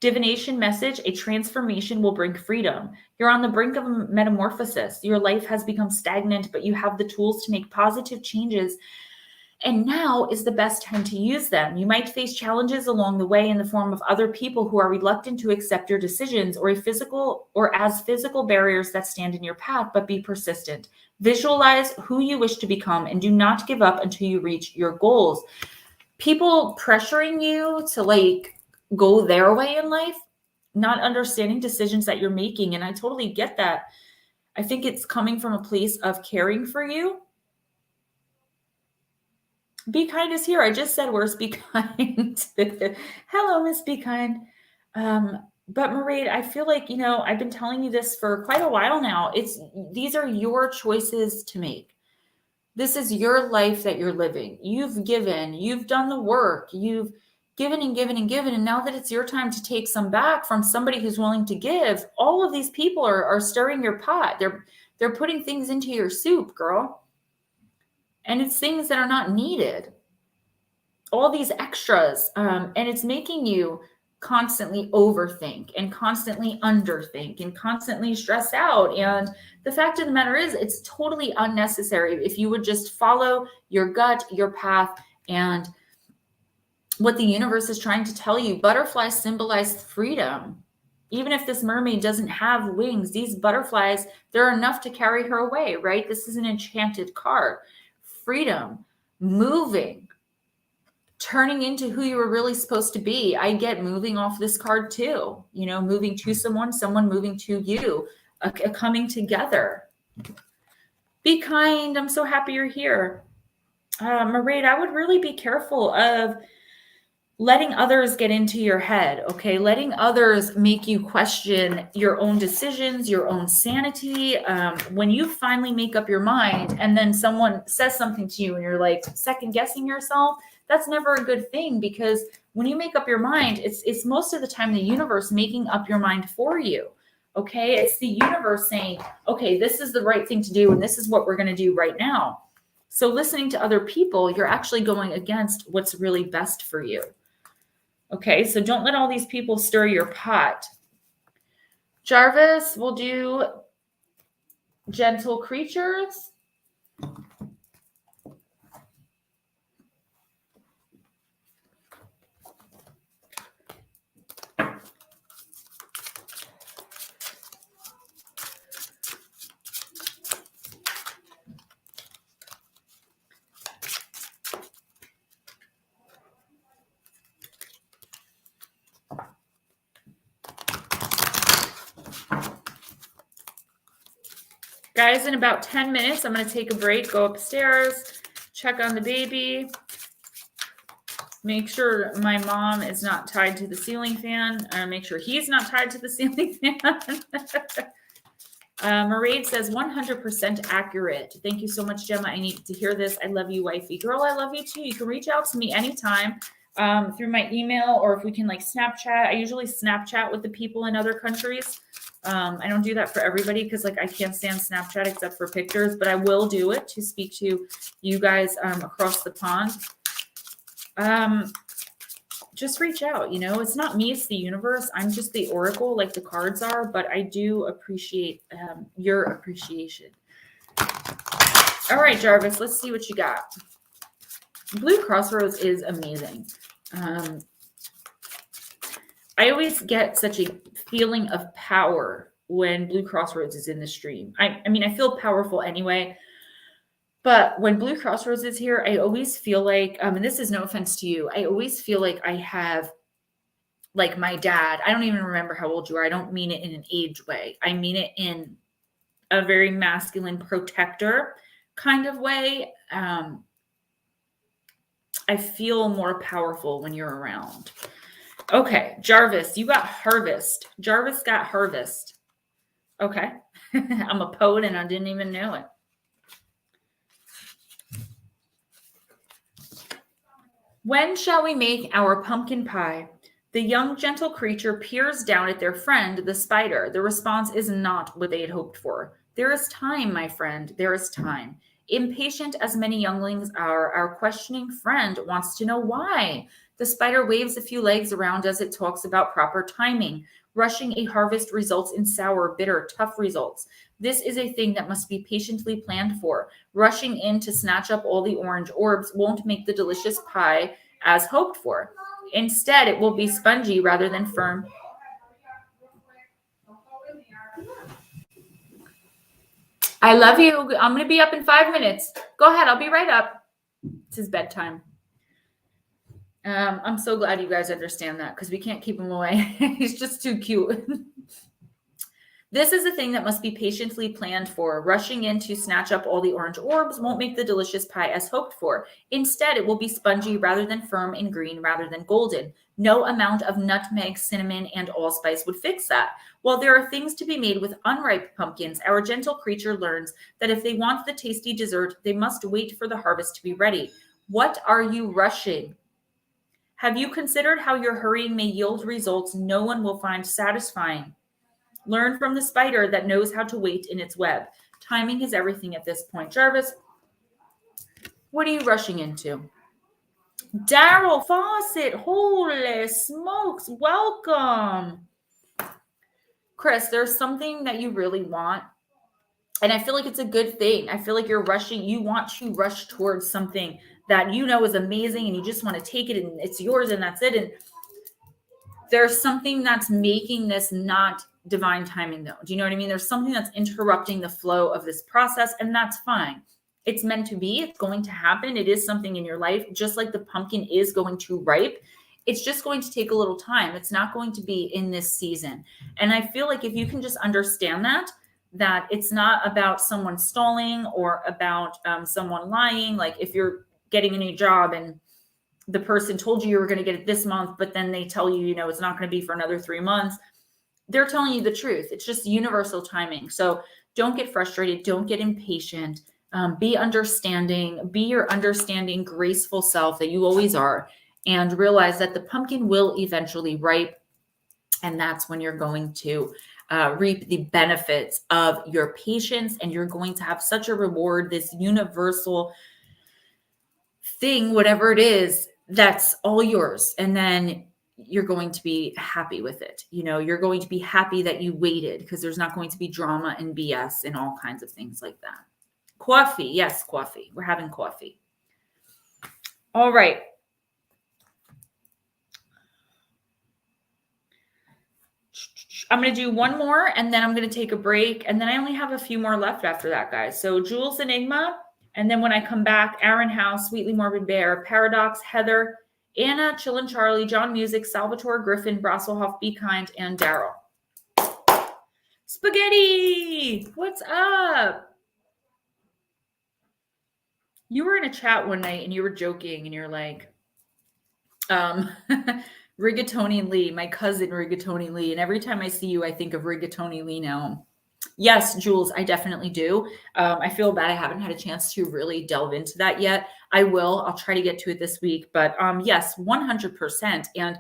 Divination Message, a transformation will bring freedom. You're on the brink of a metamorphosis. Your life has become stagnant, but you have the tools to make positive changes. And now is the best time to use them. You might face challenges along the way in the form of other people who are reluctant to accept your decisions or as physical barriers that stand in your path, but be persistent. Visualize who you wish to become and do not give up until you reach your goals. People pressuring you to go their way in life, not understanding decisions that you're making. And I totally get that. I think it's coming from a place of caring for you. Be Kind is here. I just said, where's Be Kind? Hello, Miss Be Kind. But Mairead, I feel like, I've been telling you this for quite a while now. These are your choices to make. This is your life that you're living. You've given, you've done the work, you've given and given and given. And now that it's your time to take some back from somebody who's willing to give, all of these people are stirring your pot. They're putting things into your soup, girl. And it's things that are not needed. All these extras. And it's making you constantly overthink and constantly underthink and constantly stress out. And the fact of the matter is, it's totally unnecessary if you would just follow your gut, your path, and what the universe is trying to tell you. Butterflies symbolize freedom. Even if this mermaid doesn't have wings, these butterflies, they're enough to carry her away, right? This is an enchanted card. Freedom, moving, turning into who you were really supposed to be. I get moving off this card too. Moving to someone moving to you, a coming together. Be kind. I'm so happy you're here. Mairead, I would really be careful of letting others get into your head, okay? Letting others make you question your own decisions, your own sanity. When you finally make up your mind and then someone says something to you and you're like second guessing yourself, that's never a good thing, because when you make up your mind, it's most of the time the universe making up your mind for you. Okay. It's the universe saying, okay, this is the right thing to do. And this is what we're going to do right now. So listening to other people, you're actually going against what's really best for you. Okay. So don't let all these people stir your pot. Jarvis will do gentle creatures. Guys, in about 10 minutes, I'm going to take a break, go upstairs, check on the baby, make sure my mom is not tied to the ceiling fan, make sure he's not tied to the ceiling fan. Maraid says 100% accurate. Thank you so much, Gemma. I need to hear this. I love you, wifey. Girl, I love you too. You can reach out to me anytime through my email, or if we can like Snapchat. I usually Snapchat with the people in other countries. I don't do that for everybody because like I can't stand Snapchat except for pictures, but I will do it to speak to you guys across the pond. Just reach out, it's not me, it's the universe. I'm just the oracle like the cards are, but I do appreciate your appreciation. All right, Jarvis, let's see what you got. Blue Crossroads is amazing. I always get such a feeling of power when Blue Crossroads is in the stream. I mean, I feel powerful anyway, but when Blue Crossroads is here, I always feel like, and this is no offense to you, I always feel like I have, like my dad, I don't even remember how old you are. I don't mean it in an age way. I mean it in a very masculine protector kind of way. I feel more powerful when you're around. Okay, Jarvis, you got Harvest. Jarvis got Harvest. Okay. I'm a poet and I didn't even know it. When shall we make our pumpkin pie? The young, gentle creature peers down at their friend, the spider. The response is not what they had hoped for. There is time, my friend. There is time. Impatient as many younglings are, our questioning friend wants to know why. The spider waves a few legs around as it talks about proper timing. Rushing a harvest results in sour, bitter, tough results. This is a thing that must be patiently planned for. Rushing in to snatch up all the orange orbs won't make the delicious pie as hoped for. Instead, it will be spongy rather than firm. I love you. I'm going to be up in 5 minutes. Go ahead. I'll be right up. It's his bedtime. I'm so glad you guys understand that because we can't keep him away. He's just too cute. This is a thing that must be patiently planned for. Rushing in to snatch up all the orange orbs won't make the delicious pie as hoped for. Instead, it will be spongy rather than firm and green rather than golden. No amount of nutmeg, cinnamon, and allspice would fix that. While there are things to be made with unripe pumpkins, our gentle creature learns that if they want the tasty dessert, they must wait for the harvest to be ready. What are you rushing? Have you considered how your hurrying may yield results no one will find satisfying? Learn from the spider that knows how to wait in its web. Timing is everything at this point. Jarvis, what are you rushing into? Daryl Fawcett, holy smokes, welcome. Chris, there's something that you really want, and I feel like it's a good thing. I feel like you're rushing. You want to rush towards something that you know is amazing, and you just want to take it, and it's yours, and that's it. And there's something that's making this not divine timing, though. Do you know what I mean? There's something that's interrupting the flow of this process, and that's fine. It's meant to be. It's going to happen. It is something in your life, just like the pumpkin is going to ripe. It's just going to take a little time. It's not going to be in this season. And I feel like if you can just understand that it's not about someone stalling or about someone lying. Like if you're getting a new job and the person told you were going to get it this month, but then they tell you, it's not going to be for another 3 months. They're telling you the truth. It's just universal timing. So don't get frustrated. Don't get impatient. Be understanding. Be your understanding, graceful self that you always are. And realize that the pumpkin will eventually ripe. And that's when you're going to reap the benefits of your patience, and you're going to have such a reward, this universal thing, whatever it is, that's all yours. And then you're going to be happy with it. You know, you're going to be happy that you waited, because there's not going to be drama and BS and all kinds of things like that. Coffee. Yes, coffee. We're having coffee. All right. I'm going to do one more, and then I'm going to take a break. And then I only have a few more left after that, guys. So Jules Enigma. And then when I come back, Aaron House, Sweetly Morbid Bear, Paradox, Heather, Anna, Chillin' Charlie, John Music, Salvatore Griffin, Brasselhoff, Be Kind, and Daryl. Spaghetti! What's up? You were in a chat one night and you were joking and you're like, Rigatoni Lee, my cousin Rigatoni Lee. And every time I see you, I think of Rigatoni Lee now. Yes, Jules, I definitely do. I feel bad I haven't had a chance to really delve into that yet. I will. I'll try to get to it this week. But yes, 100%. And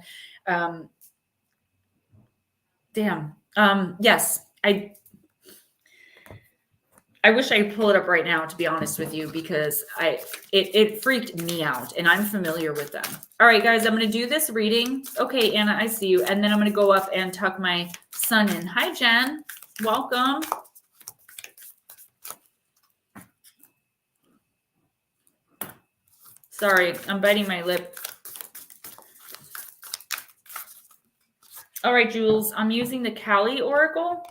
yes, I wish I could pull it up right now, to be honest with you, because it freaked me out, and I'm familiar with them. All right, guys, I'm going to do this reading. Okay, Anna, I see you. And then I'm going to go up and tuck my son in. Hi, Jen. Welcome. Sorry, I'm biting my lip. All right, Jules, I'm using the Elle Oracle.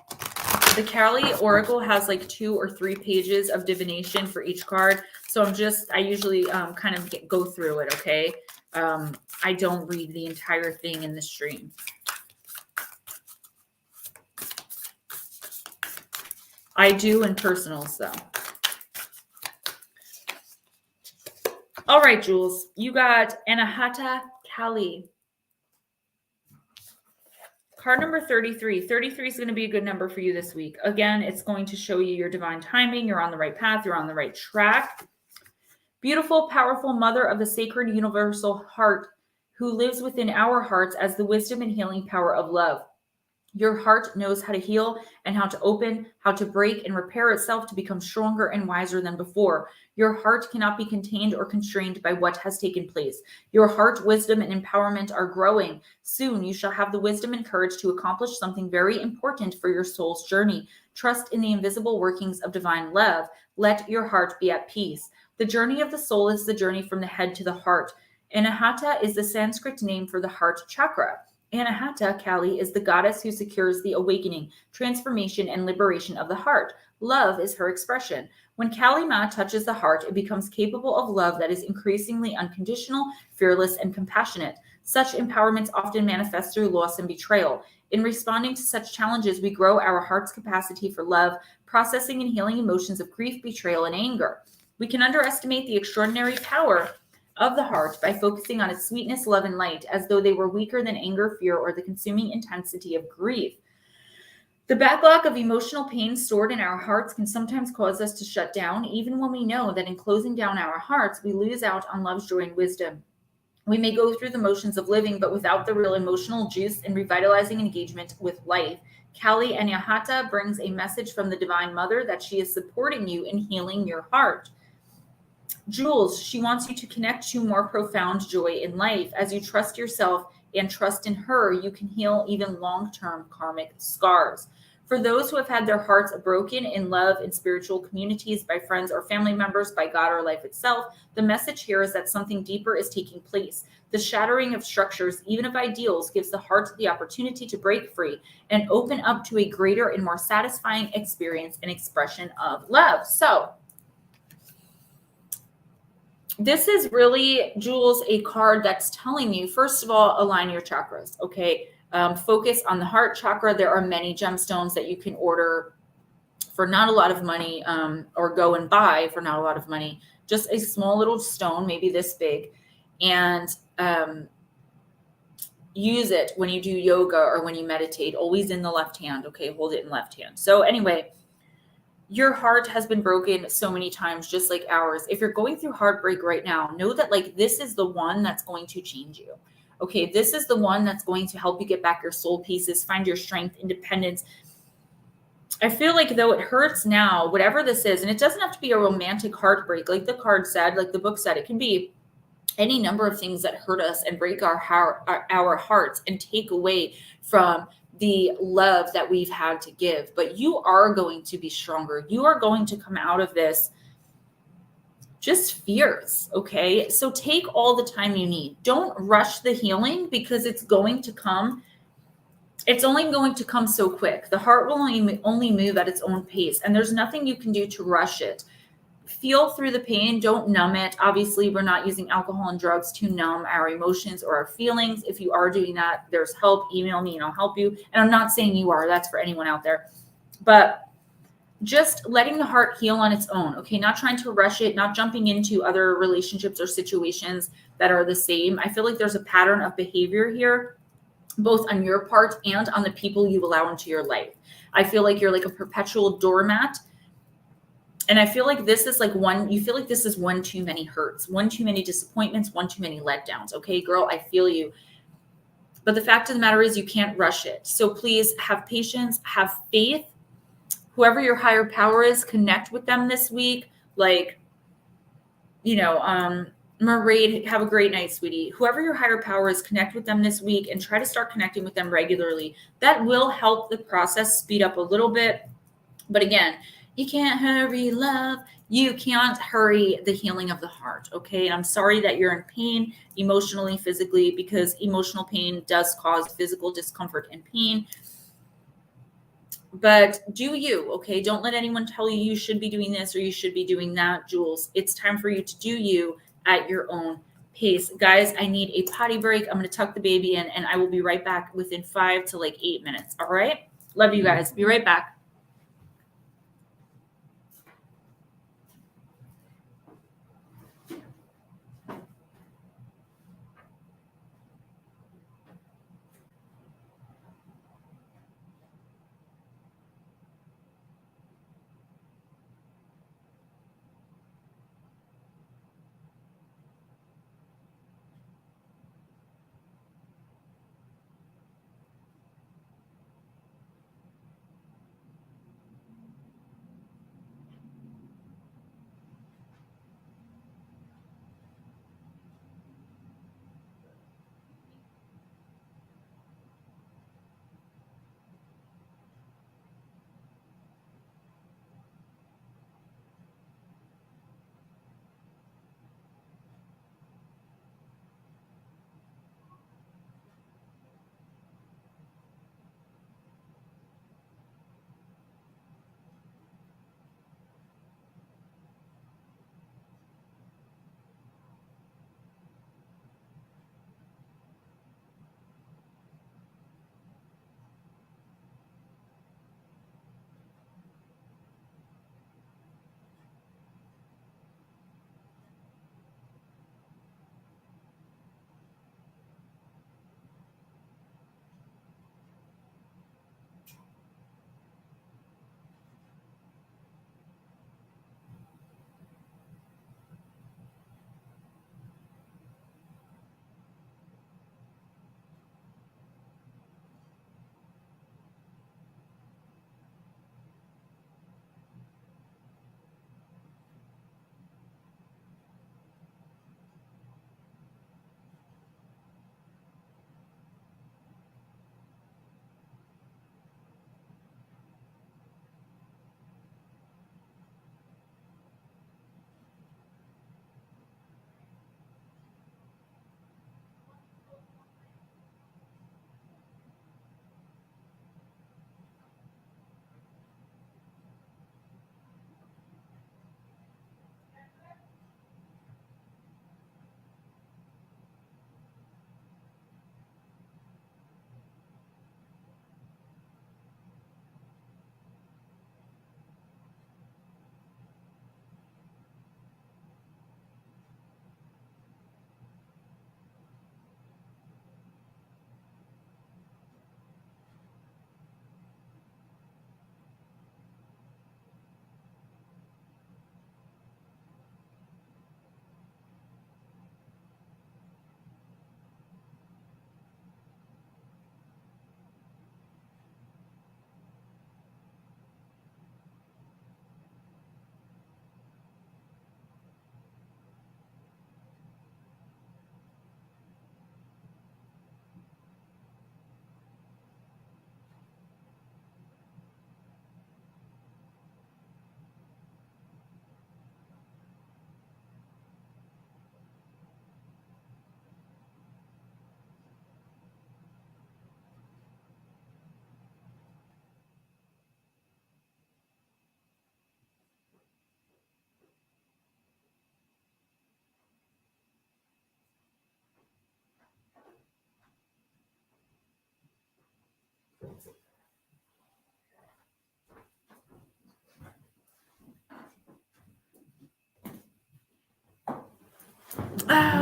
The Elle Oracle has like 2 or 3 pages of divination for each card. So I usually kind of go through it, okay? I don't read the entire thing in the stream. I do in personals, though. All right, Jules, you got Anahata Kali. Card number 33. 33 is going to be a good number for you this week. Again, it's going to show you your divine timing. You're on the right path. You're on the right track. Beautiful, powerful mother of the sacred universal heart who lives within our hearts as the wisdom and healing power of love. Your heart knows how to heal and how to open, how to break and repair itself to become stronger and wiser than before. Your heart cannot be contained or constrained by what has taken place. Your heart, wisdom, and empowerment are growing. Soon you shall have the wisdom and courage to accomplish something very important for your soul's journey. Trust in the invisible workings of divine love. Let your heart be at peace. The journey of the soul is the journey from the head to the heart. Anahata is the Sanskrit name for the heart chakra. Anahata Kali is the goddess who secures the awakening, transformation, and liberation of the heart. Love is her expression. When Kali Ma touches the heart, it becomes capable of love that is increasingly unconditional, fearless, and compassionate. Such empowerments often manifest through loss and betrayal. In responding to such challenges, we grow our heart's capacity for love, processing and healing emotions of grief, betrayal, and anger. We can underestimate the extraordinary power of the heart by focusing on its sweetness, love, and light, as though they were weaker than anger, fear, or the consuming intensity of grief. The backlog of emotional pain stored in our hearts can sometimes cause us to shut down, even when we know that in closing down our hearts, we lose out on love's joy and wisdom. We may go through the motions of living, but without the real emotional juice and revitalizing engagement with life. Kali Anahata brings a message from the Divine Mother that she is supporting you in healing your heart. Jules, she wants you to connect to more profound joy in life. As you trust yourself and trust in her, you can heal even long-term karmic scars. For those who have had their hearts broken in love in spiritual communities, by friends or family members, by God or life itself, the message here is that something deeper is taking place. The shattering of structures, even of ideals, gives the heart the opportunity to break free and open up to a greater and more satisfying experience and expression of love. So, this is really, Jules, a card that's telling you, first of all, align your chakras, okay? Focus on the heart chakra. There are many gemstones that you can order for not a lot of money, or go and buy for not a lot of money. Just a small little stone, maybe this big, and use it when you do yoga or when you meditate, always in the left hand, okay? Hold it in left hand. So anyway, your heart has been broken so many times, just like ours. If you're going through heartbreak right now, know that like this is the one that's going to change you. Okay, this is the one that's going to help you get back your soul pieces, find your strength, independence, I feel like though it hurts now, whatever this is, and it doesn't have to be a romantic heartbreak, like the card said, like the book said, it can be any number of things that hurt us and break our hearts and take away from the love that we've had to give. But you are going to be stronger. You are going to come out of this just fierce, okay? So take all the time you need. Don't rush the healing because it's going to come. It's only going to come so quick. The heart will only move at its own pace, and there's nothing you can do to rush it. Feel through the pain. Don't numb it. Obviously, we're not using alcohol and drugs to numb our emotions or our feelings. If you are doing that, there's help. Email me and I'll help you. And I'm not saying you are. That's for anyone out there. But just letting the heart heal on its own, okay? Not trying to rush it, not jumping into other relationships or situations that are the same. I feel like there's a pattern of behavior here, both on your part and on the people you allow into your life. I feel like you're like a perpetual doormat. And I feel like this is like you feel like this is one too many hurts, one too many disappointments, one too many letdowns. Okay, girl, I feel you. But the fact of the matter is you can't rush it. So please have patience, have faith. Whoever your higher power is, connect with them this week. Like, Mermaid, have a great night, sweetie. Whoever your higher power is, connect with them this week and try to start connecting with them regularly. That will help the process speed up a little bit. But again, you can't hurry love. You can't hurry the healing of the heart, okay? And I'm sorry that you're in pain emotionally, physically, because emotional pain does cause physical discomfort and pain. But do you, okay? Don't let anyone tell you you should be doing this or you should be doing that, Jules. It's time for you to do you at your own pace. Guys, I need a potty break. I'm going to tuck the baby in, and I will be right back within 5 to 8 minutes, all right? Love you guys. Be right back.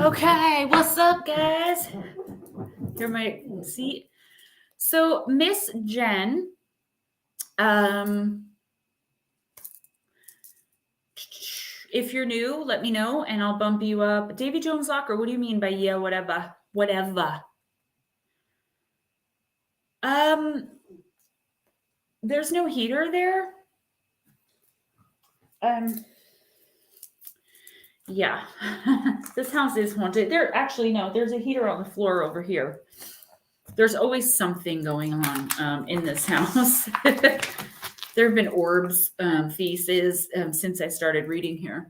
Okay, what's up, guys? Here my seat. So, Miss Jen, if you're new, let me know and I'll bump you up. Davy Jones Locker, what do you mean by yeah, whatever? Whatever. There's no heater there. Yeah, this house is haunted. There's a heater on the floor over here. There's always something going on in this house. There have been orbs, faces since I started reading here.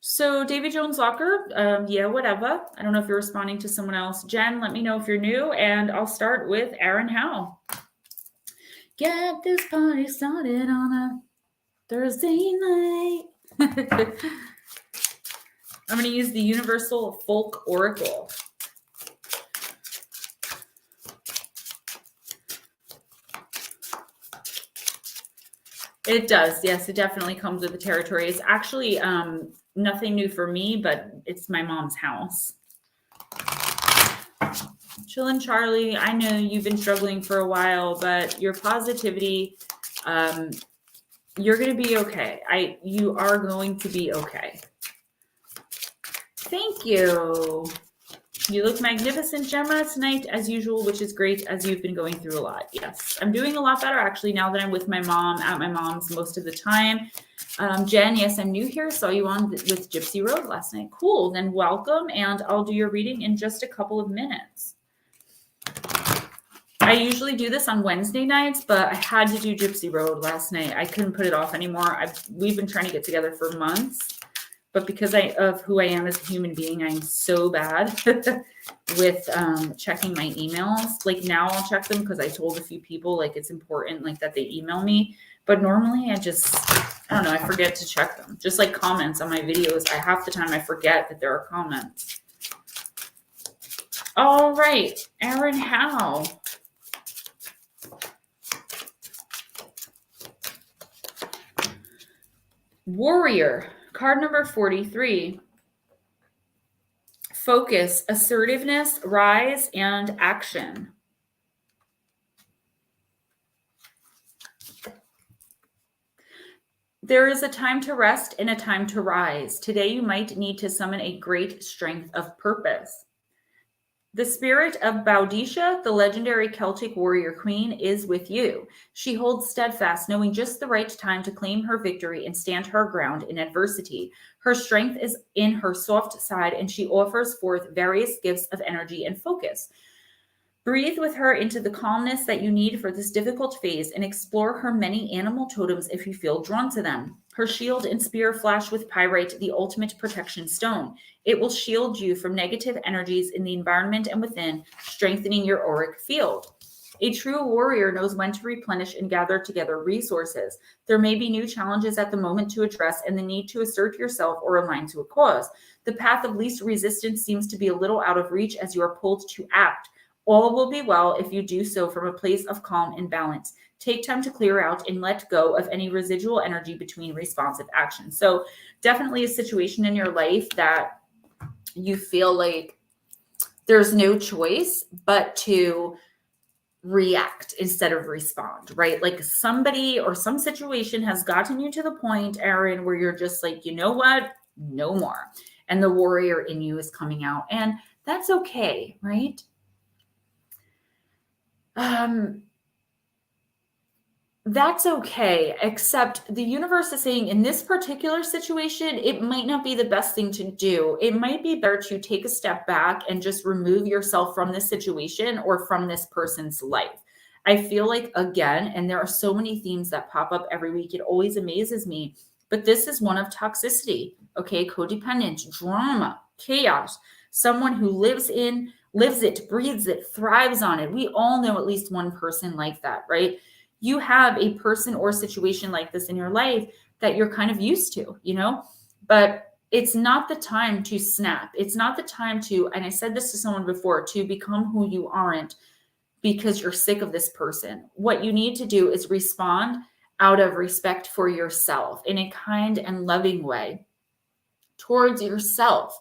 So Davy Jones Locker, yeah, whatever. I don't know if you're responding to someone else. Jen, let me know if you're new, and I'll start with Aaron Howe. Get this party started on a Thursday night. I'm going to use the Universal Folk Oracle. It does. Yes, it definitely comes with the territory. It's actually nothing new for me, but it's my mom's house. Chillin' Charlie, I know you've been struggling for a while, but your positivity, you're going to be okay. You are going to be okay. Thank you. You look magnificent, Gemma, tonight, as usual, which is great as you've been going through a lot. Yes, I'm doing a lot better, actually, now that I'm with my mom, at my mom's most of the time. Jen, yes, I'm new here. Saw you on with Gypsy Road last night. Cool. Then welcome, and I'll do your reading in just a couple of minutes. I usually do this on Wednesday nights, but I had to do Gypsy Road last night. I couldn't put it off anymore. We've been trying to get together for months. But because of who I am as a human being, I'm so bad with checking my emails. Like now I'll check them because I told a few people like it's important like that they email me. But normally I don't know, I forget to check them. Just like comments on my videos. Half the time I forget that there are comments. All right, Aaron Howe. Warrior. Card number 43, focus, assertiveness, rise, and action. There is a time to rest and a time to rise. Today you might need to summon a great strength of purpose. The spirit of Boudicca, the legendary Celtic warrior queen, is with you. She holds steadfast, knowing just the right time to claim her victory and stand her ground in adversity. Her strength is in her soft side, and she offers forth various gifts of energy and focus. Breathe with her into the calmness that you need for this difficult phase and explore her many animal totems if you feel drawn to them. Her shield and spear flash with pyrite, the ultimate protection stone. It will shield you from negative energies in the environment and within, strengthening your auric field. A true warrior knows when to replenish and gather together resources. There may be new challenges at the moment to address and the need to assert yourself or align to a cause. The path of least resistance seems to be a little out of reach as you are pulled to act. All will be well if you do so from a place of calm and balance. Take time to clear out and let go of any residual energy between responsive actions. So definitely a situation in your life that you feel like there's no choice but to react instead of respond, right? Like somebody or some situation has gotten you to the point, Aaron, where you're just like, you know what? No more. And the warrior in you is coming out. And that's okay, right? That's okay, except the universe is saying in this particular situation, it might not be the best thing to do. It might be better to take a step back and just remove yourself from this situation or from this person's life. I feel like, again, and there are so many themes that pop up every week. It always amazes me, but this is one of toxicity, okay? Codependent, drama, chaos, someone who lives it, breathes it, thrives on it. We all know at least one person like that, right? You have a person or situation like this in your life that you're kind of used to, you know, but it's not the time to snap. It's not the time to, and I said this to someone before, to become who you aren't because you're sick of this person. What you need to do is respond out of respect for yourself in a kind and loving way towards yourself.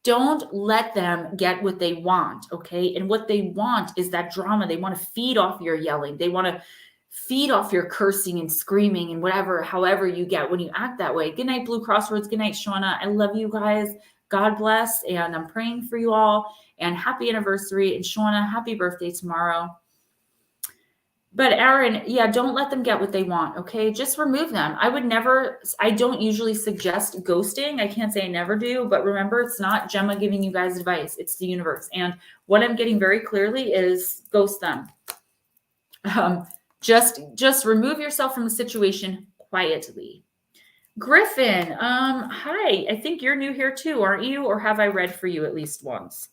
Don't let them get what they want, okay? And what they want is that drama. They want to feed off your yelling. They want to feed off your cursing and screaming and whatever, however you get when you act that way. Good night, Blue Crossroads. Good night, Shauna. I love you guys. God bless. And I'm praying for you all. And happy anniversary. And Shauna, happy birthday tomorrow. But Aaron, yeah, don't let them get what they want, okay? Just remove them. I don't usually suggest ghosting. I can't say I never do, but remember, it's not Gemma giving you guys advice. It's the universe. And what I'm getting very clearly is ghost them. Just remove yourself from the situation quietly. Griffin, hi. I think you're new here too, aren't you? Or have I read for you at least once?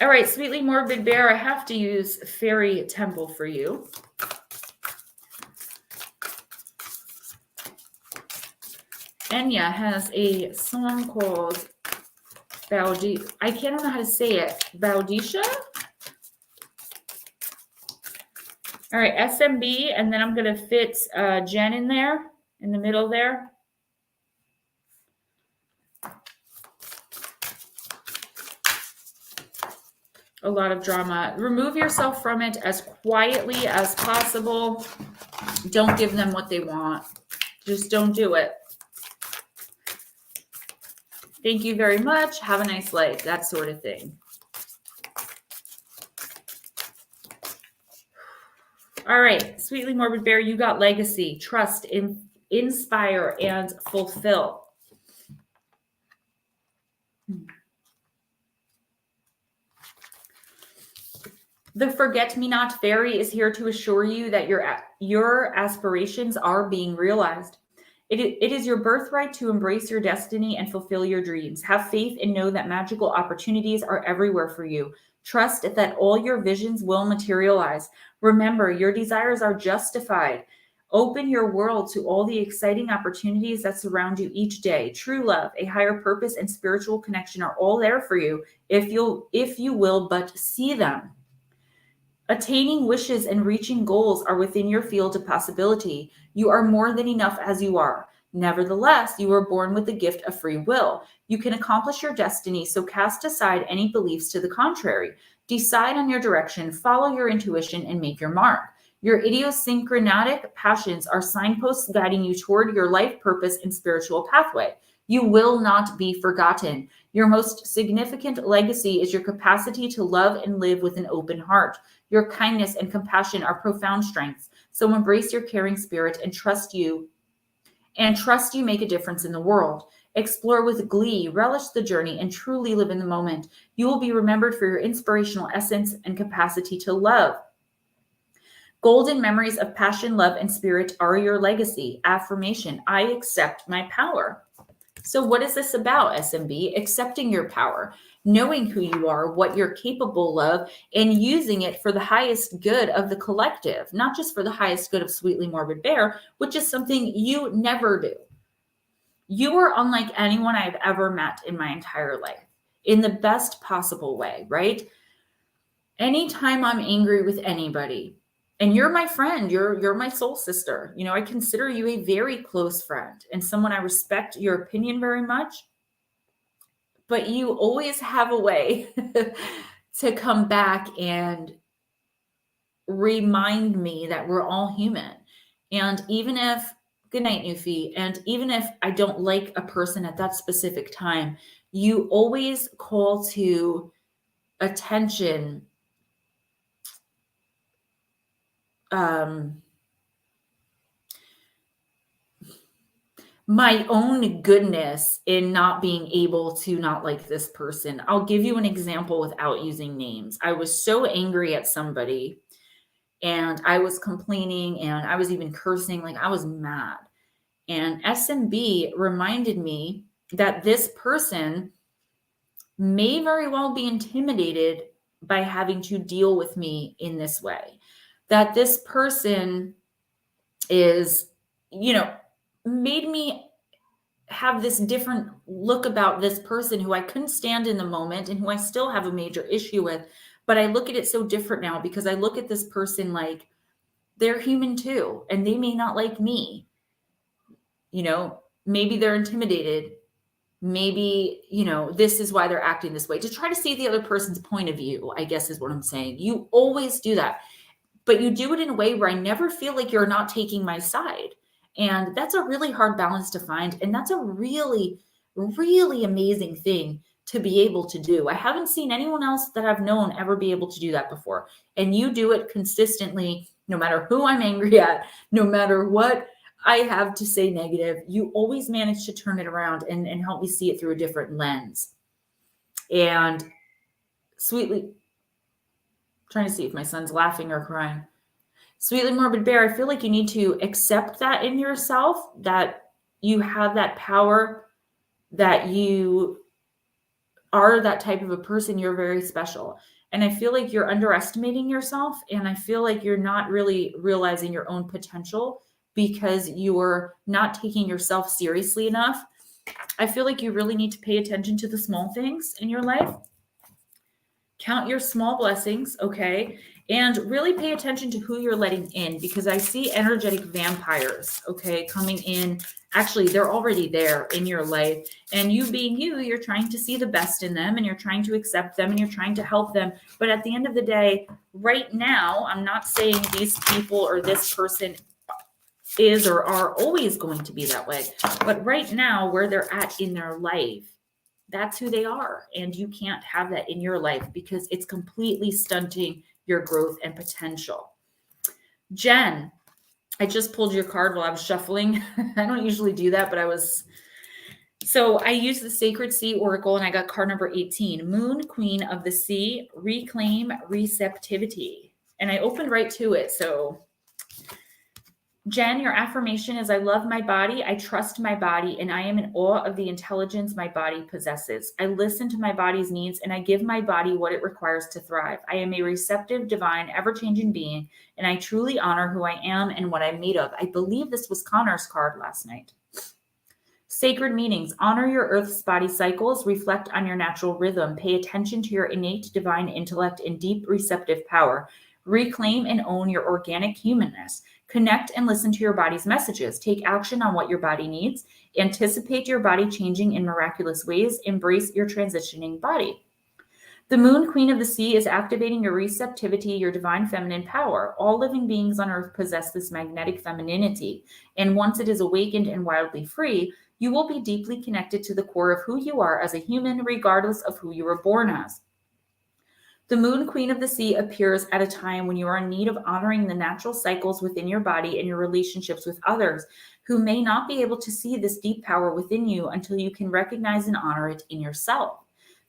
All right, Sweetly Morbid Bear, I have to use Faery Temple for you. Enya has a song called Baudi. I can't know how to say it. Baudisha? All right, SMB, and then I'm going to fit Jen in there, in the middle there. A lot of drama. Remove yourself from it as quietly as possible. Don't give them what they want. Just don't do it. Thank you very much. Have a nice life. That sort of thing. All right. Sweetly Morbid Bear, you got legacy, trust, inspire, and fulfill. The Forget-Me-Not Fairy is here to assure you that your aspirations are being realized. It is your birthright to embrace your destiny and fulfill your dreams. Have faith and know that magical opportunities are everywhere for you. Trust that all your visions will materialize. Remember, your desires are justified. Open your world to all the exciting opportunities that surround you each day. True love, a higher purpose, and spiritual connection are all there for you if you will but see them. Attaining wishes and reaching goals are within your field of possibility. You are more than enough as you are. Nevertheless, you were born with the gift of free will. You can accomplish your destiny, so cast aside any beliefs to the contrary. Decide on your direction, follow your intuition, and make your mark. Your idiosyncratic passions are signposts guiding you toward your life purpose and spiritual pathway. You will not be forgotten. Your most significant legacy is your capacity to love and live with an open heart. Your kindness and compassion are profound strengths. So embrace your caring spirit and trust you make a difference in the world. Explore with glee, relish the journey, and truly live in the moment. You will be remembered for your inspirational essence and capacity to love. Golden memories of passion, love, and spirit are your legacy. Affirmation, I accept my power. So what is this about, SMB? Accepting your power, knowing who you are, what you're capable of, and using it for the highest good of the collective, not just for the highest good of Sweetly Morbid Bear, which is something you never do. You are unlike anyone I've ever met in my entire life, in the best possible way, right? Anytime I'm angry with anybody, and you're my friend, you're my soul sister. You know, I consider you a very close friend and someone I respect your opinion very much. But you always have a way to come back and remind me that we're all human. And even if, good night, Newfie, and even if I don't like a person at that specific time, you always call to attention my own goodness in not being able to not like this person. I'll give you an example without using names. I was so angry at somebody and I was complaining and I was even cursing, like I was mad. And SMB reminded me that this person may very well be intimidated by having to deal with me in this way. That this person is, made me have this different look about this person who I couldn't stand in the moment and who I still have a major issue with. But I look at it so different now because I look at this person like they're human too, and they may not like me. Maybe they're intimidated. Maybe, this is why they're acting this way. To try to see the other person's point of view, I guess is what I'm saying. You always do that, but you do it in a way where I never feel like you're not taking my side. And that's a really hard balance to find. And that's a really, really amazing thing to be able to do. I haven't seen anyone else that I've known ever be able to do that before. And you do it consistently, no matter who I'm angry at, no matter what I have to say negative, you always manage to turn it around and help me see it through a different lens. And sweetly, trying to see if my son's laughing or crying. Sweetly Morbid Bear, I feel like you need to accept that in yourself, that you have that power, that you are that type of a person. You're very special. And I feel like you're underestimating yourself. And I feel like you're not really realizing your own potential because you're not taking yourself seriously enough. I feel like you really need to pay attention to the small things in your life. Count your small blessings, okay? And really pay attention to who you're letting in, because I see energetic vampires, okay, coming in. Actually, they're already there in your life. And you being you, you're trying to see the best in them, and you're trying to accept them, and you're trying to help them. But at the end of the day, right now, I'm not saying these people or this person is or are always going to be that way. But right now, where they're at in their life, that's who they are. And you can't have that in your life because it's completely stunting your growth and potential. Jen, I just pulled your card while I was shuffling. I don't usually do that, but so I used the Sacred Sea Oracle and I got card number 18, Moon Queen of the Sea, Reclaim Receptivity. And I opened right to it. So Jen, your affirmation is, I love my body, I trust my body, and I am in awe of the intelligence my body possesses. I listen to my body's needs, and I give my body what it requires to thrive. I am a receptive, divine, ever-changing being, and I truly honor who I am and what I'm made of. I believe this was Connor's card last night. Sacred meanings. Honor your Earth's body cycles. Reflect on your natural rhythm. Pay attention to your innate divine intellect and deep receptive power. Reclaim and own your organic humanness. Connect and listen to your body's messages. Take action on what your body needs. Anticipate your body changing in miraculous ways. Embrace your transitioning body. The Moon Queen of the Sea is activating your receptivity, your divine feminine power. All living beings on Earth possess this magnetic femininity. And once it is awakened and wildly free, you will be deeply connected to the core of who you are as a human, regardless of who you were born as. The Moon Queen of the Sea appears at a time when you are in need of honoring the natural cycles within your body and your relationships with others who may not be able to see this deep power within you until you can recognize and honor it in yourself.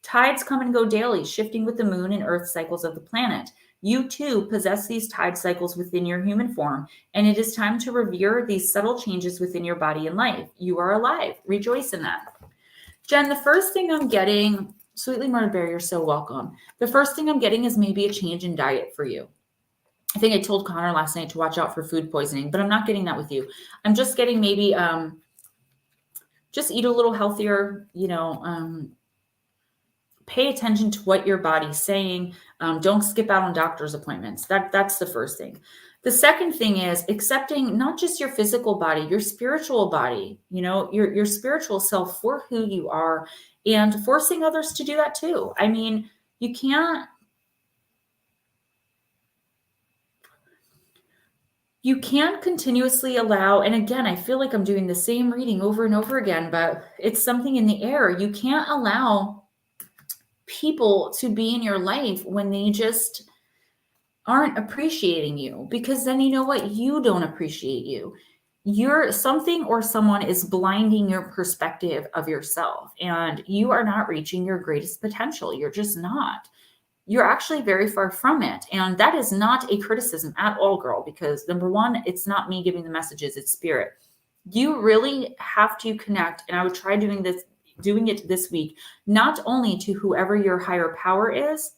Tides come and go daily, shifting with the moon and earth cycles of the planet. You too possess these tide cycles within your human form, and it is time to revere these subtle changes within your body and life. You are alive. Rejoice in that. Jen, the first thing I'm getting, Sweetly Murdered Bear, you're so welcome. The first thing I'm getting is maybe a change in diet for you. I think I told Connor last night to watch out for food poisoning, but I'm not getting that with you. I'm just getting maybe just eat a little healthier, pay attention to what your body's saying. Don't skip out on doctor's appointments. That's the first thing. The second thing is accepting not just your physical body, your spiritual body, your spiritual self for who you are, and forcing others to do that too. I mean, you can't continuously allow, and again, I feel like I'm doing the same reading over and over again, but it's something in the air. You can't allow people to be in your life when they just aren't appreciating you, because then you know what? You don't appreciate you. Something or someone is blinding your perspective of yourself, and you are not reaching your greatest potential. You're just not. You're actually very far from it. And that is not a criticism at all, girl, because number one, it's not me giving the messages, it's spirit. You really have to connect. And I would try doing it this week, not only to whoever your higher power is,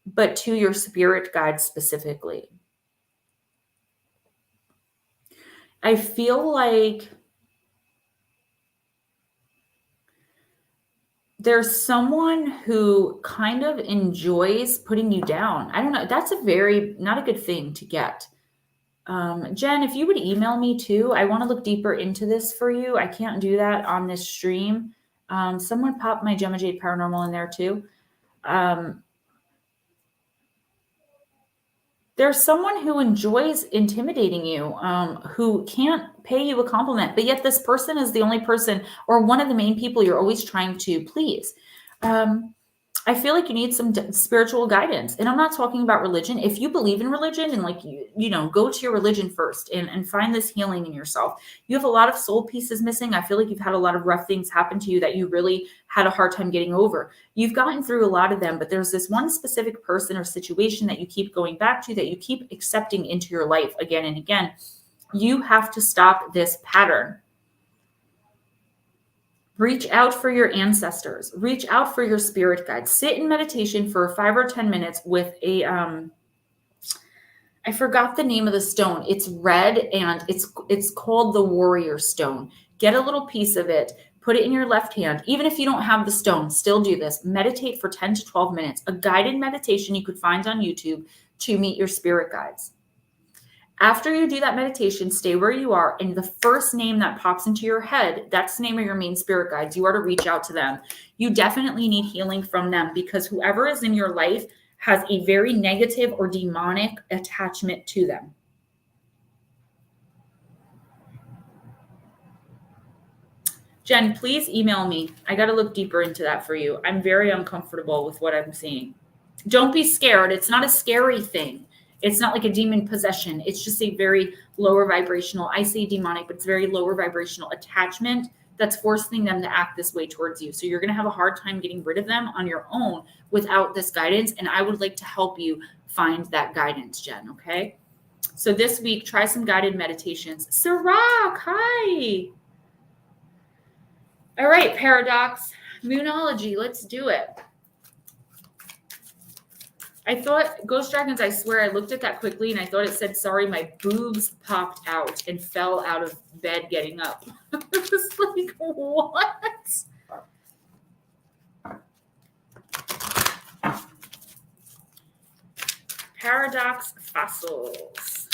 but to your spirit guide specifically. I feel like there's someone who kind of enjoys putting you down. I don't know. That's not a good thing to get. Jen, if you would email me too, I want to look deeper into this for you. I can't do that on this stream. Someone popped my Gemma Jade Paranormal in there too. There's someone who enjoys intimidating you, who can't pay you a compliment, but yet this person is the only person or one of the main people you're always trying to please. I feel like you need some spiritual guidance. And I'm not talking about religion. If you believe in religion and like, you know, go to your religion first and find this healing in yourself. You have a lot of soul pieces missing. I feel like you've had a lot of rough things happen to you that you really had a hard time getting over. You've gotten through a lot of them, but there's this one specific person or situation that you keep going back to, that you keep accepting into your life again and again. You have to stop this pattern. Reach out for your ancestors. Reach out for your spirit guides. Sit in meditation for 5 or 10 minutes with a, I forgot the name of the stone. It's red and it's called the warrior stone. Get a little piece of it, put it in your left hand. Even if you don't have the stone, still do this. Meditate for 10 to 12 minutes. A guided meditation you could find on YouTube to meet your spirit guides. After you do that meditation, stay where you are, and the first name that pops into your head, that's the name of your main spirit guides. You are to reach out to them. You definitely need healing from them, because whoever is in your life has a very negative or demonic attachment to them. Jen, please email me. I got to look deeper into that for you. I'm very uncomfortable with what I'm seeing. Don't be scared. It's not a scary thing. It's not like a demon possession. It's just a very lower vibrational, I say demonic, but it's very lower vibrational attachment that's forcing them to act this way towards you. So you're going to have a hard time getting rid of them on your own without this guidance. And I would like to help you find that guidance, Jen. Okay. So this week, try some guided meditations. Sirach, hi. All right, Paradox, Moonology, let's do it. I thought, Ghost Dragons, I swear, I looked at that quickly and I thought it said, sorry, my boobs popped out and fell out of bed getting up. I was like, what? Paradox fossils.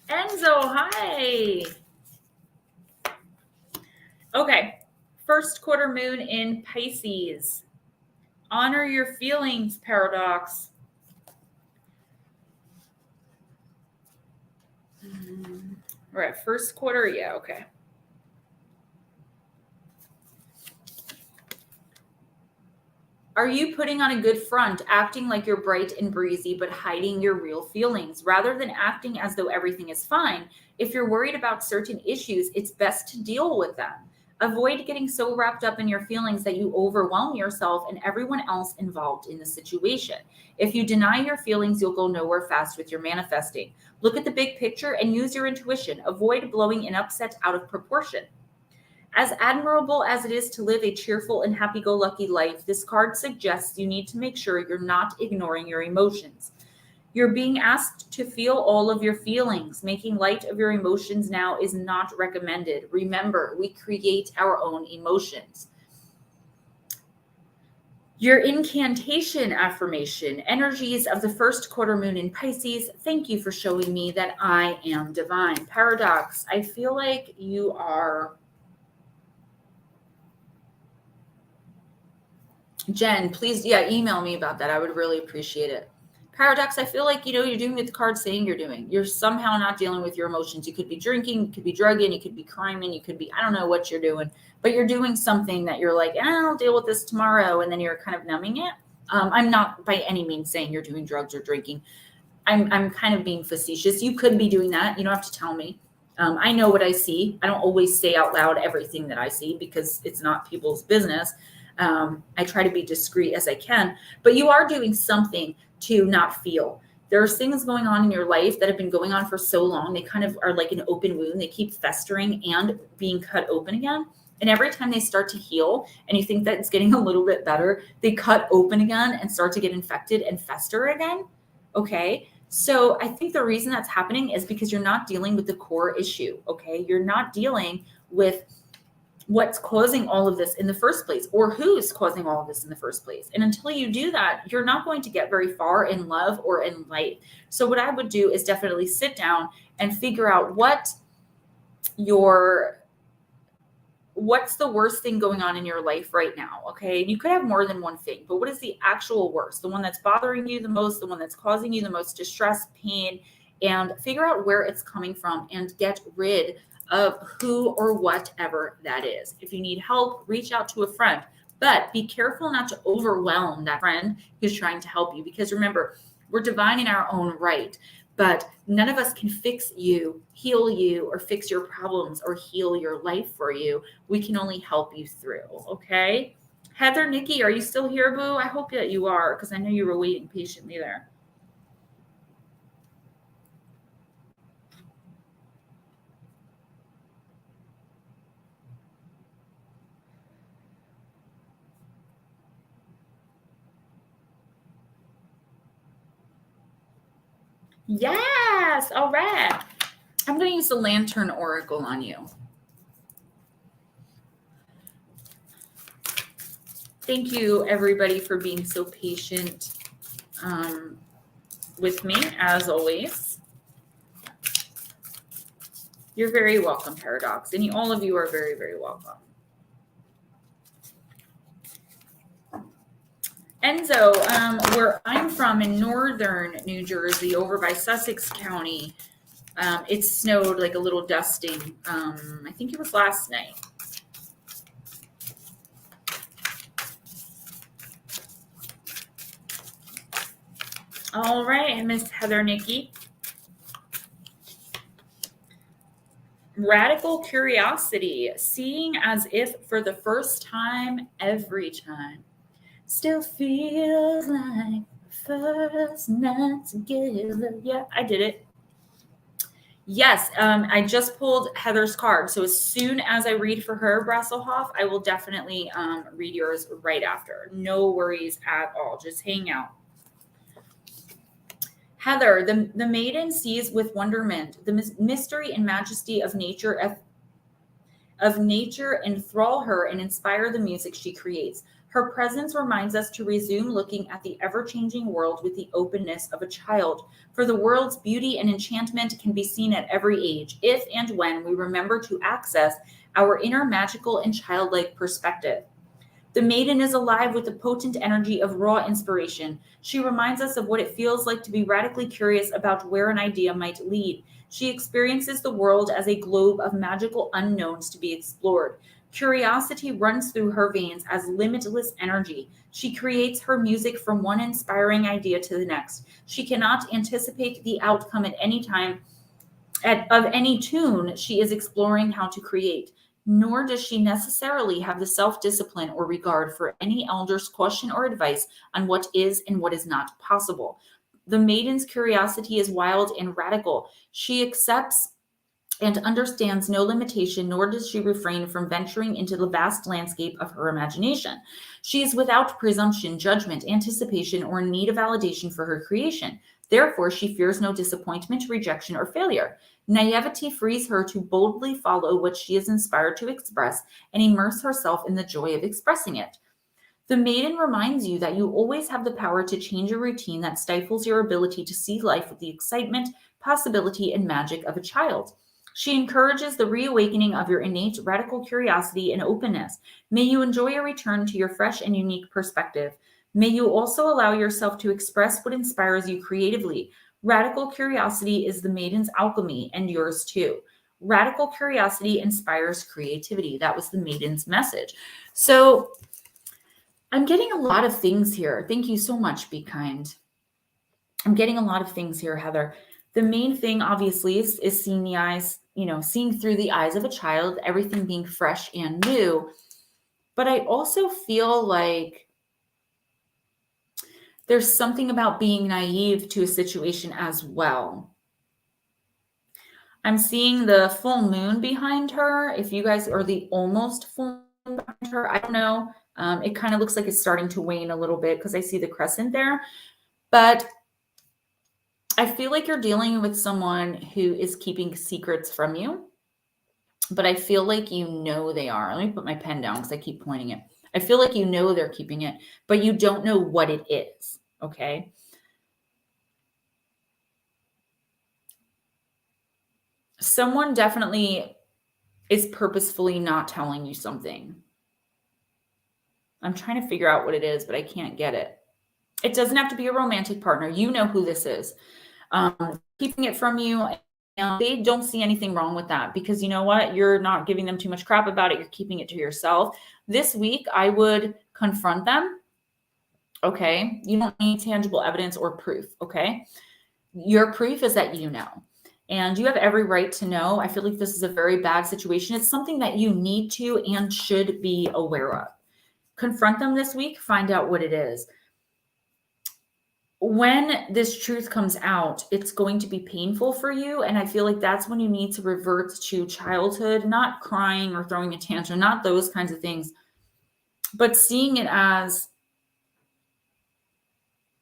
Enzo, hi. Okay, first quarter moon in Pisces. Honor your feelings, Paradox. We're at first quarter, yeah, okay. Are you putting on a good front, acting like you're bright and breezy, but hiding your real feelings? Rather than acting as though everything is fine, if you're worried about certain issues, it's best to deal with them. Avoid getting so wrapped up in your feelings that you overwhelm yourself and everyone else involved in the situation. If you deny your feelings, you'll go nowhere fast with your manifesting. Look at the big picture and use your intuition. Avoid blowing an upset out of proportion. As admirable as it is to live a cheerful and happy-go-lucky life, this card suggests you need to make sure you're not ignoring your emotions. You're being asked to feel all of your feelings. Making light of your emotions now is not recommended. Remember, we create our own emotions. Your incantation affirmation, energies of the first quarter moon in Pisces, thank you for showing me that I am divine. Paradox, I feel like you are... Jen, please, email me about that. I would really appreciate it. Paradox, I feel like, you're doing what the card's saying you're doing. You're somehow not dealing with your emotions. You could be drinking, you could be drugging, you could be criming, you could be, I don't know what you're doing, but you're doing something that you're like, I'll deal with this tomorrow. And then you're kind of numbing it. I'm not by any means saying you're doing drugs or drinking. I'm kind of being facetious. You could be doing that. You don't have to tell me. I know what I see. I don't always say out loud everything that I see because it's not people's business. I try to be discreet as I can, but you are doing something to not feel. There's things going on in your life that have been going on for so long. They kind of are like an open wound. They keep festering and being cut open again. And every time they start to heal and you think that it's getting a little bit better, they cut open again and start to get infected and fester again. Okay. So I think the reason that's happening is because you're not dealing with the core issue, okay? You're not dealing with what's causing all of this in the first place, or who's causing all of this in the first place. And until you do that, you're not going to get very far in love or in light. So what I would do is definitely sit down and figure out what's the worst thing going on in your life right now, okay? You could have more than one thing, but what is the actual worst? The one that's bothering you the most, the one that's causing you the most distress, pain, and figure out where it's coming from and get rid of who or whatever that is. If you need help, reach out to a friend, but be careful not to overwhelm that friend who's trying to help you, because remember, we're divine in our own right, but none of us can fix you, heal you, or fix your problems or heal your life for you. We can only help you through, okay? Heather, Nikki, are you still here, boo? I hope that you are, because I know you were waiting patiently there. Yes, all right. I'm going to use the Lantern Oracle on you. Thank you, everybody, for being so patient with me, as always. You're very welcome, Paradox, and all of you are very, very welcome. Enzo, where I'm from in northern New Jersey, over by Sussex County, it snowed like a little dusting. I think it was last night. All right, Miss Heather, Nikki. Radical curiosity, seeing as if for the first time every time. Still feels like first night together. Yeah, I did it. Yes, I just pulled Heather's card. So as soon as I read for her, Brasselhoff, I will definitely read yours right after. No worries at all. Just hang out. Heather, the maiden sees with wonderment the mystery and majesty of nature enthrall her and inspire the music she creates. Her presence reminds us to resume looking at the ever-changing world with the openness of a child. For the world's beauty and enchantment can be seen at every age, if and when we remember to access our inner magical and childlike perspective. The maiden is alive with the potent energy of raw inspiration. She reminds us of what it feels like to be radically curious about where an idea might lead. She experiences the world as a globe of magical unknowns to be explored. Curiosity runs through her veins as limitless energy. She creates her music from one inspiring idea to the next. She cannot anticipate the outcome at any time of any tune she is exploring how to create. Nor does she necessarily have the self-discipline or regard for any elder's question or advice on what is and what is not possible. The maiden's curiosity is wild and radical. She accepts and understands no limitation, nor does she refrain from venturing into the vast landscape of her imagination. She is without presumption, judgment, anticipation, or need of validation for her creation. Therefore, she fears no disappointment, rejection, or failure. Naivety frees her to boldly follow what she is inspired to express and immerse herself in the joy of expressing it. The maiden reminds you that you always have the power to change a routine that stifles your ability to see life with the excitement, possibility, and magic of a child. She encourages the reawakening of your innate radical curiosity and openness. May you enjoy a return to your fresh and unique perspective. May you also allow yourself to express what inspires you creatively. Radical curiosity is the maiden's alchemy, and yours too. Radical curiosity inspires creativity. That was the maiden's message. So I'm getting a lot of things here. Thank you so much, Be Kind. I'm getting a lot of things here, Heather. The main thing, obviously, is seeing the eyes, seeing through the eyes of a child, everything being fresh and new. But I also feel like there's something about being naive to a situation as well. I'm seeing the full moon behind her. If you guys are the almost full moon behind her, I don't know. It kind of looks like it's starting to wane a little bit because I see the crescent there. But I feel like you're dealing with someone who is keeping secrets from you, but I feel like you know they are. Let me put my pen down because I keep pointing it. I feel like you know they're keeping it, but you don't know what it is, okay? Someone definitely is purposefully not telling you something. I'm trying to figure out what it is, but I can't get it. It doesn't have to be a romantic partner. You know who this is. Keeping it from you, and they don't see anything wrong with that because you know what? You're not giving them too much crap about it. You're keeping it to yourself. This week, I would confront them. Okay. You don't need tangible evidence or proof. Okay. Your proof is that you know. And you have every right to know. I feel like this is a very bad situation. It's something that you need to and should be aware of. Confront them this week. Find out what it is. When this truth comes out, it's going to be painful for you. And I feel like that's when you need to revert to childhood, not crying or throwing a tantrum, not those kinds of things, but seeing it as,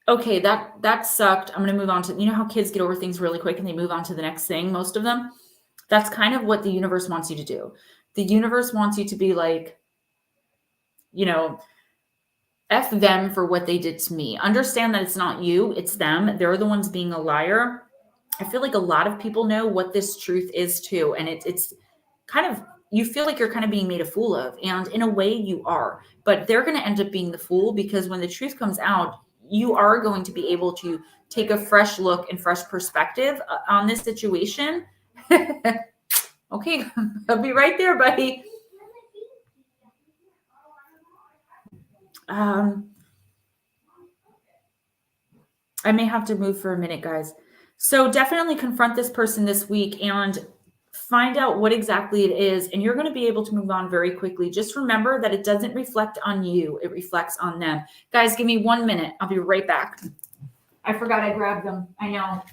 okay, that sucked. I'm going to move on to, you know how kids get over things really quick and they move on to the next thing, most of them? That's kind of what the universe wants you to do. The universe wants you to be like, you know, F them for what they did to me. Understand that it's not you, it's them. They're the ones being a liar. I feel like a lot of people know what this truth is too. And it's kind of, you feel like you're kind of being made a fool of. And in a way you are. But they're going to end up being the fool because when the truth comes out, you are going to be able to take a fresh look and fresh perspective on this situation. Okay, I'll be right there, buddy. I may have to move for a minute, guys. So definitely confront this person this week and find out what exactly it is. And you're going to be able to move on very quickly. Just remember that it doesn't reflect on you. It reflects on them. Guys, give me 1 minute. I'll be right back. I forgot I grabbed them. I know.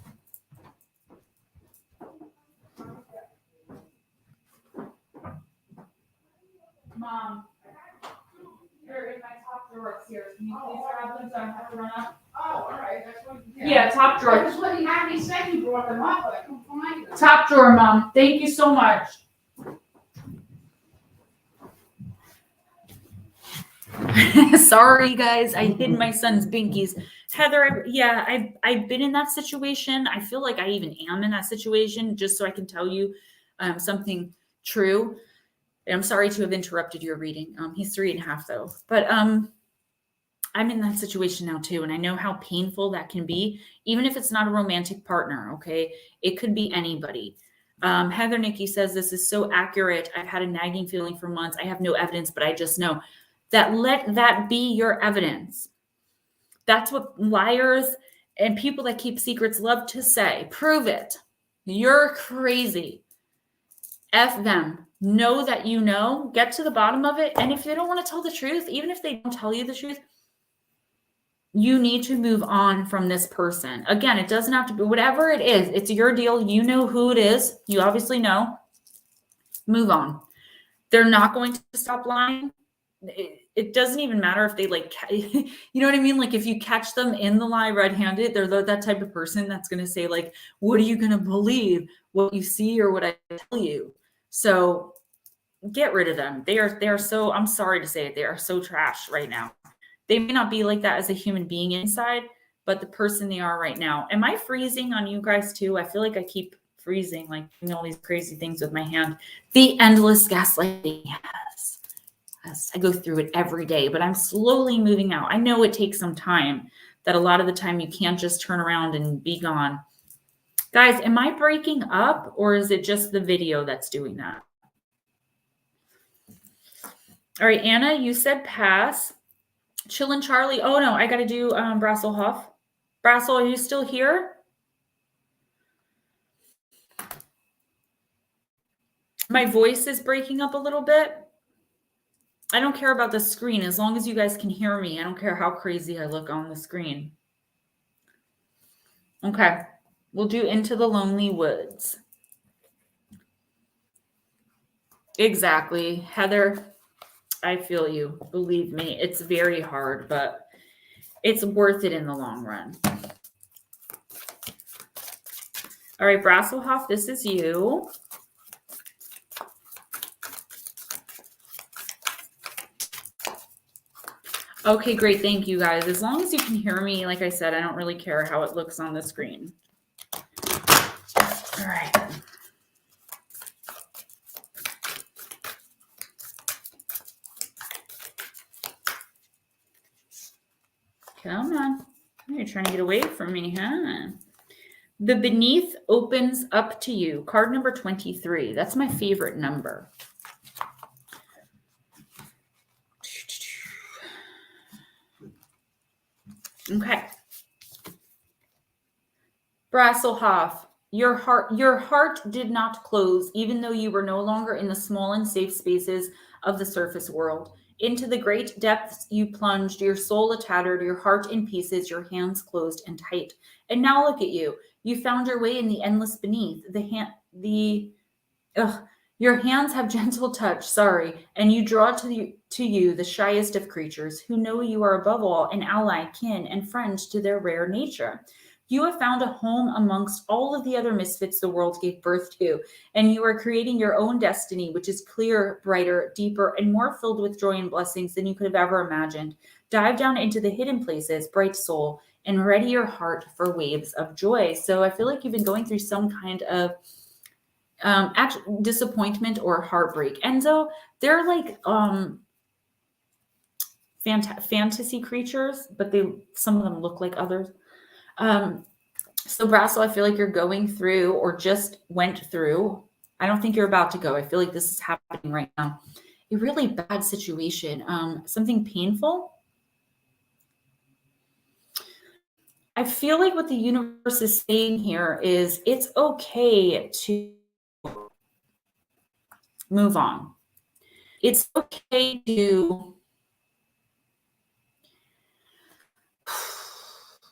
Mom, they're in my top drawer upstairs. Can you please grab them so I don't have to run up? Oh, all right, that's what you Yeah, top drawer. That's what you had me say, you brought them up, but I couldn't find them. Top drawer, Mom. Thank you so much. Sorry, guys. I hid my son's binkies. Heather, I've been in that situation. I feel like I even am in that situation, just so I can tell you something true. And I'm sorry to have interrupted your reading. He's 3.5 though, but I'm in that situation now too. And I know how painful that can be, even if it's not a romantic partner. Okay. It could be anybody. Heather Nikki says, this is so accurate. I've had a nagging feeling for months. I have no evidence, but I just know that. Let that be your evidence. That's what liars and people that keep secrets love to say. Prove it. You're crazy. F them. Know that you know. Get to the bottom of it. And if they don't want to tell the truth, even if they don't tell you the truth, you need to move on from this person. Again, it doesn't have to be whatever it is. It's your deal. You know who it is. You obviously know. Move on. They're not going to stop lying. It doesn't even matter if they you know what I mean? Like if you catch them in the lie red-handed, they're that type of person that's going to say like, what are you going to believe? What you see or what I tell you? So get rid of them. They are so, I'm sorry to say it, they are so trash right now. They may not be like that as a human being inside, but the person they are right now. Am I freezing on you guys too? I feel like I keep freezing, like doing all these crazy things with my hand. The endless gaslighting. Yes, I go through it every day, but I'm slowly moving out. I know it takes some time, that a lot of the time you can't just turn around and be gone. Guys, am I breaking up or is it just the video that's doing that? All right, Anna, you said pass. Chillin' Charlie. Oh no, I got to do Brasselhoff. Brassel, are you still here? My voice is breaking up a little bit. I don't care about the screen. As long as you guys can hear me, I don't care how crazy I look on the screen. Okay, we'll do Into the Lonely Woods. Exactly. Heather, I feel you. Believe me, it's very hard, but it's worth it in the long run. All right, Brasselhoff, this is you. Okay, great. Thank you, guys. As long as you can hear me, like I said, I don't really care how it looks on the screen. All right. Come on. You're trying to get away from me, huh? The beneath opens up to you. Card number 23. That's my favorite number. Okay. Brasselhoff, your heart did not close, even though you were no longer in the small and safe spaces of the surface world. Into the great depths you plunged, your soul a tattered, your heart in pieces, your hands closed and tight. And now look at you. You found your way in the endless beneath. Your hands have gentle touch, sorry, and you draw to you the shyest of creatures who know you are above all an ally, kin, and friend to their rare nature. You have found a home amongst all of the other misfits the world gave birth to, and you are creating your own destiny, which is clearer, brighter, deeper, and more filled with joy and blessings than you could have ever imagined. Dive down into the hidden places, bright soul, and ready your heart for waves of joy. So I feel like you've been going through some kind of actual disappointment or heartbreak. Enzo, they're like fantasy creatures, but some of them look like others. So Brasso, I feel like you're going through or just went through. I don't think you're about to go. I feel like this is happening right now. A really bad situation, something painful. I feel like what the universe is saying here is it's okay to move on. It's okay to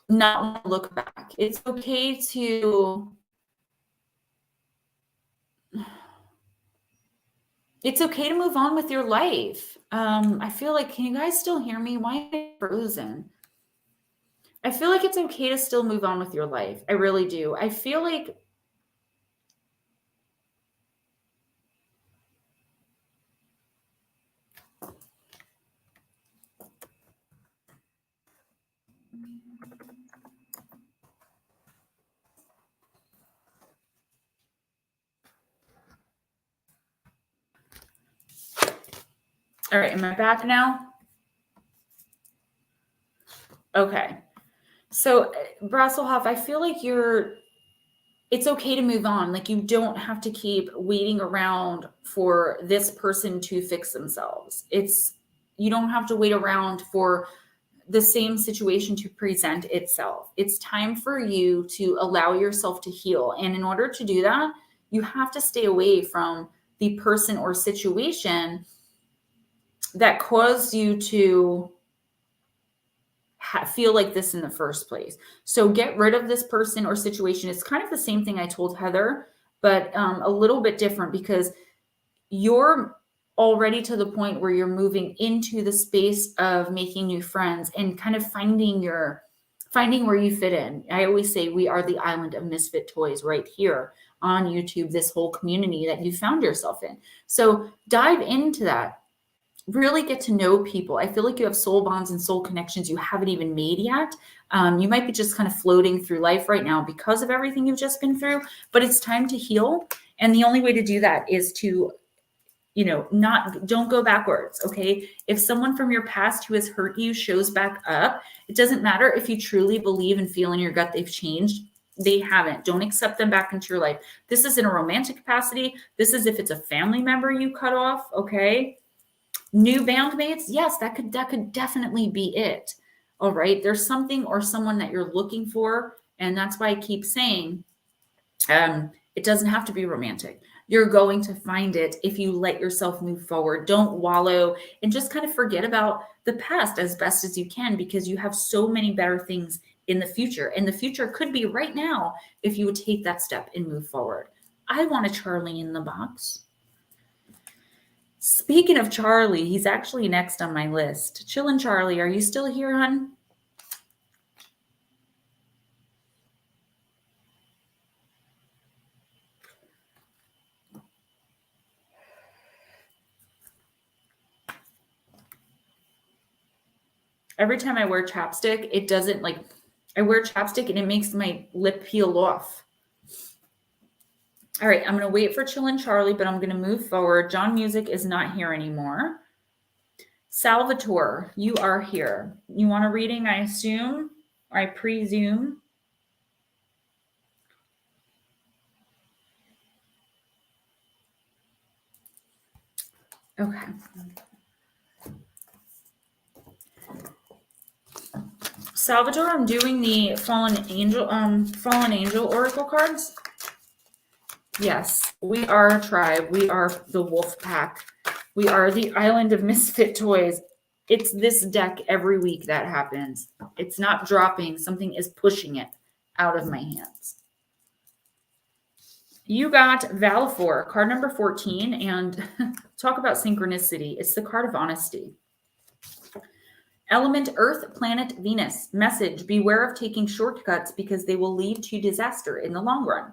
not want to look back. It's okay to move on with your life. I feel like, can you guys still hear me? Why am I frozen? I feel like it's okay to still move on with your life. I really do. I feel like all right, am I back now? Okay. So, Brasselhoff, I feel like it's okay to move on. Like you don't have to keep waiting around for this person to fix themselves. You don't have to wait around for the same situation to present itself. It's time for you to allow yourself to heal. And in order to do that, you have to stay away from the person or situation that caused you to feel like this in the first place. So get rid of this person or situation. It's kind of the same thing I told Heather, but a little bit different because you're already to the point where you're moving into the space of making new friends and kind of finding where you fit in. I always say we are the island of misfit toys right here on YouTube, this whole community that you found yourself in. So dive into that. Really get to know people. I feel like you have soul bonds and soul connections you haven't even made yet. You might be just kind of floating through life right now because of everything you've just been through, but it's time to heal. And the only way to do that is to, don't go backwards. Okay. If someone from your past who has hurt you shows back up, it doesn't matter if you truly believe and feel in your gut they've changed. They haven't. Don't accept them back into your life. This is in a romantic capacity. This is if it's a family member you cut off. Okay. New bandmates, yes, that could definitely be it. All right, there's something or someone that you're looking for, and that's why I keep saying it doesn't have to be romantic. You're going to find it if you let yourself move forward. Don't wallow and just kind of forget about the past as best as you can because you have so many better things in the future, and the future could be right now if you would take that step and move forward. I want a Charlie in the box. Speaking of Charlie, he's actually next on my list. Chillin' Charlie, are you still here, hon? Every time I wear chapstick, it doesn't like, I wear chapstick and it makes my lip peel off. All right, I'm going to wait for Chillin' Charlie, but I'm going to move forward. John Music is not here anymore. Salvatore, you are here. You want a reading, I assume, or I presume? Okay. Salvatore, I'm doing the Fallen Angel Oracle cards. Yes, we are a tribe. We are the wolf pack. We are the island of misfit toys. It's this deck every week that happens. It's not dropping. Something is pushing it out of my hands. You got Valifor, card number 14, and talk about synchronicity. It's the card of honesty. Element Earth, Planet Venus. Message, beware of taking shortcuts because they will lead to disaster in the long run.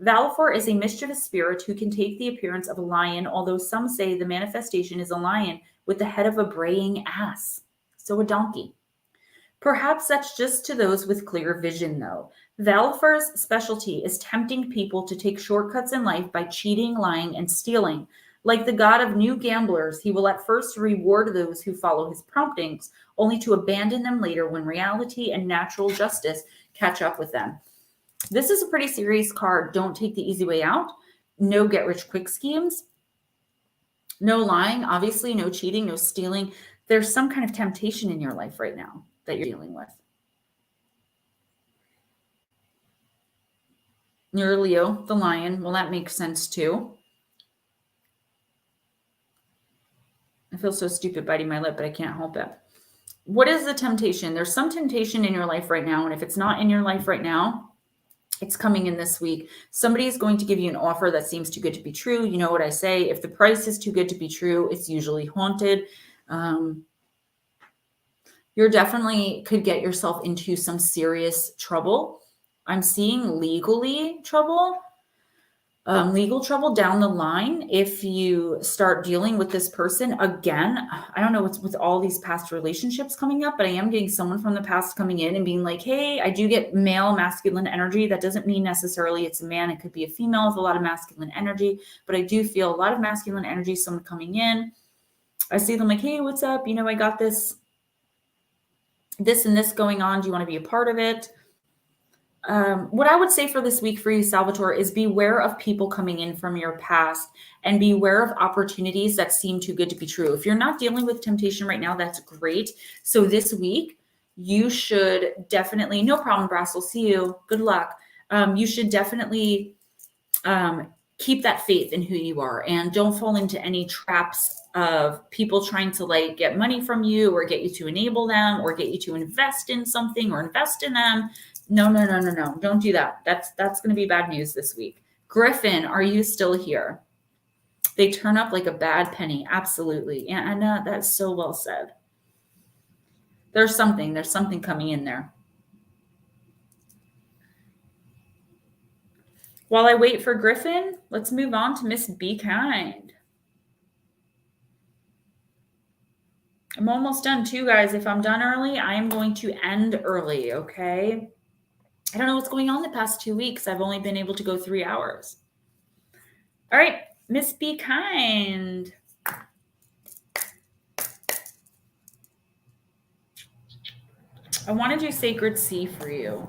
Valifor is a mischievous spirit who can take the appearance of a lion, although some say the manifestation is a lion with the head of a braying ass. So a donkey. Perhaps that's just to those with clear vision, though. Valifor's specialty is tempting people to take shortcuts in life by cheating, lying, and stealing. Like the god of new gamblers, he will at first reward those who follow his promptings, only to abandon them later when reality and natural justice catch up with them. This is a pretty serious card. Don't take the easy way out. No get-rich-quick schemes. No lying, obviously. No cheating, no stealing. There's some kind of temptation in your life right now that you're dealing with. You're Leo, the lion. Well, that makes sense too. I feel so stupid biting my lip, but I can't help it. What is the temptation? There's some temptation in your life right now, and if it's not in your life right now, it's coming in this week. Somebody is going to give you an offer that seems too good to be true. You know what I say? If the price is too good to be true, it's usually haunted. You're definitely could get yourself into some serious trouble. I'm seeing legal trouble down the line if you start dealing with this person again. I don't know what's with all these past relationships coming up, but I am getting someone from the past coming in and being like, hey, I do get male masculine energy. That doesn't mean necessarily it's a man. It could be a female with a lot of masculine energy, but I do feel a lot of masculine energy, someone coming in. I see them like, hey, what's up? You know, I got this and this going on. Do you want to be a part of it? What I would say for this week for you, Salvatore, is beware of people coming in from your past and beware of opportunities that seem too good to be true. If you're not dealing with temptation right now, that's great. So this week, you should definitely, no problem, Brass, we'll see you. Good luck. You should definitely keep that faith in who you are and don't fall into any traps of people trying to like get money from you or get you to enable them or get you to invest in something or invest in them. No. Don't do that. That's going to be bad news this week. Griffin, are you still here? They turn up like a bad penny. Absolutely. And that's so well said. There's something coming in there. While I wait for Griffin, let's move on to Miss Be Kind. I'm almost done too, guys. If I'm done early, I am going to end early, okay? I don't know what's going on the past 2 weeks. I've only been able to go 3 hours. All right, Miss Be Kind. I want to do Sacred Sea for you.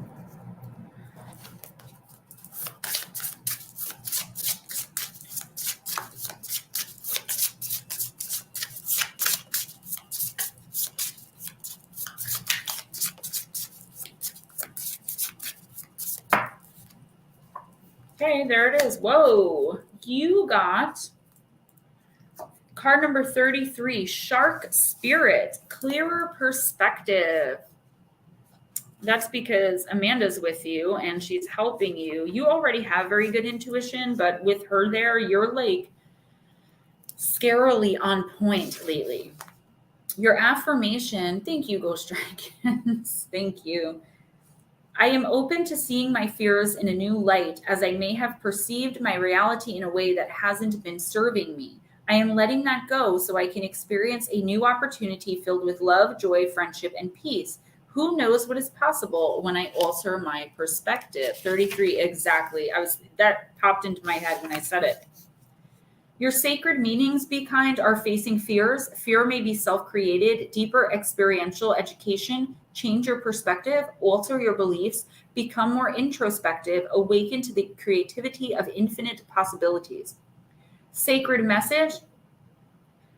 Okay, there it is. Whoa. You got card number 33, Shark Spirit, Clearer Perspective. That's because Amanda's with you and she's helping you. You already have very good intuition, but with her there, you're like scarily on point lately. Your affirmation, thank you, Ghost Dragons. Thank you. I am open to seeing my fears in a new light, as I may have perceived my reality in a way that hasn't been serving me. I am letting that go so I can experience a new opportunity filled with love, joy, friendship, and peace. Who knows what is possible when I alter my perspective? 33, exactly. That popped into my head when I said it. Your sacred meanings, be kind, are facing fears. Fear may be self-created. Deeper experiential education, change your perspective, alter your beliefs, become more introspective, awaken to the creativity of infinite possibilities. Sacred message,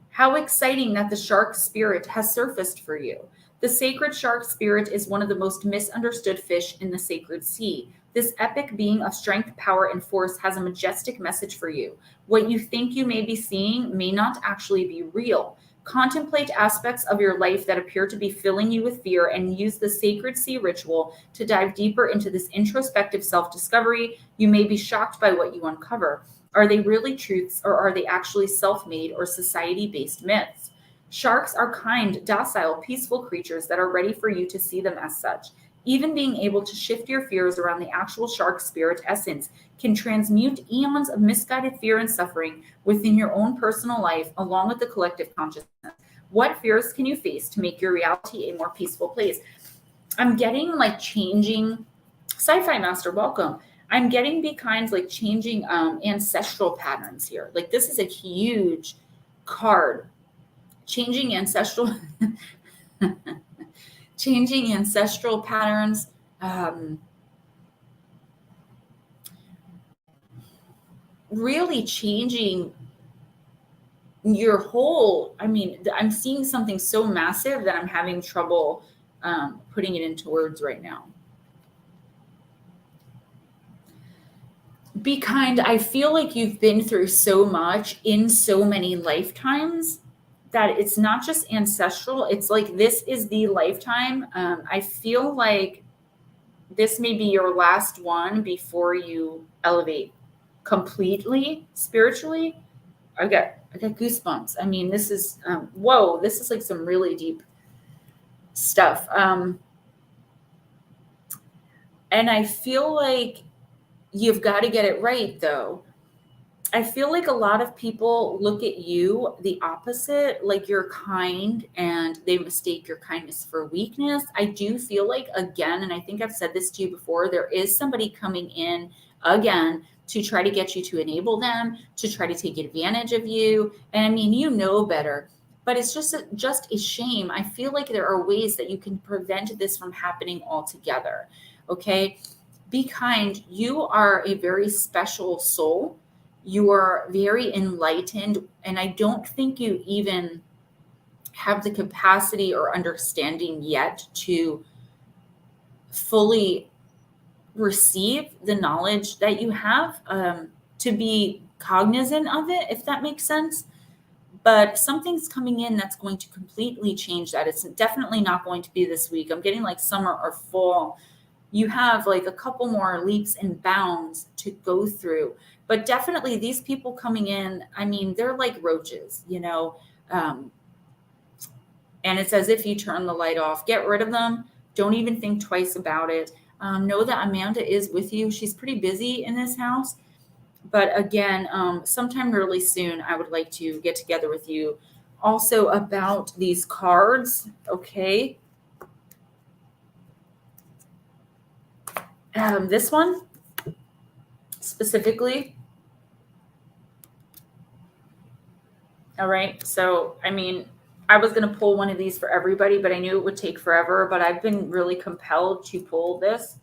how exciting that the shark spirit has surfaced for you. The sacred shark spirit is one of the most misunderstood fish in the sacred sea. This epic being of strength, power, and force has a majestic message for you. What you think you may be seeing may not actually be real. Contemplate aspects of your life that appear to be filling you with fear and use the sacred sea ritual to dive deeper into this introspective self-discovery. You may be shocked by what you uncover. Are they really truths, or are they actually self-made or society-based myths? Sharks are kind, docile, peaceful creatures that are ready for you to see them as such. Even being able to shift your fears around the actual shark spirit essence can transmute eons of misguided fear and suffering within your own personal life, along with the collective consciousness. What fears can you face to make your reality a more peaceful place? I'm getting like changing, Sci-Fi Master, welcome. I'm getting be kind, like changing ancestral patterns here. Like this is a huge card. Changing ancestral changing ancestral patterns, really changing your whole, I'm seeing something so massive that I'm having trouble putting it into words right now. Be kind. I feel like you've been through so much in so many lifetimes that it's not just ancestral. It's like this is the lifetime. I feel like this may be your last one before you elevate completely spiritually. I got goosebumps. I mean, this is whoa. This is like some really deep stuff. And I feel like you've got to get it right, though. I feel like a lot of people look at you the opposite, like you're kind and they mistake your kindness for weakness. I do feel like, again, and I think I've said this to you before, there is somebody coming in again to try to get you to enable them, to try to take advantage of you. And I mean, you know better, but it's just a shame. I feel like there are ways that you can prevent this from happening altogether. Okay. Be kind. You are a very special soul. You are very enlightened, and I don't think you even have the capacity or understanding yet to fully receive the knowledge that you have, to be cognizant of it, if that makes sense. But something's coming in that's going to completely change that. It's definitely not going to be this week. I'm getting like summer or fall. You have like a couple more leaps and bounds to go through. But definitely these people coming in, I mean, they're like roaches, you know. And it's as if you turn the light off. Get rid of them. Don't even think twice about it. Know that Amanda is with you. She's pretty busy in this house. But again, sometime really soon, I would like to get together with you also about these cards, okay? This one specifically. All right. So, I mean, I was going to pull one of these for everybody, but I knew it would take forever. But I've been really compelled to pull this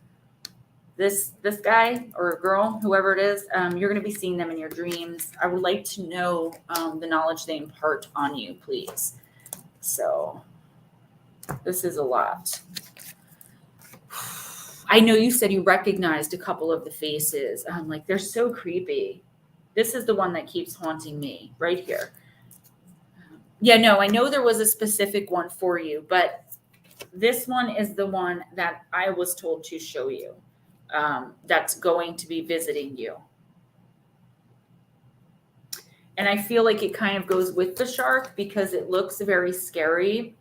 guy or girl, whoever it is. You're going to be seeing them in your dreams. I would like to know the knowledge they impart on you, please. So this is a lot. I know you said you recognized a couple of the faces. I'm like, they're so creepy. This is the one that keeps haunting me right here. Yeah, no, I know there was a specific one for you, but this one is the one that I was told to show you. That's going to be visiting you. And I feel like it kind of goes with the shark because it looks very scary,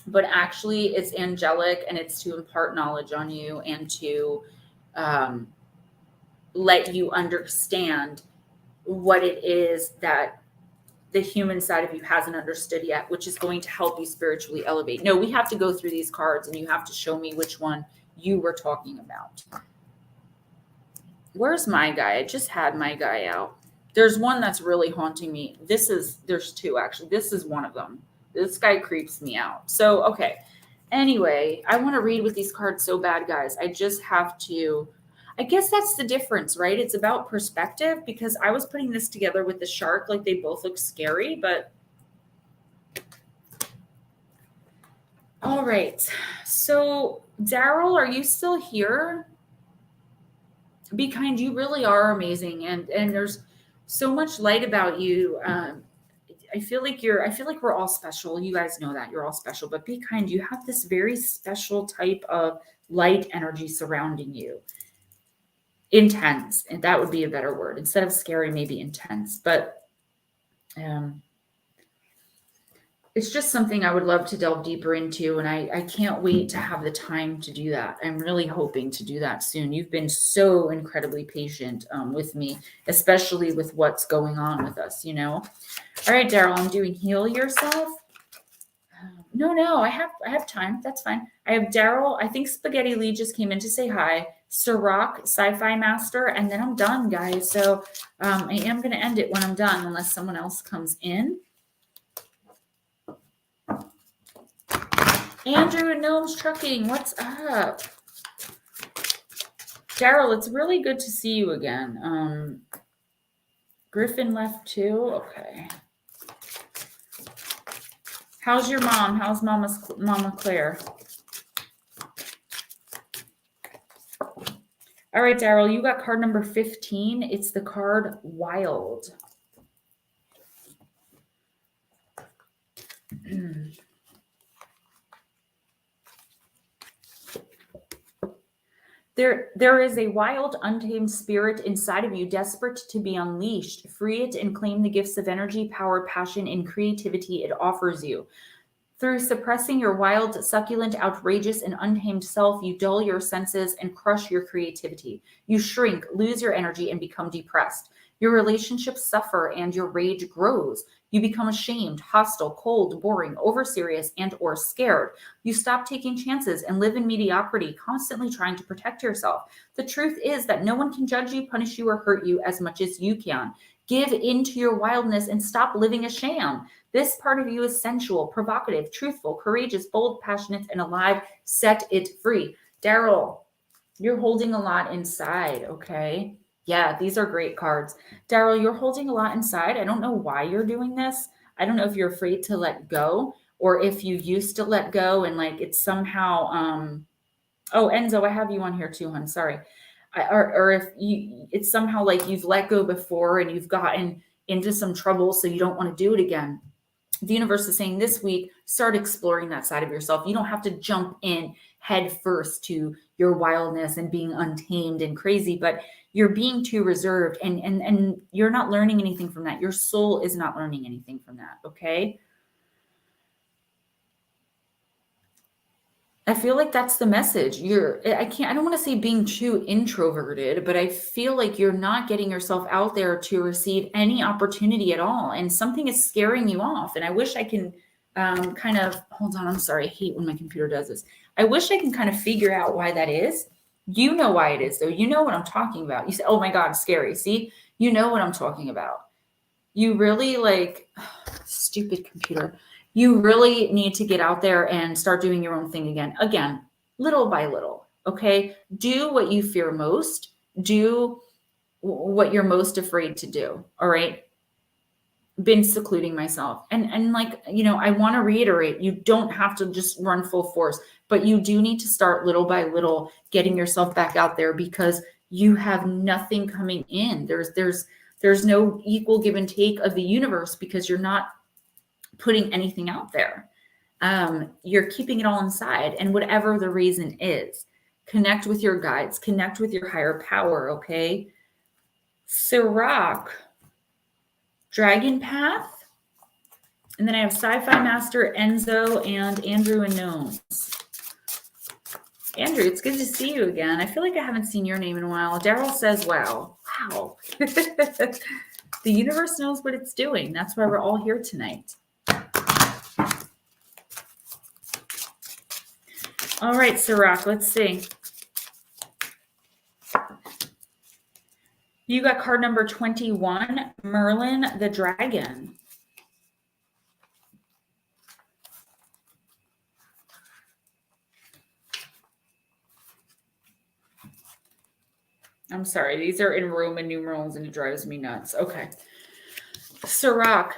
but actually it's angelic and it's to impart knowledge on you and to let you understand what it is that the human side of you hasn't understood yet, which is going to help you spiritually elevate. No, we have to go through these cards and you have to show me which one you were talking about. Where's my guy? I just had my guy out. There's one that's really haunting me. There's two actually. This is one of them. This guy creeps me out. So, okay. Anyway, I want to read with these cards so bad, guys. I just have to, I guess that's the difference, right? It's about perspective, because I was putting this together with the shark, like they both look scary, but all right. So, Daryl, are you still here? Be kind. You really are amazing, and there's so much light about you. I feel like we're all special. You guys know that you're all special, but be kind. You have this very special type of light energy surrounding you. Intense, and that would be a better word. Instead of scary, maybe intense. But it's just something I would love to delve deeper into, and I can't wait to have the time to do that. I'm really hoping to do that soon. You've been so incredibly patient with me, especially with what's going on with us, you know. All right, Daryl, I'm doing heal yourself. No, I have time. That's fine. I have Daryl. I think Spaghetti Lee just came in to say hi. Sirach, Sci-Fi Master, and then I'm done, guys. So I am going to end it when I'm done, unless someone else comes in. Andrew and Gnomes Trucking, what's up? Daryl, it's really good to see you again. Griffin left too. Okay. How's your mom? How's Mama Claire? All right, Daryl, you got card number 15. It's the card Wild. There is a wild, untamed spirit inside of you, desperate to be unleashed. Free it and claim the gifts of energy, power, passion, and creativity it offers you. Through suppressing your wild, succulent, outrageous, and untamed self, you dull your senses and crush your creativity. You shrink, lose your energy, and become depressed. Your relationships suffer and your rage grows. You become ashamed, hostile, cold, boring, overserious, and or scared. You stop taking chances and live in mediocrity, constantly trying to protect yourself. The truth is that no one can judge you, punish you, or hurt you as much as you can. Give into your wildness and stop living a sham. This part of you is sensual, provocative, truthful, courageous, bold, passionate, and alive. Set it free. Daryl, you're holding a lot inside, okay? Yeah, these are great cards. Daryl, you're holding a lot inside. I don't know why you're doing this. I don't know if you're afraid to let go or if you used to let go and like it's somehow, oh, Enzo, I have you on here too, hon. Sorry. Or if it's somehow like you've let go before and you've gotten into some trouble, so you don't want to do it again. The universe is saying this week, start exploring that side of yourself. You don't have to jump in head first to your wildness and being untamed and crazy, but you're being too reserved and you're not learning anything from that. Your soul is not learning anything from that. Okay. I feel like that's the message. I don't want to say being too introverted, but I feel like you're not getting yourself out there to receive any opportunity at all. And something is scaring you off. And I wish I can kind of, hold on. I'm sorry. I hate when my computer does this. I wish I can kind of figure out why that is. You know why it is though. You know what I'm talking about. You say, oh my God, scary. See, you know what I'm talking about. You really stupid computer. You really need to get out there and start doing your own thing again, little by little. Okay. Do what you fear most. Do what you're most afraid to do. All right. Been secluding myself. And I want to reiterate, you don't have to just run full force, but you do need to start little by little getting yourself back out there because you have nothing coming in. There's no equal give and take of the universe because you're not putting anything out there. You're keeping it all inside. And whatever the reason is, connect with your guides, connect with your higher power. Okay. Sirach, Dragon Path. And then I have Sci-Fi Master, Enzo, and Andrew and Gnomes. Andrew, it's good to see you again. I feel like I haven't seen your name in a while. Daryl says, wow. The universe knows what it's doing. That's why we're all here tonight. All right, Sirach, let's see. You got card number 21, Merlin the Dragon. I'm sorry, these are in Roman numerals and it drives me nuts. Okay. Sirach.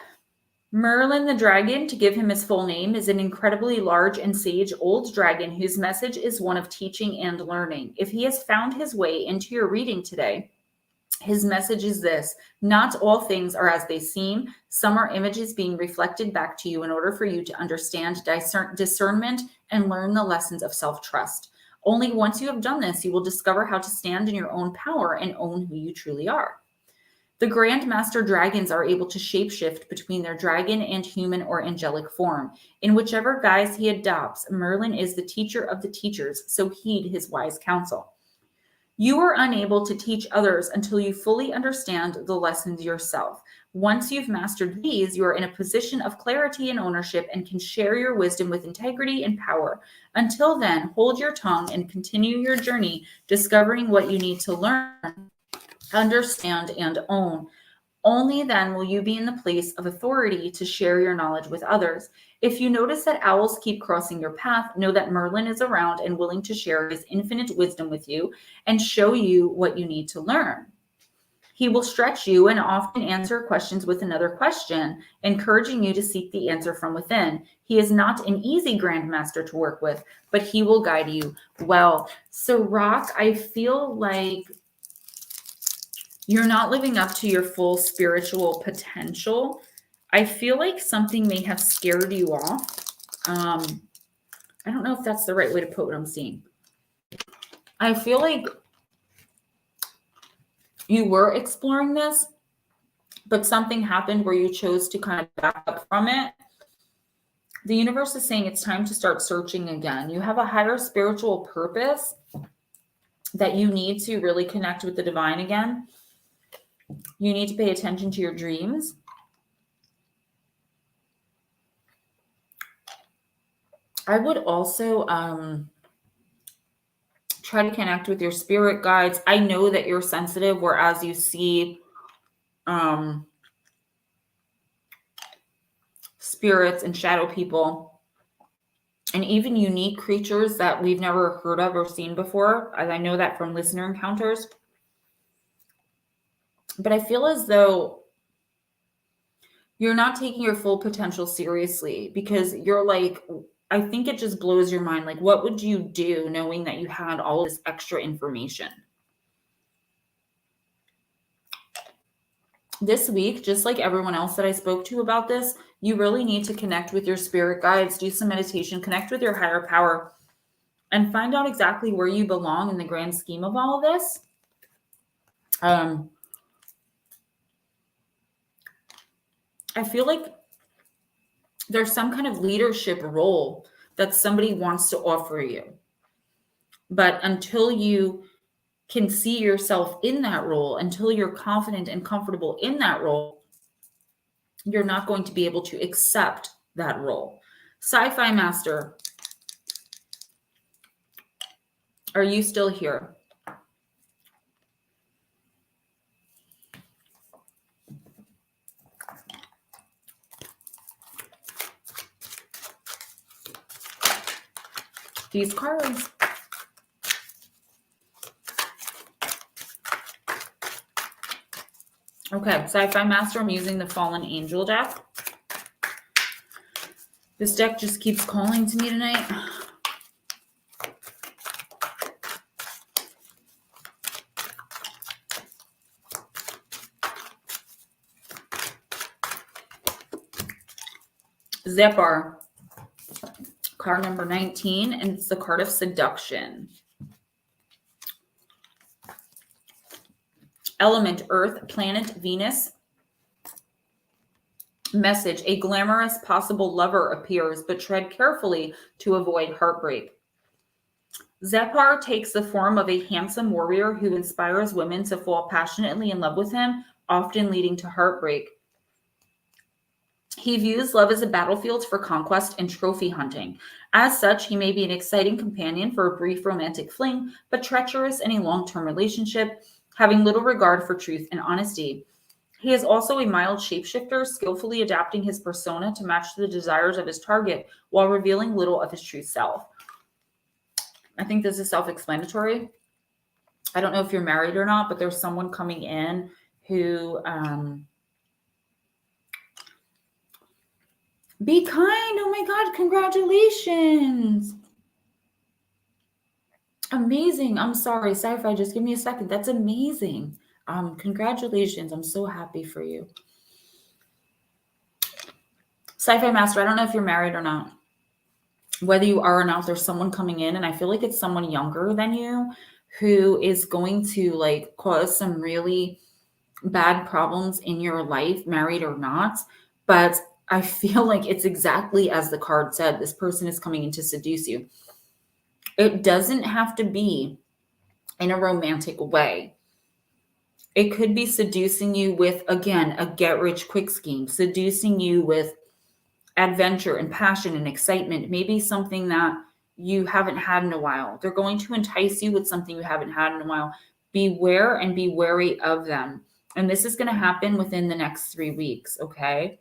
Merlin the Dragon, to give him his full name, is an incredibly large and sage old dragon whose message is one of teaching and learning. If he has found his way into your reading today, his message is this: not all things are as they seem. Some are images being reflected back to you in order for you to understand discernment and learn the lessons of self-trust. Only once you have done this, you will discover how to stand in your own power and own who you truly are. The Grand Master Dragons are able to shapeshift between their dragon and human or angelic form. In whichever guise he adopts, Merlin is the teacher of the teachers, so heed his wise counsel. You are unable to teach others until you fully understand the lessons yourself. Once you've mastered these, you are in a position of clarity and ownership and can share your wisdom with integrity and power. Until then, hold your tongue and continue your journey, discovering what you need to learn, understand, and own. Only then will you be in the place of authority to share your knowledge with others. If you notice that owls keep crossing your path, know that Merlin is around and willing to share his infinite wisdom with you and show you what you need to learn. He will stretch you and often answer questions with another question, encouraging you to seek the answer from within. He is not an easy grandmaster to work with, but he will guide you well. So, Rock, I feel like you're not living up to your full spiritual potential. I feel like something may have scared you off. I don't know if that's the right way to put what I'm seeing. I feel like you were exploring this, but something happened where you chose to kind of back up from it. The universe is saying it's time to start searching again. You have a higher spiritual purpose that you need to really connect with the divine again. You need to pay attention to your dreams. I would also try to connect with your spirit guides. I know that you're sensitive, whereas you see spirits and shadow people and even unique creatures that we've never heard of or seen before. I know that from listener encounters. But I feel as though you're not taking your full potential seriously, because you're like, I think it just blows your mind. Like, what would you do knowing that you had all this extra information? This week, just like everyone else that I spoke to about this, you really need to connect with your spirit guides, do some meditation, connect with your higher power, and find out exactly where you belong in the grand scheme of all of this. I feel like there's some kind of leadership role that somebody wants to offer you. But until you can see yourself in that role, until you're confident and comfortable in that role, you're not going to be able to accept that role. Sci-Fi Master, are you still here? These cards. Okay, Sci-Fi Master, I'm using the Fallen Angel deck. This deck just keeps calling to me tonight. Zephyr, card number 19, and it's the card of seduction. Element, Earth, planet, Venus. Message, a glamorous possible lover appears, but tread carefully to avoid heartbreak. Zephyr takes the form of a handsome warrior who inspires women to fall passionately in love with him. often leading to heartbreak. He views love as a battlefield for conquest and trophy hunting. As such, he may be an exciting companion for a brief romantic fling, but treacherous in a long-term relationship, having little regard for truth and honesty. He is also a mild shapeshifter, skillfully adapting his persona to match the desires of his target while revealing little of his true self. I think this is self-explanatory. I don't know if you're married or not, but there's someone coming in who... Be kind. Oh my God. Congratulations. Amazing. I'm sorry. Sci-Fi, just give me a second. That's amazing. Congratulations. I'm so happy for you. Sci-Fi Master, I don't know if you're married or not. Whether you are or not, there's someone coming in, and I feel like it's someone younger than you who is going to like cause some really bad problems in your life, married or not. But I feel like it's exactly as the card said. This person is coming in to seduce you. It doesn't have to be in a romantic way. It could be seducing you with, again, a get-rich-quick scheme, seducing you with adventure and passion and excitement, maybe something that you haven't had in a while. They're going to entice you with something you haven't had in a while. Beware and be wary of them. And this is going to happen within the next 3 weeks, okay?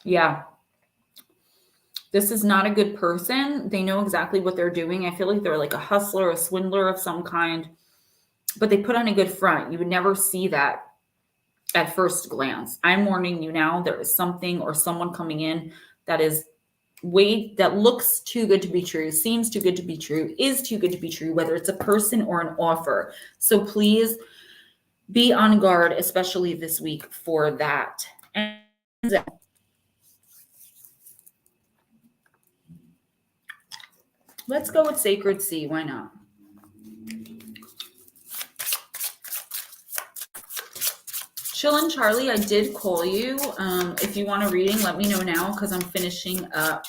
Yeah. This is not a good person. They know exactly what they're doing. I feel like they're like a hustler, a swindler of some kind, but they put on a good front. You would never see that at first glance. I'm warning you now, there is something or someone coming in that is that looks too good to be true, seems too good to be true, is too good to be true, whether it's a person or an offer. So please be on guard, especially this week for that. And let's go with Sacred Sea. Why not? Chillin' Charlie, I did call you. If you want a reading, let me know now because I'm finishing up.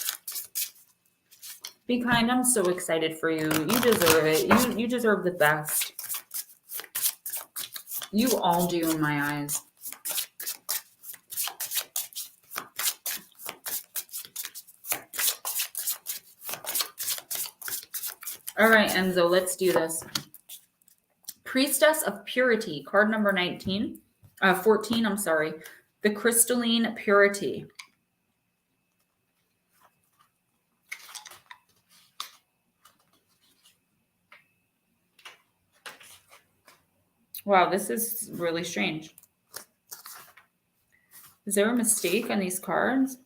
Be kind. I'm so excited for you. You deserve it. You deserve the best. You all do in my eyes. All right, Enzo, let's do this. Priestess of Purity, card number 14, I'm sorry. The Crystalline Purity. Wow, this is really strange. Is there a mistake on these cards?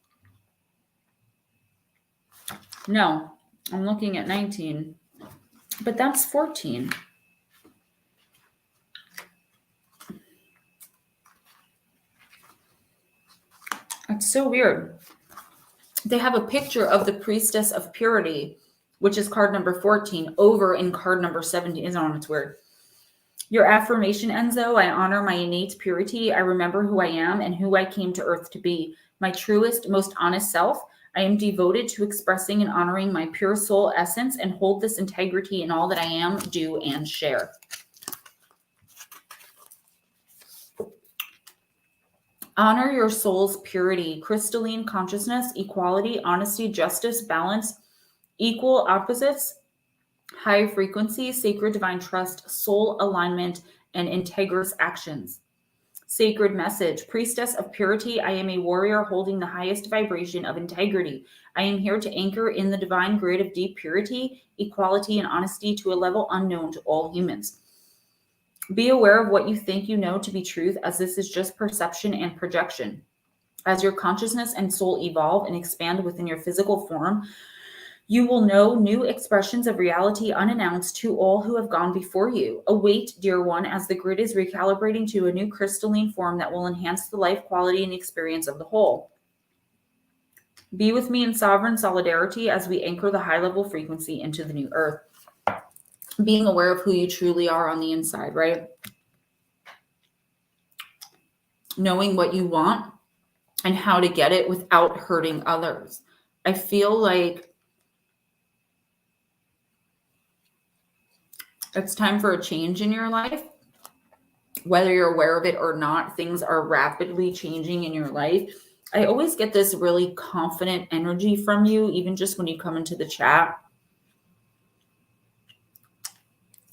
No, I'm looking at 19, but that's 14. That's so weird. They have a picture of the Priestess of Purity, which is card number 14, over in card number 17. Isn't it? It's weird. Your affirmation, Enzo: I honor my innate purity. I remember who I am and who I came to earth to be. My truest, most honest self. I am devoted to expressing and honoring my pure soul essence and hold this integrity in all that I am, do, and share. Honor your soul's purity, crystalline consciousness, equality, honesty, justice, balance, equal opposites, high frequency, sacred divine trust, soul alignment, and integrous actions. Sacred message: Priestess of Purity, I am a warrior holding the highest vibration of integrity. I am here to anchor in the divine grid of deep purity, equality, and honesty to a level unknown to all humans. Be aware of what you think you know to be truth, as this is just perception and projection. As your consciousness and soul evolve and expand within your physical form, you will know new expressions of reality unannounced to all who have gone before you. Await, dear one, as the grid is recalibrating to a new crystalline form that will enhance the life quality and experience of the whole. Be with me in sovereign solidarity as we anchor the high-level frequency into the new earth. Being aware of who you truly are on the inside, right? Knowing what you want and how to get it without hurting others. I feel like It's time for a change in your life. Whether you're aware of it or not, things are rapidly changing in your life. I always get this really confident energy from you, even just when you come into the chat.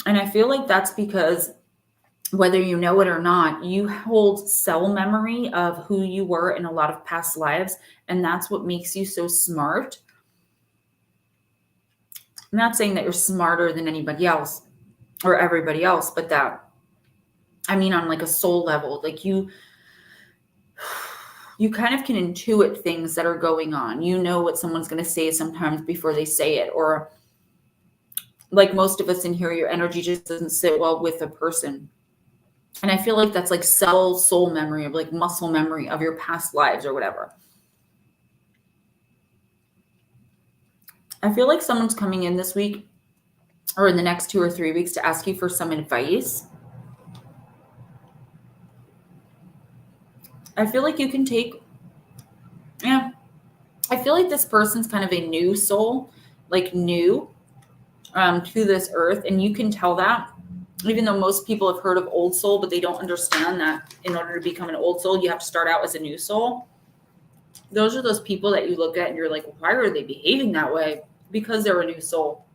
And I feel like that's because whether you know it or not, you hold cell memory of who you were in a lot of past lives. And that's what makes you so smart. I'm not saying that you're smarter than anybody else or everybody else, but that, I mean, on like a soul level, like you kind of can intuit things that are going on. You know what someone's going to say sometimes before they say it, or like most of us in here, your energy just doesn't sit well with a person. And I feel like that's like soul memory, of like muscle memory of your past lives or whatever. I feel like someone's coming in this week or in the next 2 or 3 weeks to ask you for some advice. I feel like you can take, I feel like this person's kind of a new soul, like new to this earth. And you can tell that, even though most people have heard of old soul, but they don't understand that in order to become an old soul, you have to start out as a new soul. Those are those people that you look at and you're like, why are they behaving that way? Because they're a new soul.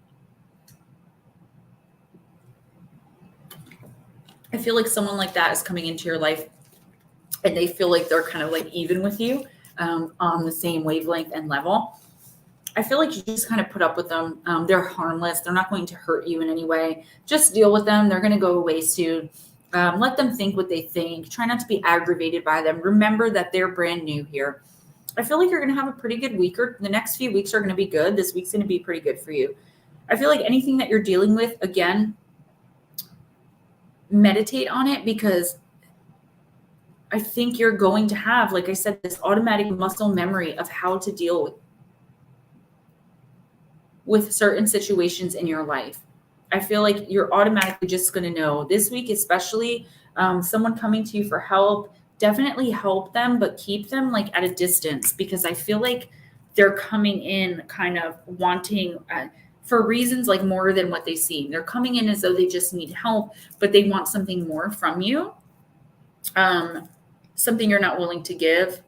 I feel like someone like that is coming into your life and they feel like they're kind of like even with you on the same wavelength and level. I feel like you just kind of put up with them. They're harmless. They're not going to hurt you in any way. Just deal with them. They're going to go away soon. Let them think what they think. Try not to be aggravated by them. Remember that they're brand new here. I feel like you're going to have a pretty good week, or the next few weeks are going to be good. This week's going to be pretty good for you. I feel like anything that you're dealing with, again, meditate on it, because I think you're going to have, like I said, this automatic muscle memory of how to deal with certain situations in your life. I feel like you're automatically just going to know this week, especially someone coming to you for help. Definitely help them, but keep them like at a distance, because I feel like they're coming in kind of wanting for reasons like more than what they seem. They're coming in as though they just need help, but they want something more from you. Something you're not willing to give.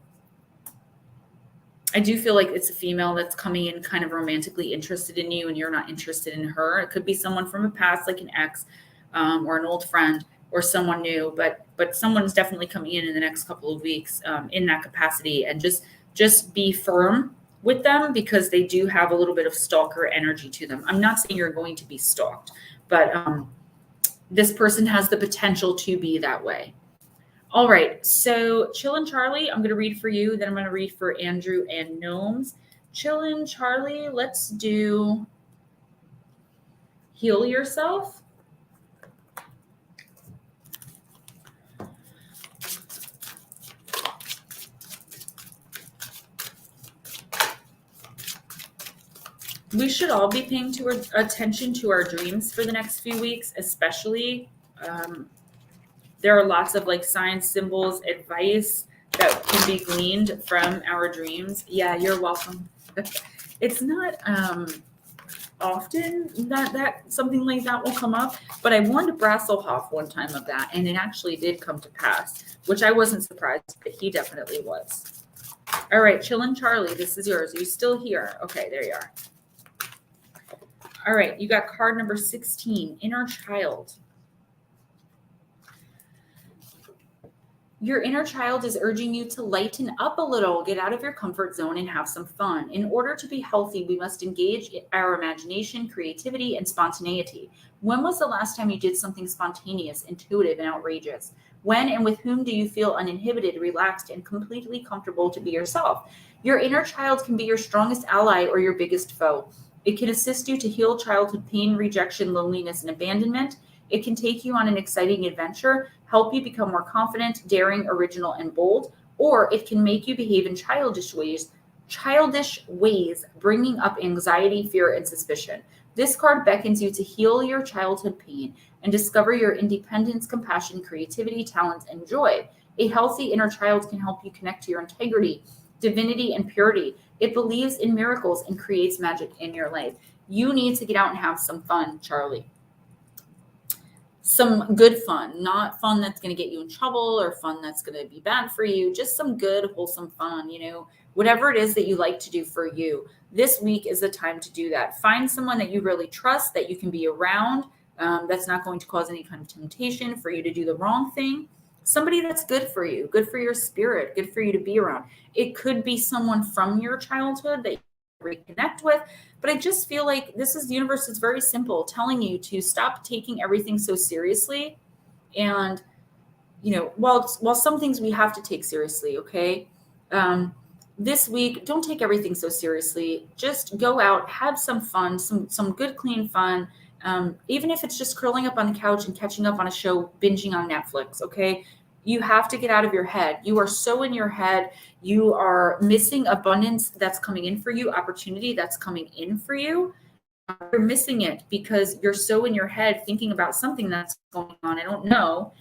I do feel like it's a female that's coming in kind of romantically interested in you and you're not interested in her. It could be someone from a past, like an ex or an old friend or someone new, but someone's definitely coming in the next couple of weeks in that capacity. And just be firm with them, because they do have a little bit of stalker energy to them. I'm not saying you're going to be stalked, but this person has the potential to be that way. All right, so Chillin' Charlie, I'm going to read for you. Then I'm going to read for Andrew and Gnomes. Chillin' Charlie, let's do Heal Yourself. We should all be paying attention to our dreams for the next few weeks, especially. There are lots of like signs, symbols, advice that can be gleaned from our dreams. Yeah, you're welcome. It's not often that something like that will come up, but I warned Brasselhoff one time of that, and it actually did come to pass, which I wasn't surprised, but he definitely was. All right, Chillin' Charlie, this is yours. Are you still here? Okay, there you are. All right, you got card number 16, Inner Child. Your inner child is urging you to lighten up a little, get out of your comfort zone and have some fun. In order to be healthy, we must engage our imagination, creativity, and spontaneity. When was the last time you did something spontaneous, intuitive, and outrageous? When and with whom do you feel uninhibited, relaxed, and completely comfortable to be yourself? Your inner child can be your strongest ally or your biggest foe. It can assist you to heal childhood pain, rejection, loneliness, and abandonment. It can take you on an exciting adventure, help you become more confident, daring, original, and bold, or it can make you behave in childish ways, bringing up anxiety, fear, and suspicion. This card beckons you to heal your childhood pain and discover your independence, compassion, creativity, talents, and joy. A healthy inner child can help you connect to your integrity, divinity, and purity. It believes in miracles and creates magic in your life. You need to get out and have some fun, Charlie. some good fun, not fun that's going to get you in trouble or fun that's going to be bad for you, just some good, wholesome fun, whatever it is that you like to do for you. This week is the time to do that. Find someone that you really trust, that you can be around, that's not going to cause any kind of temptation for you to do the wrong thing. Somebody that's good for you, good for your spirit, good for you to be around. It could be someone from your childhood that you reconnect with, but I just feel like this is the universe is very simple, telling you to stop taking everything so seriously. And, while some things we have to take seriously, okay? This week, don't take everything so seriously. Just go out, have some fun, some good, clean fun. Even if it's just curling up on the couch and catching up on a show, binging on Netflix, okay? You have to get out of your head. You are so in your head. You are missing abundance that's coming in for you, opportunity that's coming in for you. You're missing it because you're so in your head thinking about something that's going on. I don't know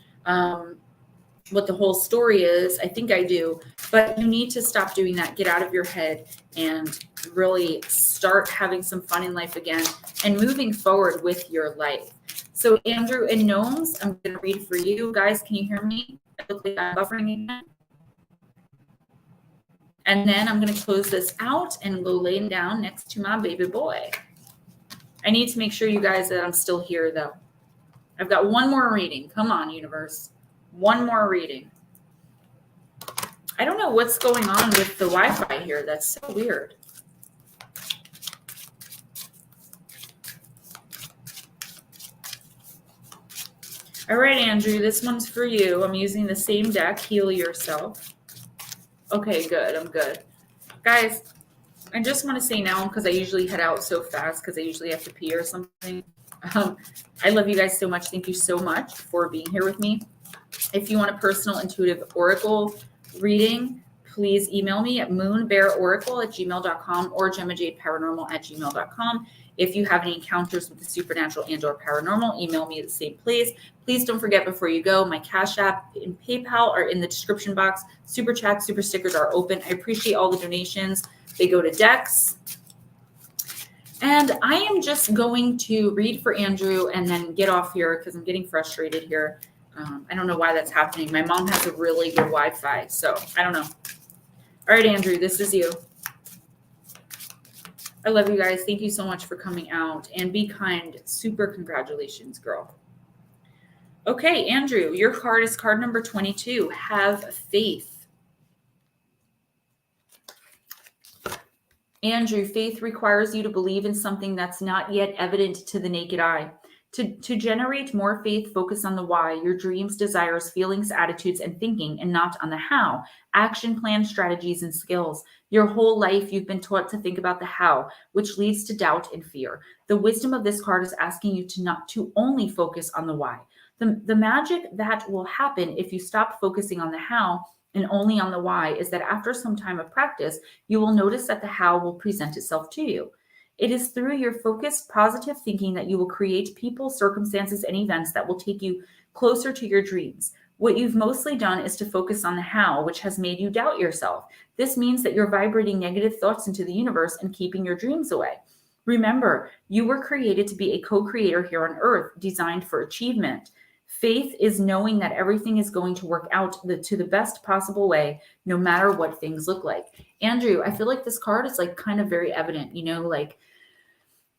what the whole story is. I think I do, but you need to stop doing that. Get out of your head and really start having some fun in life again and moving forward with your life. So Andrew and Gnomes, I'm going to read for you guys. Can you hear me? I look like I'm buffering again. And then I'm going to close this out and go laying down next to my baby boy. I need to make sure you guys that I'm still here though. I've got one more reading. Come on, universe. One more reading. I don't know what's going on with the Wi-Fi here. That's so weird. All right, Andrew, this one's for you. I'm using the same deck, Heal Yourself. Okay, good. I'm good. Guys, I just want to say now, because I usually head out so fast because I usually have to pee or something. I love you guys so much. Thank you so much for being here with me. If you want a personal intuitive oracle reading, please email me at moonbearoracle@gmail.com or GemmaJadeParanormal@gmail.com. If you have any encounters with the supernatural and or paranormal, email me at the same place. Please don't forget before you go, my Cash App and PayPal are in the description box. Super Chat, super stickers are open. I appreciate all the donations. They go to decks. And I am just going to read for Andrew and then get off here because I'm getting frustrated here. I don't know why that's happening. My mom has a really good Wi-Fi, so I don't know. All right, Andrew, this is you. I love you guys. Thank you so much for coming out and be kind. Super congratulations, girl. Okay, Andrew, your card is card number 22. Have faith. Andrew, faith requires you to believe in something that's not yet evident to the naked eye. To generate more faith, focus on the why, your dreams, desires, feelings, attitudes, and thinking, and not on the how, action plan, strategies, and skills. Your whole life, you've been taught to think about the how, which leads to doubt and fear. The wisdom of this card is asking you to not to only focus on the why. The magic that will happen if you stop focusing on the how and only on the why is that after some time of practice, you will notice that the how will present itself to you. It is through your focused, positive thinking that you will create people, circumstances, and events that will take you closer to your dreams. What you've mostly done is to focus on the how, which has made you doubt yourself. This means that you're vibrating negative thoughts into the universe and keeping your dreams away. Remember, you were created to be a co-creator here on Earth, designed for achievement. Faith is knowing that everything is going to work out to the best possible way, no matter what things look like. Andrew, I feel like this card is like kind of very evident, like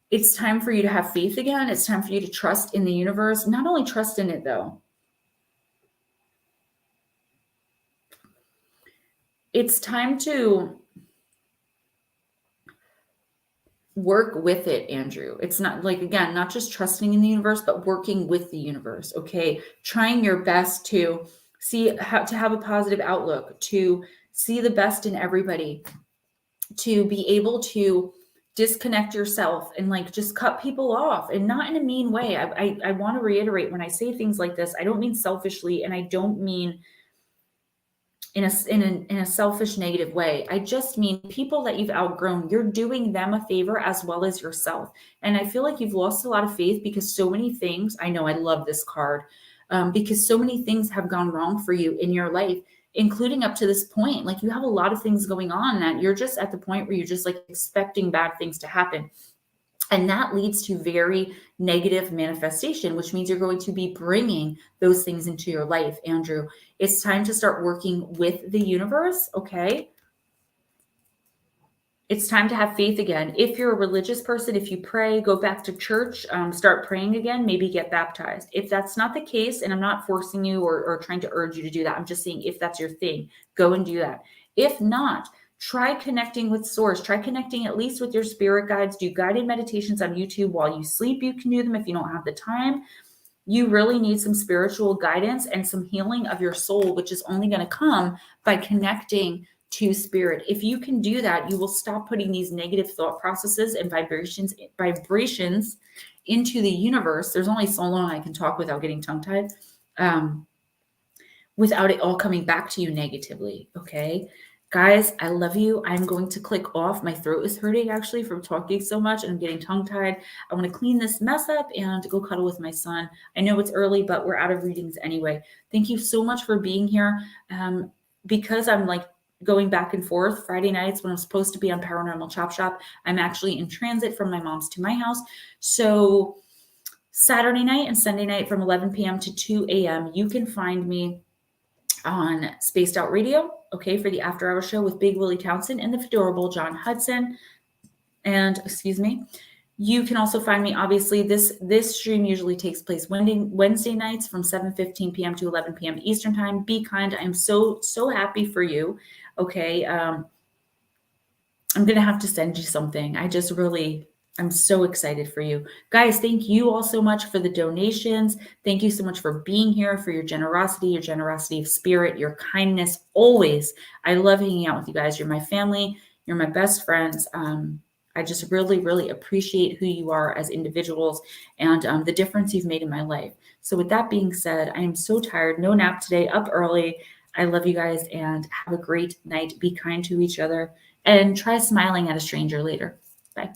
it's time for you to have faith again. It's time for you to trust in the universe. Not only trust in it, though. It's time to work with it, Andrew. It's not like, again, not just trusting in the universe, but working with the universe. Okay. Trying your best to see how to have a positive outlook, to see the best in everybody, to be able to disconnect yourself and like just cut people off, and not in a mean way. I want to reiterate, when I say things like this, I don't mean selfishly, and I don't mean in a selfish negative way. I just mean people that you've outgrown, you're doing them a favor as well as yourself. And I feel like you've lost a lot of faith because so many things, I know I love this card, because so many things have gone wrong for you in your life, including up to this point. Like you have a lot of things going on that you're just at the point where you're just like expecting bad things to happen. And that leads to very negative manifestation, which means you're going to be bringing those things into your life, Andrew. It's time to start working with the universe, okay? It's time to have faith again. If you're a religious person, if you pray, go back to church, start praying again, maybe get baptized. If that's not the case, and I'm not forcing you or trying to urge you to do that, I'm just saying if that's your thing, go and do that. If not, try connecting with source. Try connecting at least with your spirit guides. Do guided meditations on YouTube while you sleep. You can do them if you don't have the time. You really need some spiritual guidance and some healing of your soul, which is only going to come by connecting to spirit. If you can do that, you will stop putting these negative thought processes and vibrations into the universe. There's only so long I can talk without getting tongue-tied, without it all coming back to you negatively. Okay, guys, I love you. I'm going to click off. My throat is hurting actually from talking so much, and I'm getting tongue-tied. I want to clean this mess up and go cuddle with my son. I know it's early, but we're out of readings anyway. Thank you so much for being here. Because I'm like going back and forth Friday nights when I'm supposed to be on Paranormal Chop Shop, I'm actually in transit from my mom's to my house. So Saturday night and Sunday night from 11 p.m. to 2 a.m., you can find me on Spaced Out Radio, okay, for the After Hour Show with Big Willie Townsend and the adorable John Hudson. And, excuse me, you can also find me, obviously, this stream usually takes place Wednesday nights from 7:15 p.m. to 11 p.m. Eastern Time. Be kind. I'm so happy for you. Okay. I'm going to have to send you something. I'm so excited for you. Guys, thank you all so much for the donations. Thank you so much for being here, for your generosity of spirit, your kindness always. I love hanging out with you guys. You're my family. You're my best friends. I just really appreciate who you are as individuals and the difference you've made in my life. So with that being said, I am so tired. No nap today, up early. I love you guys and have a great night. Be kind to each other and try smiling at a stranger later. Bye.